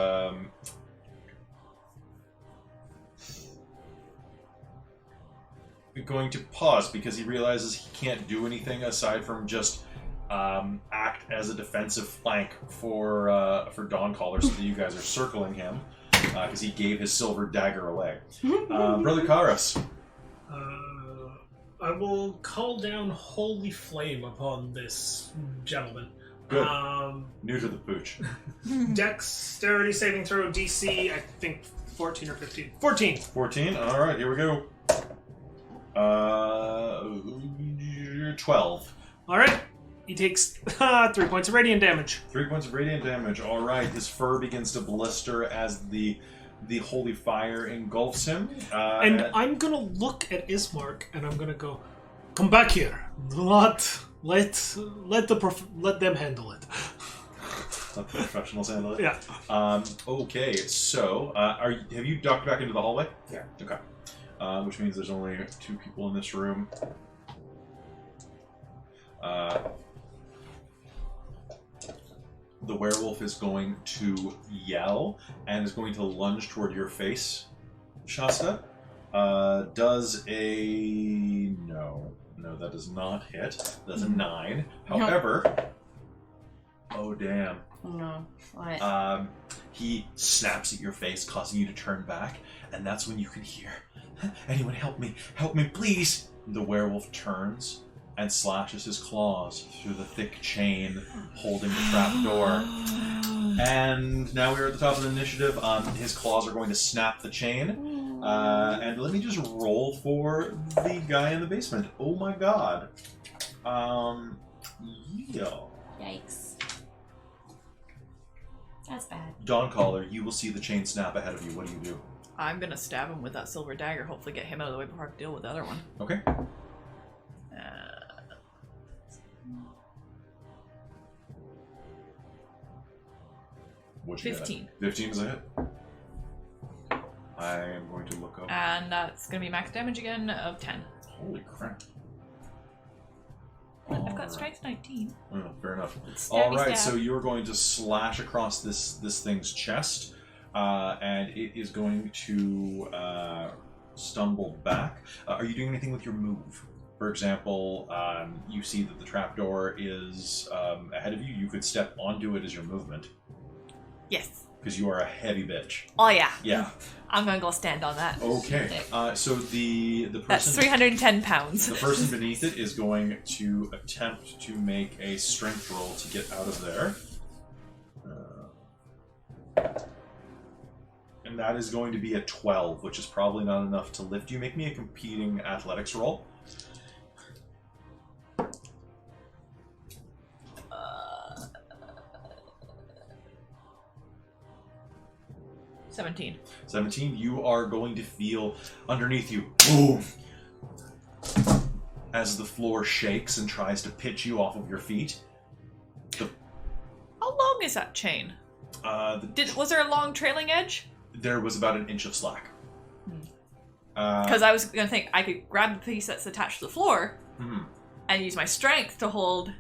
going to pause because he realizes he can't do anything aside from just act as a defensive flank for Dawncaller, so that you guys are circling him because he gave his silver dagger away. Brother Karas. I will call down Holy Flame upon this gentleman. Good. New to the pooch. Dexterity saving throw DC, I think 14 or 15. 14! 14. All right, here we go. 12. Alright. He takes 3 points of radiant damage. 3 points of radiant damage. All right, his fur begins to blister as the holy fire engulfs him. And I'm gonna look at Ismark and I'm gonna go, come back here. Let them handle it. Let the professionals handle it. Yeah. Okay, so have you ducked back into the hallway? Yeah. Okay. Which means there's only 2 people in this room. The werewolf is going to yell and is going to lunge toward your face, Shasta. Does a... No, that does not hit. That's a 9. However... Oh, damn. No. What? He snaps at your face, causing you to turn back, and that's when you can hear, anyone help me, please! The werewolf turns and slashes his claws through the thick chain holding the trapdoor. And now we're at the top of the initiative. His claws are going to snap the chain. And let me just roll for the guy in the basement. Oh my god. Yeah. Yikes. That's bad. Dawncaller, you will see the chain snap ahead of you. What do you do? I'm gonna stab him with that silver dagger, hopefully get him out of the way before I have to deal with the other one. Okay. What'd you get? 15. 15 is a hit. I am going to look up. And that's gonna be max damage again of 10. Holy crap. I've got strength 19. Oh, fair enough. Stabby All right, stab. so you're going to slash across this thing's chest, and it is going to stumble back. Are you doing anything with your move? For example, you see that the trapdoor is ahead of you. You could step onto it as your movement, Yes. because you are a heavy bitch. Oh yeah. Yeah. I'm gonna go stand on that. Okay. So the person. That's 310 pounds. The person beneath it is going to attempt to make a strength roll to get out of there. And that is going to be a 12, which is probably not enough to lift you. Make me a competing athletics roll. 17. 17, you are going to feel underneath you, boom, as the floor shakes and tries to pitch you off of your feet. How long is that chain? Was there a long trailing edge? There was about an inch of slack. Because I was gonna think I could grab the piece that's attached to the floor and use my strength to hold.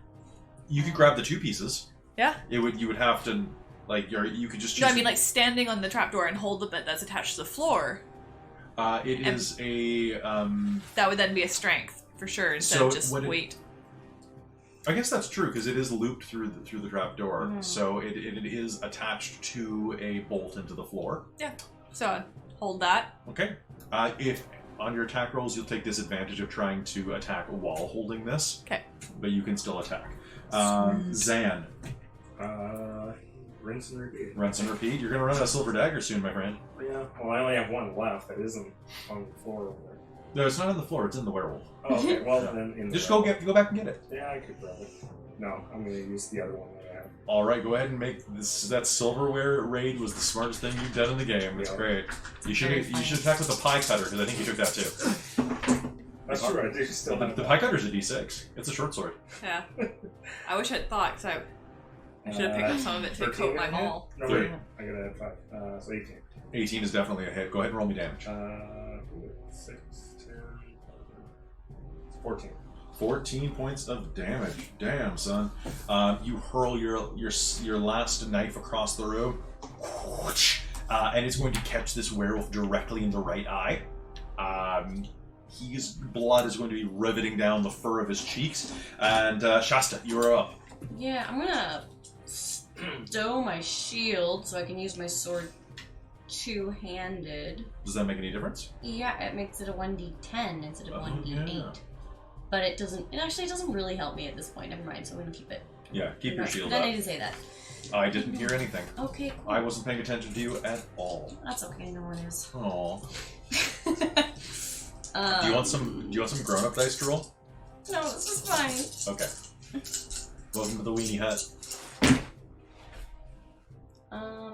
You could grab the 2 pieces. Yeah. You would have to, like, you could just choose. No, I mean like standing on the trapdoor and hold the bit that's attached to the floor. It is a... That would then be a strength, for sure, instead of just weight. I guess that's true, because it is looped through the trapdoor, so it is attached to a bolt into the floor. Yeah, so hold that. Okay. If on your attack rolls, you'll take disadvantage of trying to attack while holding this. Okay. But you can still attack. Zan. Rinse and repeat. Rinse and repeat. You're going to run out of silver dagger soon, my friend. Yeah. Well, I only have one left. That isn't on the floor over there. No, it's not on the floor. It's in the werewolf. Oh, okay. Well, then in the Just go back and get it. Yeah, I could probably. No, I'm going to use the other one that I have. All right, go ahead and make this. That silverware raid was the smartest thing you've done in the game. It's great. You should attack with the pie cutter, because I think you took that too. That's true. I do still have the pie cutter's a D6. It's a short sword. Yeah. I wish I'd thought, because I should have picked up some of it to coat my maul. No, wait. I gotta add 5. So 18. 18 is definitely a hit. Go ahead and roll me damage. 6, 10, 14. 14 points of damage. Damn, son. You hurl your last knife across the room, and it's going to catch this werewolf directly in the right eye. His blood is going to be riveting down the fur of his cheeks. And Shasta, you are up. Yeah, I'm gonna stow my shield so I can use my sword two-handed. Does that make any difference? Yeah, it makes it a 1d10 instead of 1d8. Yeah. But it doesn't really help me at this point. Never mind, so I'm gonna keep it. Yeah, keep your shield I up. didn't say that. I didn't hear anything. Okay, cool. I wasn't paying attention to you at all. That's okay, no one is. Aww. Do you want some grown-up dice to roll? No, this is fine. Okay. Welcome to the weenie hut.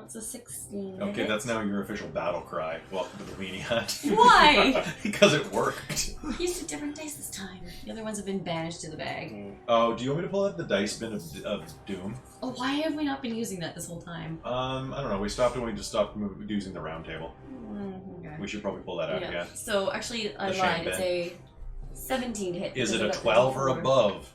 It's a 16. Okay, that's now your official battle cry. Welcome to the weenie hut. Why? Because it worked. Used a different dice this time. The other ones have been banished to the bag. Oh, do you want me to pull out the dice bin of Doom? Oh, why have we not been using that this whole time? I don't know. We stopped when we just stopped using the round table. Okay. We should probably pull that out again. So actually, I The lied. shame It's a 17 to hit. Is it a because I got 12 the or D4. above?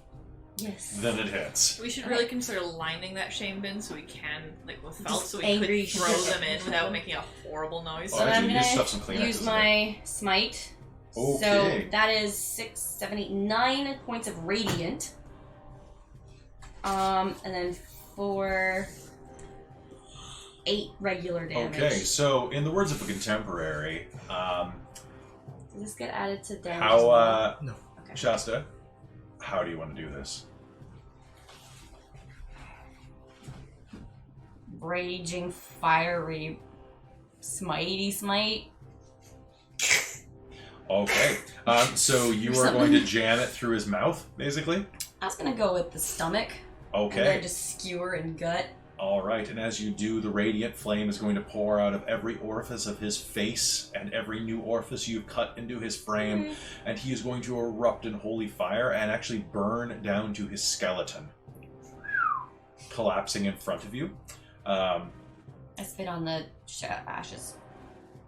Yes. Then it hits. We should really consider lining that shame bin so we can, with felt, Just so we angry could throw them in without making a horrible noise. Oh, So actually, I'm you stuff gonna some Kleenexes use in my smite. Okay. So that is 6, 7, 8, 9 points of radiant. And then 8 regular damage. Okay, so in the words of a contemporary, Does this get added to damage? how, as well? No. Okay. Shasta, how do you want to do this? Raging, fiery, smitey smite. Okay, so you are going to jam it through his mouth, basically? I was gonna go with the stomach. And then Okay. just skewer and gut. All right, and as you do, the radiant flame is going to pour out of every orifice of his face and every new orifice you've cut into his frame, and he is going to erupt in holy fire and actually burn down to his skeleton, collapsing in front of you. I spit on the ashes.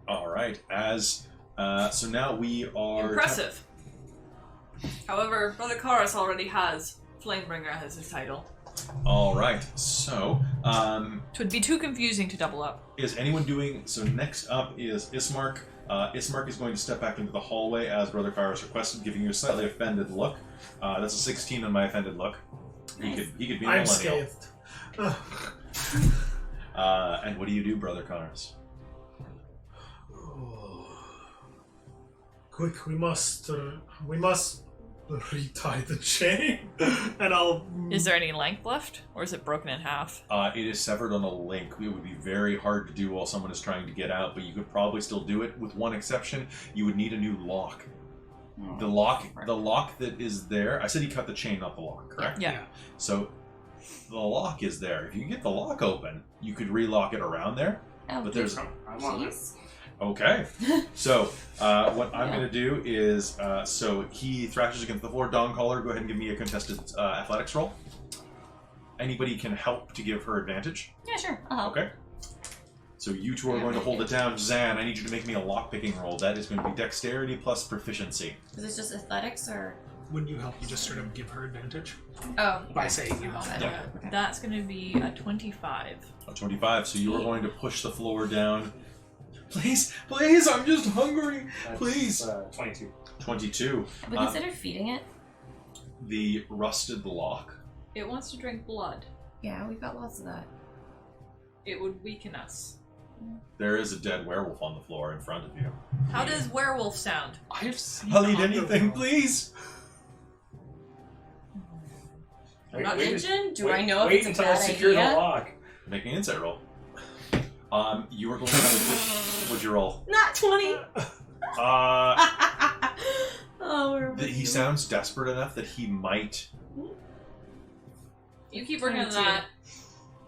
All right, so now we are Impressive. However, Brother Chorus already has Flamebringer as his title. All right, so It would be too confusing to double up. is anyone doing? So next up is Ismark. Ismark is going to step back into the hallway as Brother Kairos requested, giving you a slightly offended look. That's a 16 on my offended look. Nice. He could be a I'm millennial. scathed. And what do you do, Brother Kairos? Quick, we must retie the chain, and I'll. Is there any length left? Or is it broken in half? It is severed on a link. It would be very hard to do while someone is trying to get out, but you could probably still do it. With one exception, you would need a new lock. The lock that is there. I said you cut the chain, not the lock, correct? Yeah. So the lock is there. If you get the lock open, you could relock it around there. Oh, But there's I want it. jeez. okay. So what I'm going to do is so he thrashes against the floor. Dawn Caller, go ahead and give me a contested athletics roll. Anybody can help to give her advantage. Yeah, sure. I'll help. Okay. So you two are going to hold it down. Zan, I need you to make me a lock-picking roll. That is going to be dexterity plus proficiency. Is this just athletics or? Wouldn't you help? You just sort of give her advantage Oh. by saying you help. Yeah. Okay. That's going to be a 25. A 25. So you are going to push the floor down Please, please, I'm just hungry. That's, Please. 22. 22. We considered feeding it. The rusted lock. It wants to drink blood. Yeah, we've got lots of that. It would weaken us. There is a dead werewolf on the floor in front of you. How does werewolf sound? I've seen I'll eat Underworld. anything, please. Wait, Not wait, mentioned? Do wait, I know if wait it's a until bad I secure idea? the lock. Make an insight roll. You are going to have what'd you roll? Not 20! Oh, we're He sounds desperate enough that he might. You keep working on 22. that.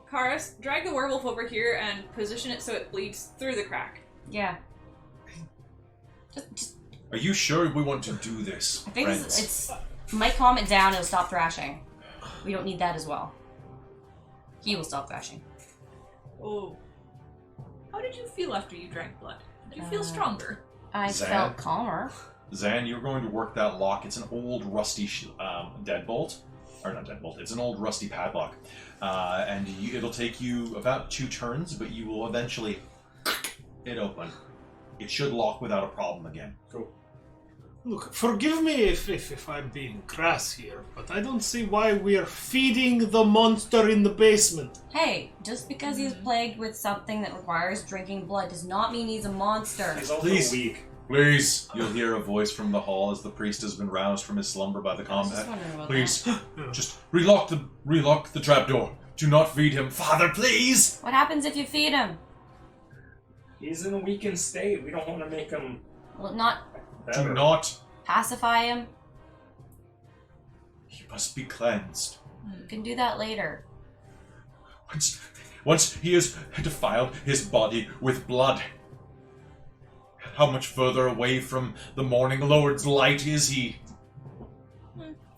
Karis, drag the werewolf over here and position it so it bleeds through the crack. Yeah. Just Are you sure we want to do this? I think friends? it's might calm it down, it'll stop thrashing. We don't need that as well. He will stop thrashing. Oh. How did you feel after you drank blood? Did you feel stronger? I Zan? felt calmer. Zan, you're going to work that lock. It's an old rusty deadbolt. Or not deadbolt, it's an old rusty padlock. And it'll take you about 2 turns, but you will eventually it open. It should lock without a problem again. Cool. Look, forgive me if I'm being crass here, but I don't see why we're feeding the monster in the basement. Hey, just because he's plagued with something that requires drinking blood does not mean he's a monster. He's also Please. weak. Please, you'll hear a voice from the hall as the priest has been roused from his slumber by the I was just combat. wondering about Please, that. just relock the trapdoor. Do not feed him, Father. Please. What happens if you feed him? He's in a weakened state. We don't want to make him Will it not better. Do not. pacify him? He must be cleansed. You can do that later. Once he has defiled his body with blood. How much further away from the Morning Lord's light is he?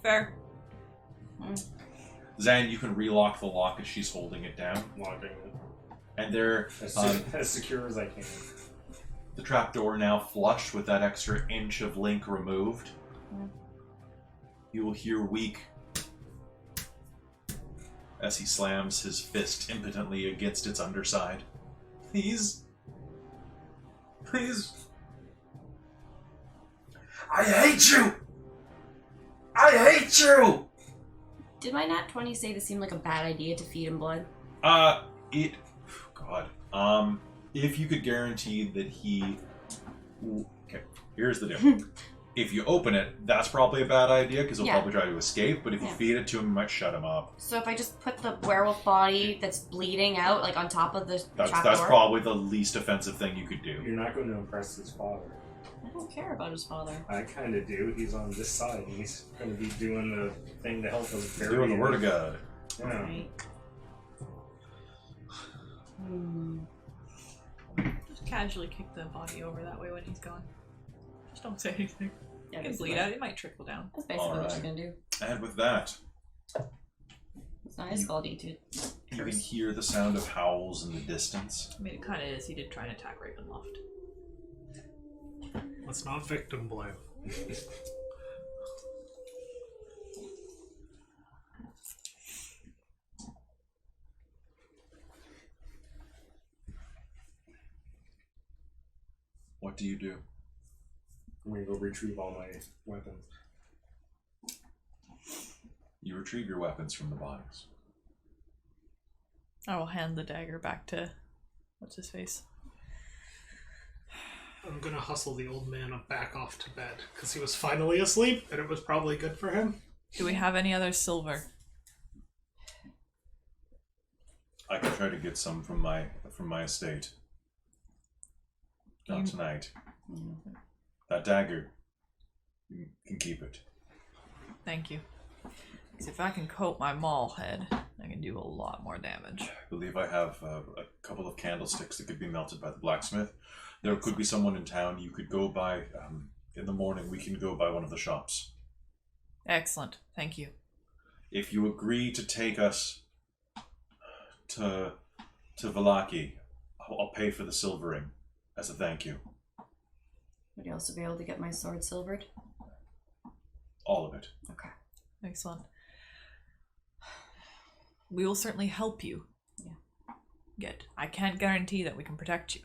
Fair. Zan, you can relock the lock as she's holding it down. Locking it. And there, As secure as I can. the trapdoor now flush with that extra inch of link removed. You will hear Weak as he slams his fist impotently against its underside. Please. Please. I hate you! I hate you! Did my nat 20 say this seemed like a bad idea to feed him blood? God. If you could guarantee that he... Okay, here's the deal. If you open it, that's probably a bad idea, because he'll Yeah. probably try to escape, but if you Yeah. feed it to him, you might shut him up. So if I just put the werewolf body that's bleeding out, like on top of the That's trapdoor? probably the least offensive thing you could do. You're not going to impress his father. I don't care about his father. I kind of do. He's on this side, and he's going to be doing the thing to help us He's bury doing the him. word of God. Yeah. Right. Just casually kick the body over that way when he's gone. Just don't say anything. Yeah, It can basically. bleed out. It might trickle down. That's basically what she's Alright. gonna do. And with that, It's not his fault to you can curse. hear the sound of howls in the distance. I mean, it kind of is. He did try and attack Ravenloft. Let's not victim blame. What do you do? I'm going to go retrieve all my weapons. You retrieve your weapons from the bodies. I will hand the dagger back to... What's his face? I'm gonna hustle the old man back off to bed, because he was finally asleep, and it was probably good for him. Do we have any other silver? I can try to get some from my estate. Not tonight. That dagger, you can keep it. Thank you. Because if I can coat my maul head, I can do a lot more damage. I believe I have a couple of candlesticks that could be melted by the blacksmith. There could be someone in town you could go by. In the morning, we can go by one of the shops. Excellent. Thank you. If you agree to take us to Valaki, I'll pay for the silvering as a thank you. Would you also be able to get my sword silvered? All of it. Okay. Excellent. We will certainly help you. Yeah. I can't guarantee that we can protect you.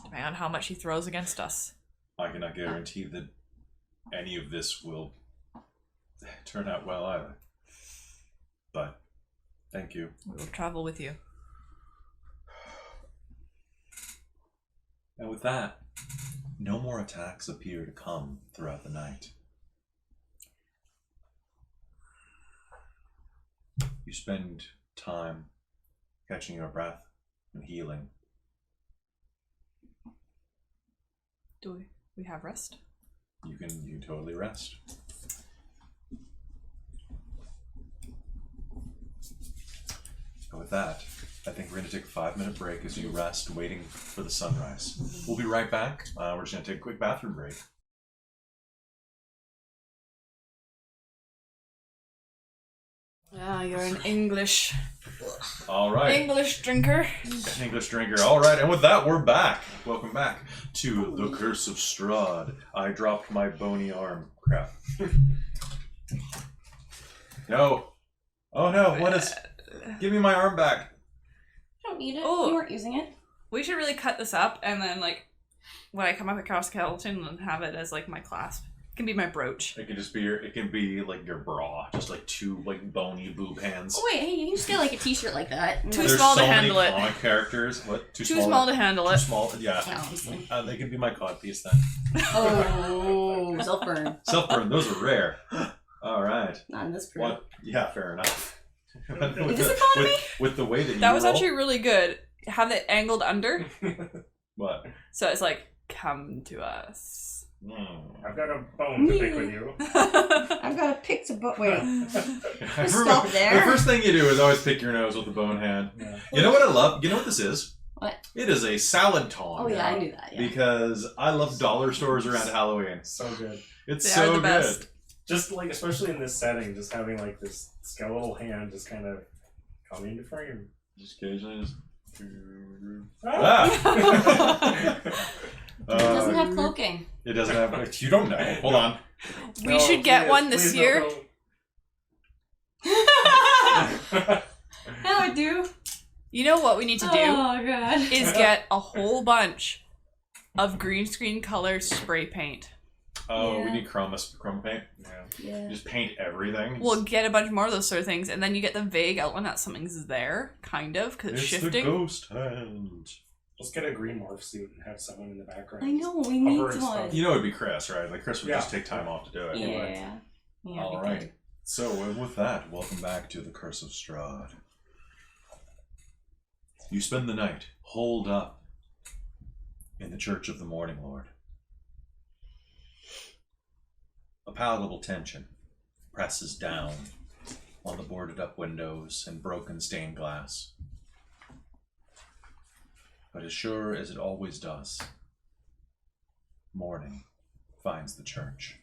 Depending on how much he throws against us. I cannot guarantee that any of this will turn out well either. But thank you. We will travel with you. And with that, no more attacks appear to come throughout the night. You spend time catching your breath and healing. Do we have rest? You can totally rest. And with that, I think we're going to take a 5-minute break as you rest, waiting for the sunrise. We'll be right back. We're just going to take a quick bathroom break. Yeah, you're an English All right. English drinker. English drinker. All right, and with that, we're back. Welcome back to the Curse of Strahd. I dropped my bony arm. Crap. No. Oh no, what is... Give me my arm back. You don't need it. Oh. You weren't using it. We should really cut this up and then, like, when I come up across skeleton and have it as, like, my clasp. It can be my brooch. It can just be it can be like your bra. Just like two like bony boob hands. Oh wait, hey, you can just get like a t-shirt like that. Too There's small to so handle many it. comic characters. What? Too small to handle it. Too small, yeah. Yeah, obviously. They can be my codpiece then. Oh, self-burn. Self-burn, those are rare. All right. Not in this crew. What? Yeah, fair enough. Is this economy? With the way that you That was roll? actually really good. Have it angled under. What? So it's like, come to us. I've got a bone to pick with you. I've got a pick to but wait. The Stop there. first thing you do is always pick your nose with the bone hand. Yeah. You know what I love? You know what this is? What? It is a salad tong. Oh yeah, now, I knew that. Yeah. Because I love dollar stores around Halloween. So good. It's They so are the best. good. Just like, especially in this setting, just having like this skeletal hand just kind of coming into frame. Just occasionally just... Ah! It doesn't have cloaking. It doesn't have... You don't know. Hold on. We No, should get please, one this please, year. no. Now I do. You know what we need to do? Oh god. Is get a whole bunch of green screen color spray paint. Oh, we Yeah. need chroma paint. Yeah. Yeah. Just paint everything. We'll get a bunch more of those sort of things, and then you get the vague outline that something's there, kind of, because it's It's the shifting. ghost hand. Let's get a green morph suit and have someone in the background. I know, we need Cover and one. stuff. You know it'd be Chris, right? Like Chris would Yeah. just take time off to do it. Yeah. Yeah. All we right. could. So with that, welcome back to the Curse of Strahd. You spend the night holed up in the Church of the Morning Lord. A palatable tension presses down on the boarded up windows and broken stained glass. But as sure as it always does, morning finds the church.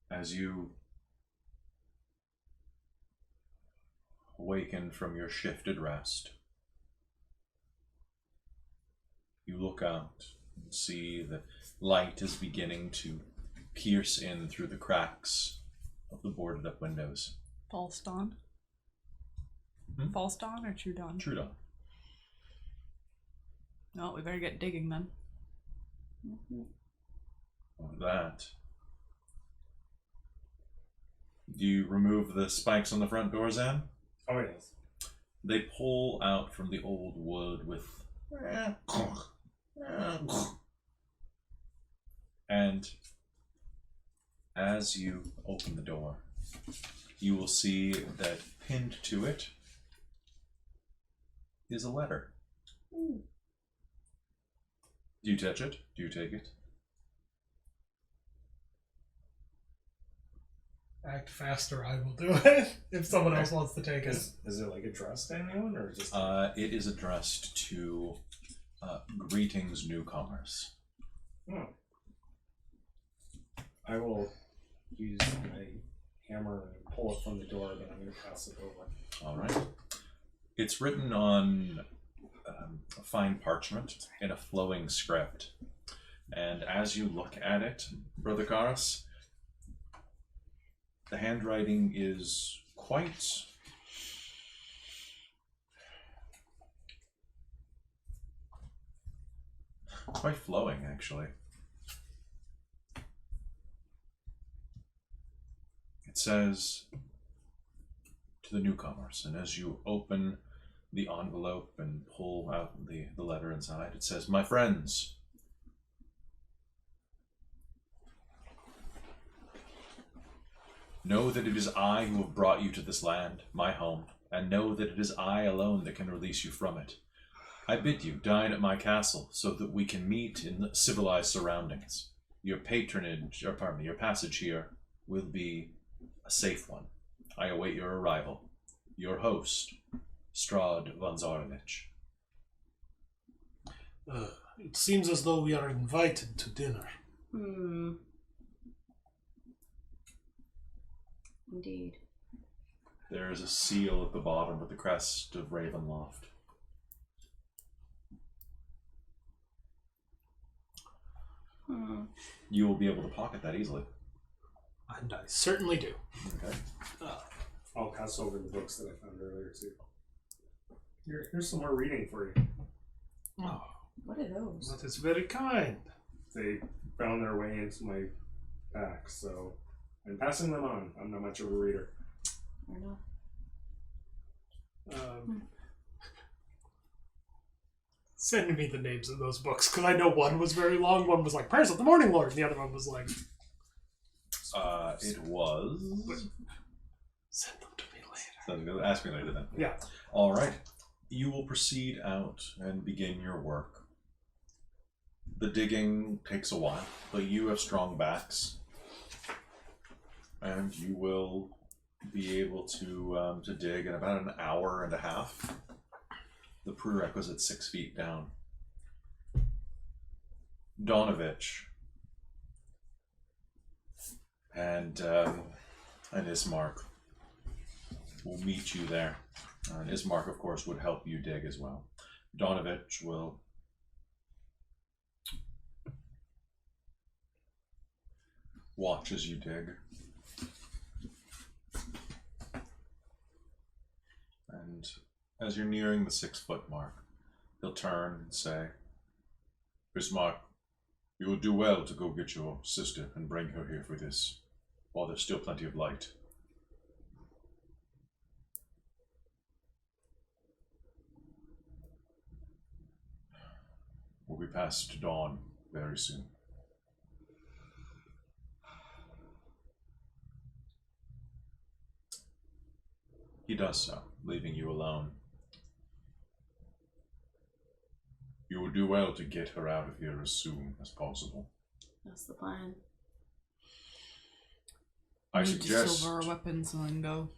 As you awaken from your shifted rest, you look out and see that light is beginning to pierce in through the cracks of the boarded up windows. False dawn? Hmm? False dawn or true dawn? True dawn. No, we better get digging then. With that, do you remove the spikes on the front door, Zan? Oh yes. They pull out from the old wood with... And as you open the door, you will see that pinned to it is a letter. Ooh. Do you touch it? Do you take it? Act faster, I will do it. If someone else wants to take it. Is it like addressed to anyone or just? It is addressed to greetings, newcomers. Oh. I will use my hammer and pull it from the door, but I'm going to pass it over. All right. It's written on fine parchment in a flowing script. And as you look at it, Brother Karas, the handwriting is quite Quite flowing, actually. It says, to the newcomers, and as you open the envelope and pull out the letter inside, it says, "My friends, know that it is I who have brought you to this land, my home, and know that it is I alone that can release you from it. I bid you dine at my castle so that we can meet in civilized surroundings. Your passage here will be a safe one. I await your arrival. Your host, Strahd von Zarovich." It seems as though we are invited to dinner. Indeed. There is a seal at the bottom with the crest of Ravenloft. You will be able to pocket that easily. And I certainly do. Okay. I'll pass over the books that I found earlier too. Here's some more reading for you. Oh, What are those? that is very kind. They found their way into my pack, so I'm passing them on. I'm not much of a reader. Or not? Send me the names of those books, because I know one was very long, one was like Prayers of the Morning Lord, and the other one was like... It was... Send them to me later. Sounds good. Ask me later then. Yeah. All right. You will proceed out and begin your work. The digging takes a while, but you have strong backs, and you will be able to dig in about an hour and a half. The prerequisite 6 feet down. Donovich and Ismark will meet you there. And Ismark, of course, would help you dig as well. Donovich will watch as you dig. And as you're nearing the 6 foot mark, he'll turn and say, "Ismark, you will do well to go get your sister and bring her here for this, while there's still plenty of light. We'll be past dawn very soon." He does so, leaving you alone. You will do well to get her out of here as soon as possible. That's the plan. I Need suggest to silver our weapons and then go.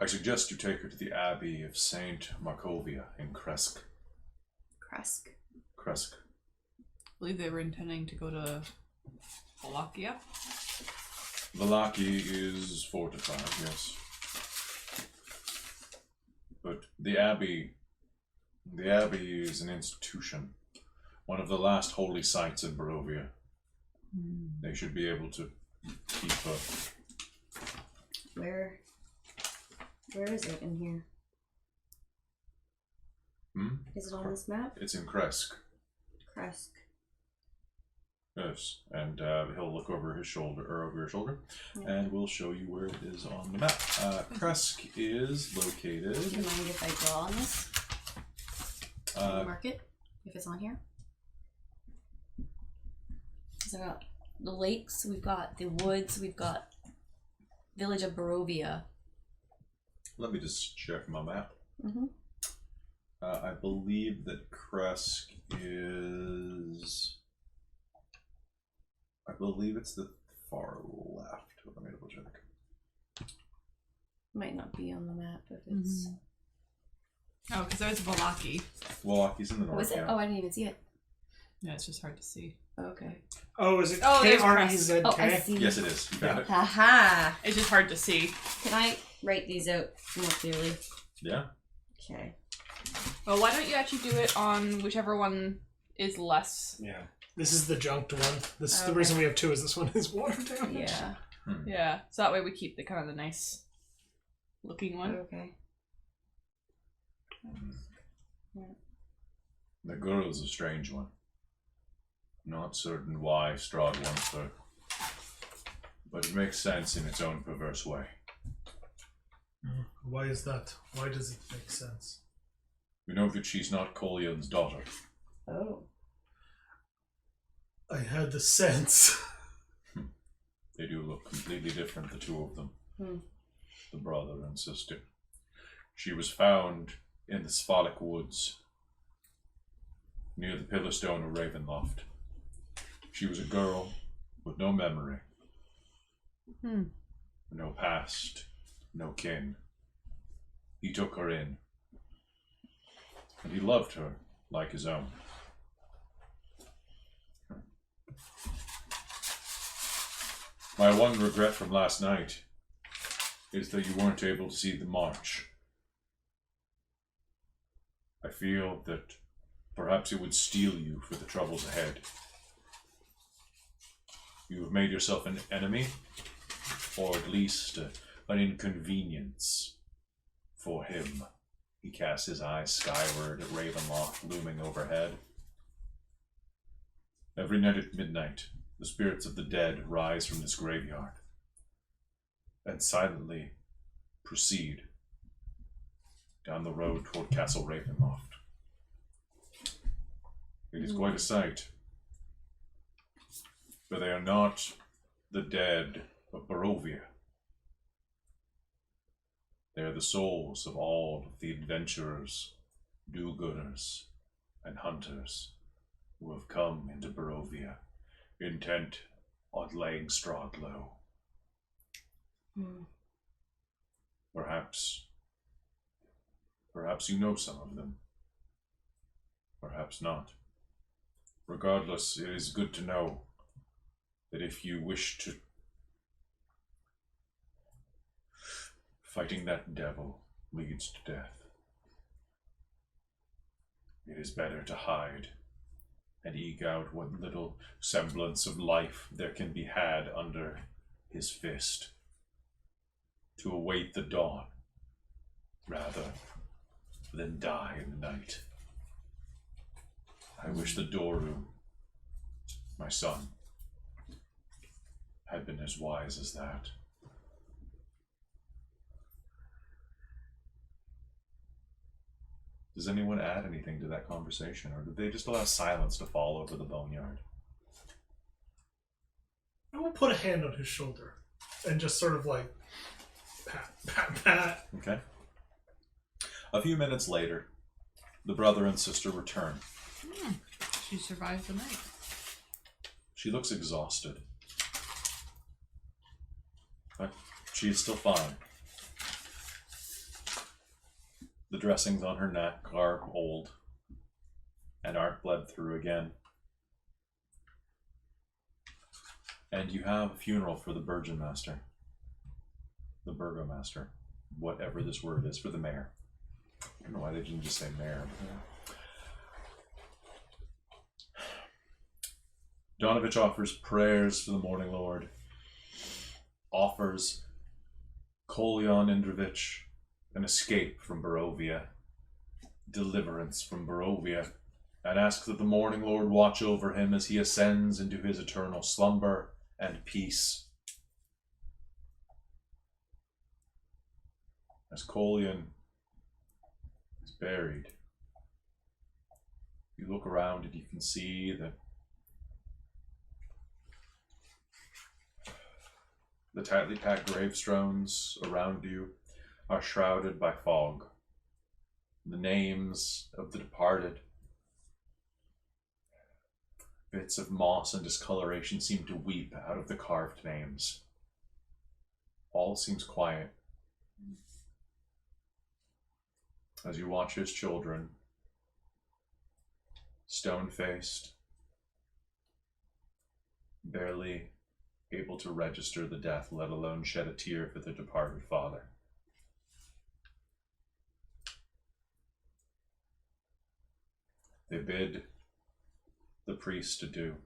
I suggest you take her to the Abbey of Saint Markovia in Kresk. Kresk. Kresk. I believe they were intending to go to Wallachia. Valaki is fortified, yes. But the Abbey is an institution. One of the last holy sites in Barovia. They should be able to keep her. Where is it in here? Is it on this map? It's in Kresk. Kresk. Yes, and he'll look over his shoulder, or over your shoulder, Yeah. and we'll show you where it is on the map. Kresk is located. Do you mind if I draw on this? Can you mark it if it's on here? So I got the lakes, we've got the woods, we've got village of Barovia. Let me just check my map. Mm-hmm. I believe that Kresk is... I believe it's the far left. Let me double check. Might not be on the map if it's... Oh, because there's Wallachia. Wallachi's in the north. Was it? Yeah. Oh, I didn't even see it. Yeah, it's just hard to see. Okay. Oh, is it Oh, there's Krezk? Oh, I see. Yes, it is. You got it. Haha! It's just hard to see. Can I write these out more clearly? Yeah. Okay. Well, why don't you actually do it on whichever one is less? Yeah. This is the junked one. This is the Okay. reason we have two is this one is water damage. Yeah. Yeah, so that way we keep the kind of the nice looking one. Okay. The girl's a strange one. Not certain why Strahd wants her, but it makes sense in its own perverse way. Why is that? Why does it make sense? We know that she's not Collion's daughter. Oh. I had the sense. They do look completely different, the two of them. The brother and sister. She was found in the Sphalic woods, near the pillar stone of Ravenloft. She was a girl with no memory. No past, no kin. He took her in, and he loved her like his own. My one regret from last night is that you weren't able to see the march. I feel that perhaps it would steel you for the troubles ahead. You have made yourself an enemy, or at least an inconvenience for him. He casts his eyes skyward at Ravenloft looming overhead. Every night at midnight, the spirits of the dead rise from this graveyard and silently proceed down the road toward Castle Ravenloft. It is quite a sight, but they are not the dead of Barovia. They are the souls of all of the adventurers, do-gooders, and hunters who have come into Barovia, intent on laying Strahd low. Perhaps you know some of them. Perhaps not. Regardless, it is good to know that if you wish to fighting that devil leads to death, it is better to hide and eke out what little semblance of life there can be had under his fist, to await the dawn rather than die in the night. I wish the Doru, my son, had been as wise as that. Does anyone add anything to that conversation, or did they just allow silence to fall over the boneyard? I will put a hand on his shoulder and just sort of like pat, pat, pat. Okay. A few minutes later, the brother and sister return. She survived the night. She looks exhausted, but she is still fine. The dressings on her neck are old and aren't bled through again. And you have a funeral for the burgomaster. The burgomaster. Whatever this word is for the mayor. I don't know why they didn't just say mayor. Donovich offers prayers to the Morning Lord. Offers Kolyon Indrovich an escape from Barovia, deliverance from Barovia, and asks that the Morning Lord watch over him as he ascends into his eternal slumber and peace. As Kolyon is buried, you look around and you can see that the tightly packed gravestones around you are shrouded by fog. The names of the departed, bits of moss and discoloration seem to weep out of the carved names. All seems quiet as you watch his children, stone-faced, barely able to register the death, let alone shed a tear for their departed father. They bid the priest adieu,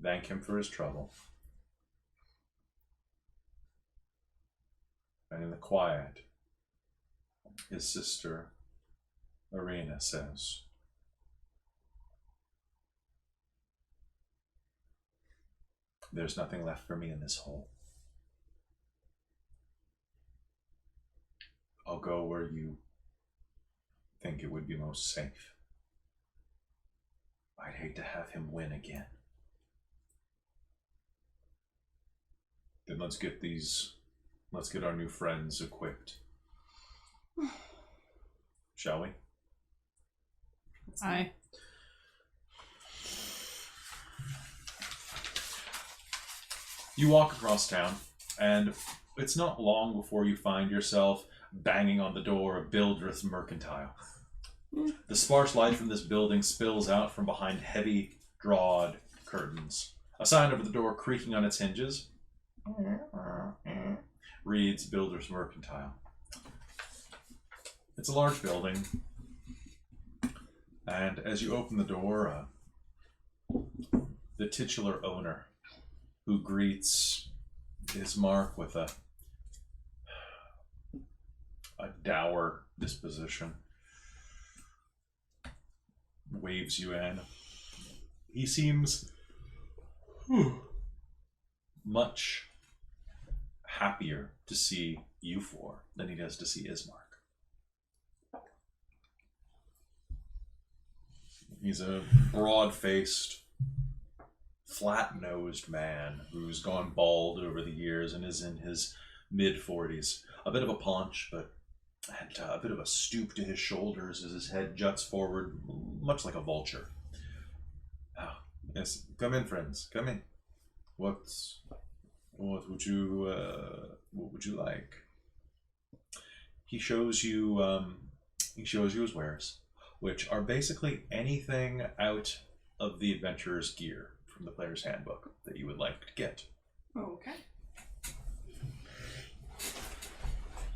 thank him for his trouble, and in the quiet, his sister, Irina, says, There's nothing left for me in this hole. I'll go where you think it would be most safe. I'd hate to have him win again. Then let's get our new friends equipped. Shall we? Aye. You walk across town, and it's not long before you find yourself banging on the door of Bildreth's Mercantile. The sparse light from this building spills out from behind heavy, drawed curtains. A sign over the door creaking on its hinges reads Bildreth's Mercantile. It's a large building, and as you open the door, the titular owner, who greets Ismark with a dour disposition, waves you in. He seems much happier to see you four than he does to see Ismark. He's a broad-faced, flat-nosed man who's gone bald over the years and is in his mid-40s. A bit of a paunch, and a bit of a stoop to his shoulders as his head juts forward, much like a vulture. Oh, yes, come in, friends. Come in. What would you like? He shows you his wares, which are basically anything out of the adventurer's gear from the player's handbook that you would like to get. Okay.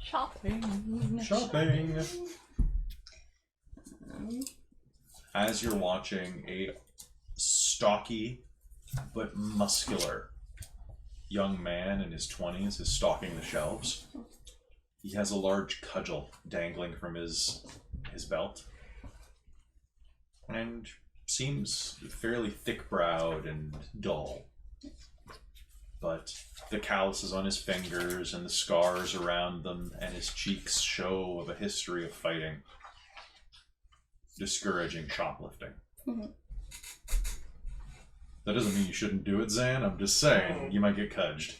Shopping. Shopping. As you're watching, a stocky but muscular young man in his 20s is stalking the shelves. He has a large cudgel dangling from his belt and seems fairly thick-browed and dull. But the calluses on his fingers and the scars around them and his cheeks show of a history of fighting, discouraging shoplifting. Mm-hmm. That doesn't mean you shouldn't do it, Zan. I'm just saying, you might get cudged.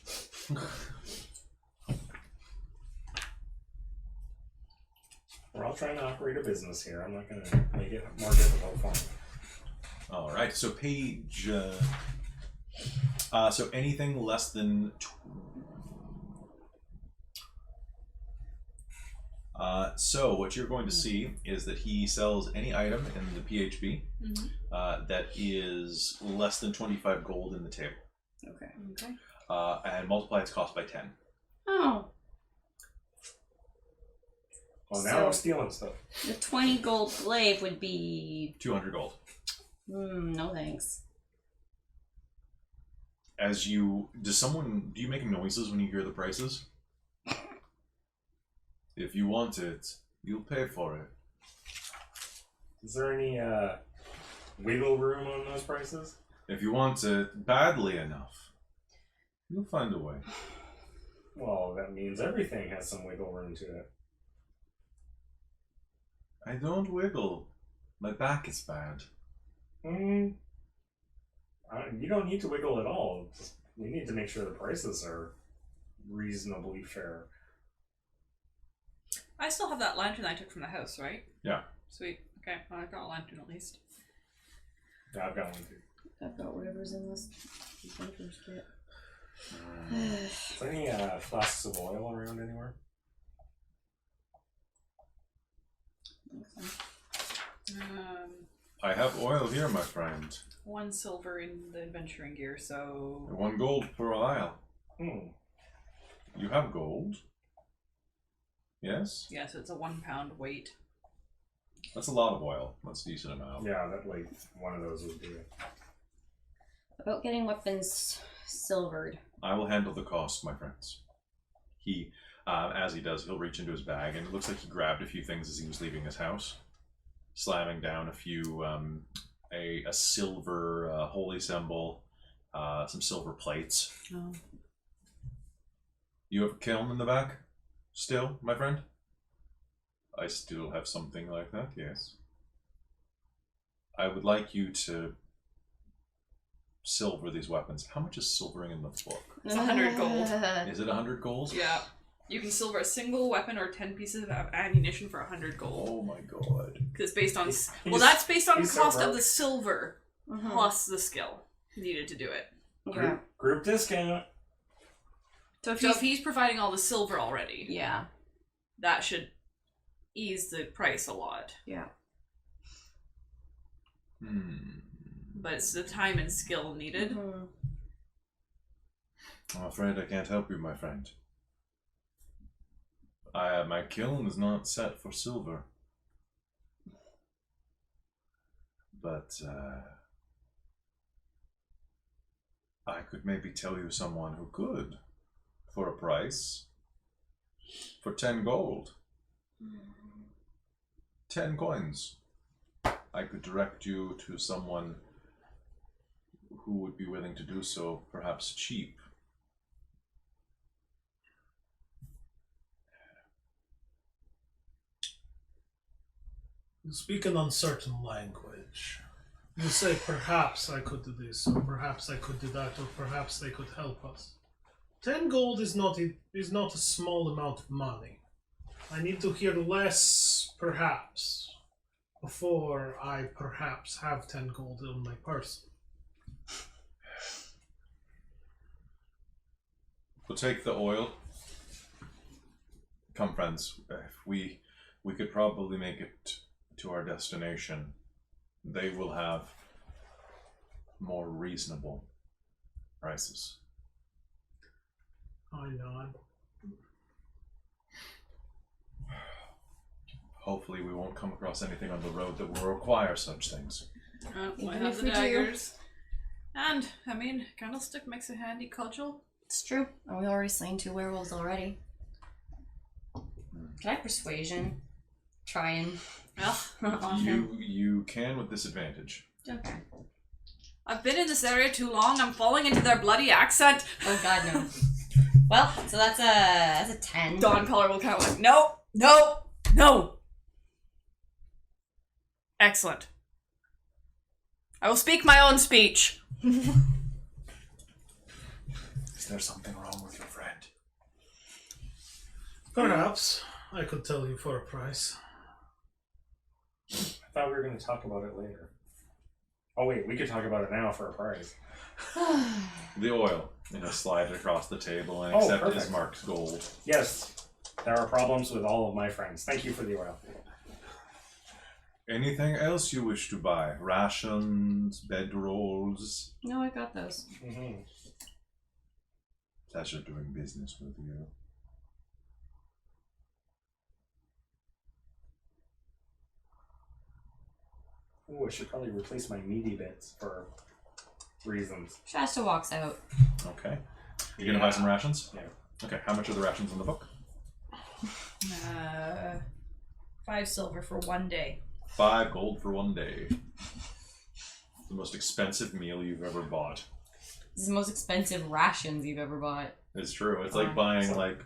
We're all trying to operate a business here. I'm not going to make it more difficult for me. All right, so page... so anything less than... So what you're going to see is that he sells any item in the PHB that is less than 25 gold in the table. Okay. And multiply its cost by 10. Oh. Well, now So- I'm stealing stuff. The 20 gold glaive would be... 200 gold. no thanks. Do you make noises when you hear the prices? If you want it, you'll pay for it. Is there any wiggle room on those prices? If you want it badly enough, you'll find a way. Well, that means everything has some wiggle room to it. I don't wiggle. My back is bad. You don't need to wiggle at all. We need to make sure the prices are reasonably fair. I still have that lantern I took from the house, right? Yeah. Sweet. Okay, well, I've got a lantern at least. Yeah, I've got one too. I've got whatever's in this adventurer's kit. Is there any flasks of oil around anywhere? I have oil here, my friend. 1 silver in the adventuring gear, so 1 gold per aisle. You have gold? Yes? yeah, so it's a 1 pound weight. That's a lot of oil. That's a decent amount. Yeah, that like one of those would do it. About getting weapons silvered. I will handle the cost, my friends. He, as he does, he'll reach into his bag, and it looks like he grabbed a few things as he was leaving his house, slamming down a few, a silver holy symbol, some silver plates. Oh. You have a kiln in the back? Still, my friend? I still have something like that, yes. I would like you to silver these weapons. How much is silvering in the book? It's 100 gold. Is it 100 gold? Yeah. You can silver a single weapon or 10 pieces of ammunition for 100 gold. Oh my god. Because based on... He's- that's based on he's so cost of broke. the silver plus the skill needed to do it. Yeah. Group discount. So if So he's, if he's providing all the silver already, yeah, that should ease the price a lot. yeah. But it's the time and skill needed. Mhm. I'm afraid I can't help you, my friend. My kiln is not set for silver. But, I could maybe tell you someone who could, for a price. For 10 gold. 10 coins. I could direct you to someone who would be willing to do so, perhaps cheap. You speak an uncertain language. You say, perhaps I could do this, or perhaps I could do that, or perhaps they could help us. 10 gold is not a small amount of money. I need to hear less, perhaps, before I perhaps have 10 gold in my purse. We'll take the oil. Come, friends. If we could probably make it to our destination. They will have more reasonable prices. I nod. Hopefully we won't come across anything on the road that will require such things. We Even have if the we do. daggers. And, I mean, candlestick makes a handy cudgel. It's true. And we've already slain 2 werewolves already. Can I persuasion? Try and off him. You can with disadvantage. Okay. I've been in this area too long, I'm falling into their bloody accent. Oh god, no. Well, so that's a 10. Dawn Caller will kind of like, no, no, no. Excellent. I will speak my own speech. Is there something wrong with your friend? Perhaps I could tell you for a price. I thought we were going to talk about it later. Oh wait, we could talk about it now for a price. The oil. Slide it across the table and Oh, accept it as perfect. marked gold. Yes, there are problems with all of my friends. Thank you for the oil. Anything else you wish to buy? Rations, bedrolls? No, I got those. Mm-hmm. Pleasure doing business with you. Oh, I should probably replace my meaty bits for reasons. Shasta walks out. Okay. You gonna buy some rations? Yeah. Okay, how much are the rations in the book? 5 silver for 1 day. 5 gold for 1 day. The most expensive meal you've ever bought. This is the most expensive rations you've ever bought. It's true. It's like buying like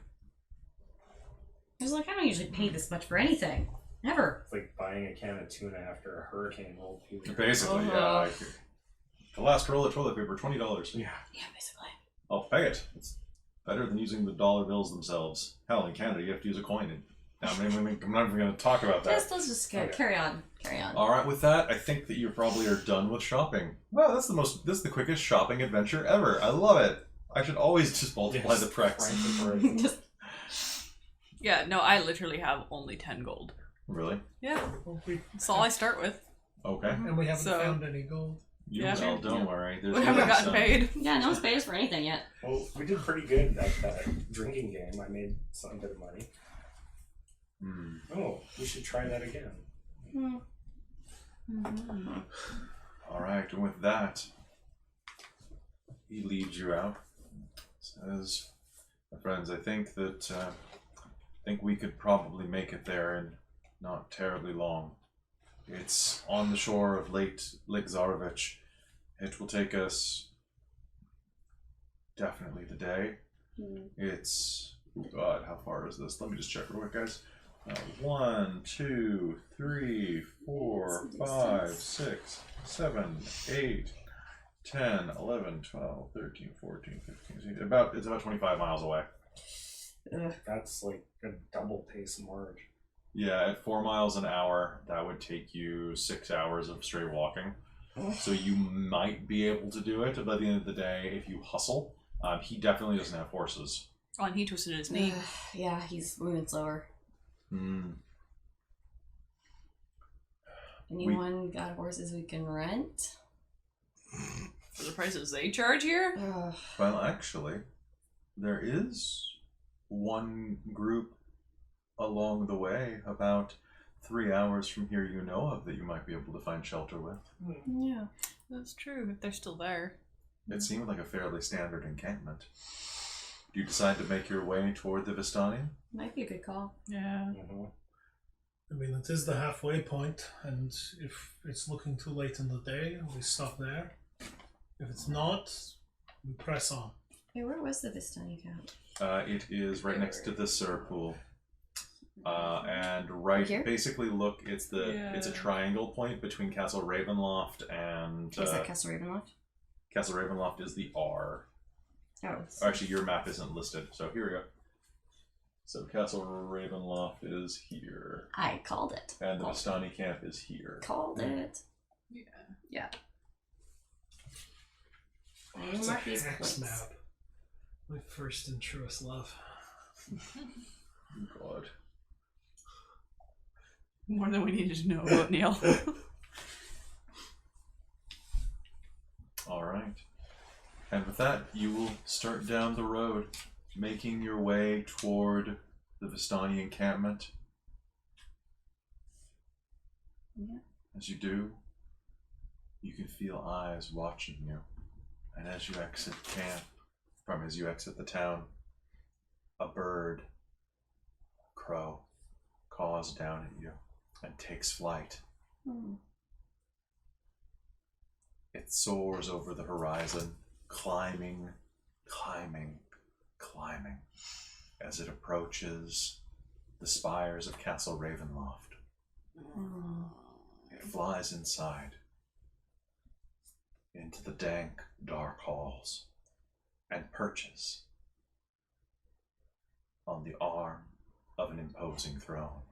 I was like, I don't usually pay this much for anything. Never. It's like buying a can of tuna after a hurricane rolled through. basically, yeah. Like, the last roll of toilet paper, $20. Yeah. Yeah, basically. I'll pay it. It's better than using the dollar bills themselves. Hell, in Canada, you have to use a coin. Now, I'm not even going to talk about that. Let's just carry on. Carry on. All right, with that, I think that you probably are done with shopping. Wow, this is the quickest shopping adventure ever. I love it. I should always just multiply the price. Just Yeah, no, I literally have only 10 gold. Really? Yeah, Well, that's all I start with. Okay. and we haven't So- found any gold. You Yeah. well, don't worry. There's We haven't always gotten some. paid. yeah, no one's paid us for anything yet. Well, we did pretty good at that drinking game. I made some bit of money. Hmm. Oh, we should try that again. All right, and with that, he leads you out. Says, "My friends, I think that we could probably make it there in not terribly long. It's on the shore of Lake Zarovich. It will take us definitely the day. It's, oh God, how far is this? Let me just check real quick, guys. 1, 2, 3, 4, 5, 6, 7, 8, 10, 11, 12, 13, 14, 15, 16. It's about 25 miles away. That's like a double pace march. Yeah, at 4 miles an hour, that would take you 6 hours of straight walking. So you might be able to do it, but by the end of the day, if you hustle, he definitely doesn't have horses. Oh, and he twisted his knee. Yeah, he's moving slower. Anyone got horses we can rent? For the prices they charge here? Well, actually, there is one group along the way, about 3 hours from here, you know of, that you might be able to find shelter with. Yeah. That's true, if they're still there. It seemed like a fairly standard encampment. Do you decide to make your way toward the Vistani? Might be a good call. Yeah. I mean, it is the halfway point, and if it's looking too late in the day, we stop there. If it's not, we press on. Hey, where was the Vistani camp? It is right next to the Sur pool. And right, Here? basically look, it's a triangle point between Castle Ravenloft and... Is that Castle Ravenloft? Castle Ravenloft is the R. Oh. Actually, your map isn't listed, so here we go. So Castle Ravenloft is here. I called it. And the Vistani camp is here. Called it. Yeah. I didn't mark these Hex points. map. My first and truest love. God. More than we needed to know about Neil. All right. And with that, you will start down the road, making your way toward the Vistani encampment. Yeah. As you do, you can feel eyes watching you. And as you exit camp, as you exit the town, a bird, crow, caws down at you and takes flight. It soars over the horizon, climbing, as it approaches the spires of Castle Ravenloft. It flies inside, into the dank, dark halls, and perches on the arm of an imposing throne.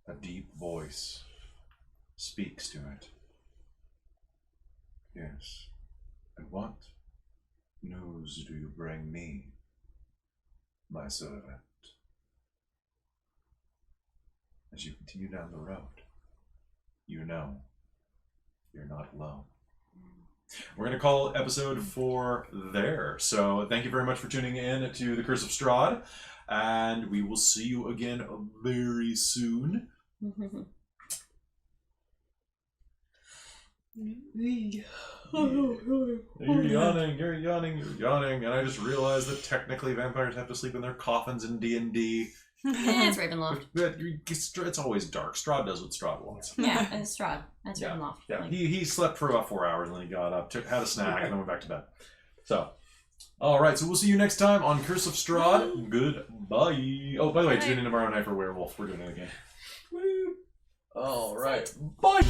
A deep voice speaks to it. Yes, and what news do you bring me, my servant? As you continue down the road, you know you're not alone. We're going to call episode 4 there. So thank you very much for tuning in to the Curse of Strahd, and we will see you again very soon. You're yawning, and I just realized that technically vampires have to sleep in their coffins in D&D. Yeah, it's Ravenloft. But it's always dark. Strahd does what Strahd wants. Yeah, it's Strahd. That's Yeah. Ravenloft. Yeah, Like, he slept for about 4 hours, and then he got up, had a snack, and then went back to bed. So, all right, so we'll see you next time on Curse of Strahd. Goodbye. Oh, by the way, Bye. tune in tomorrow night for Werewolf. We're doing it again. All right. Bye.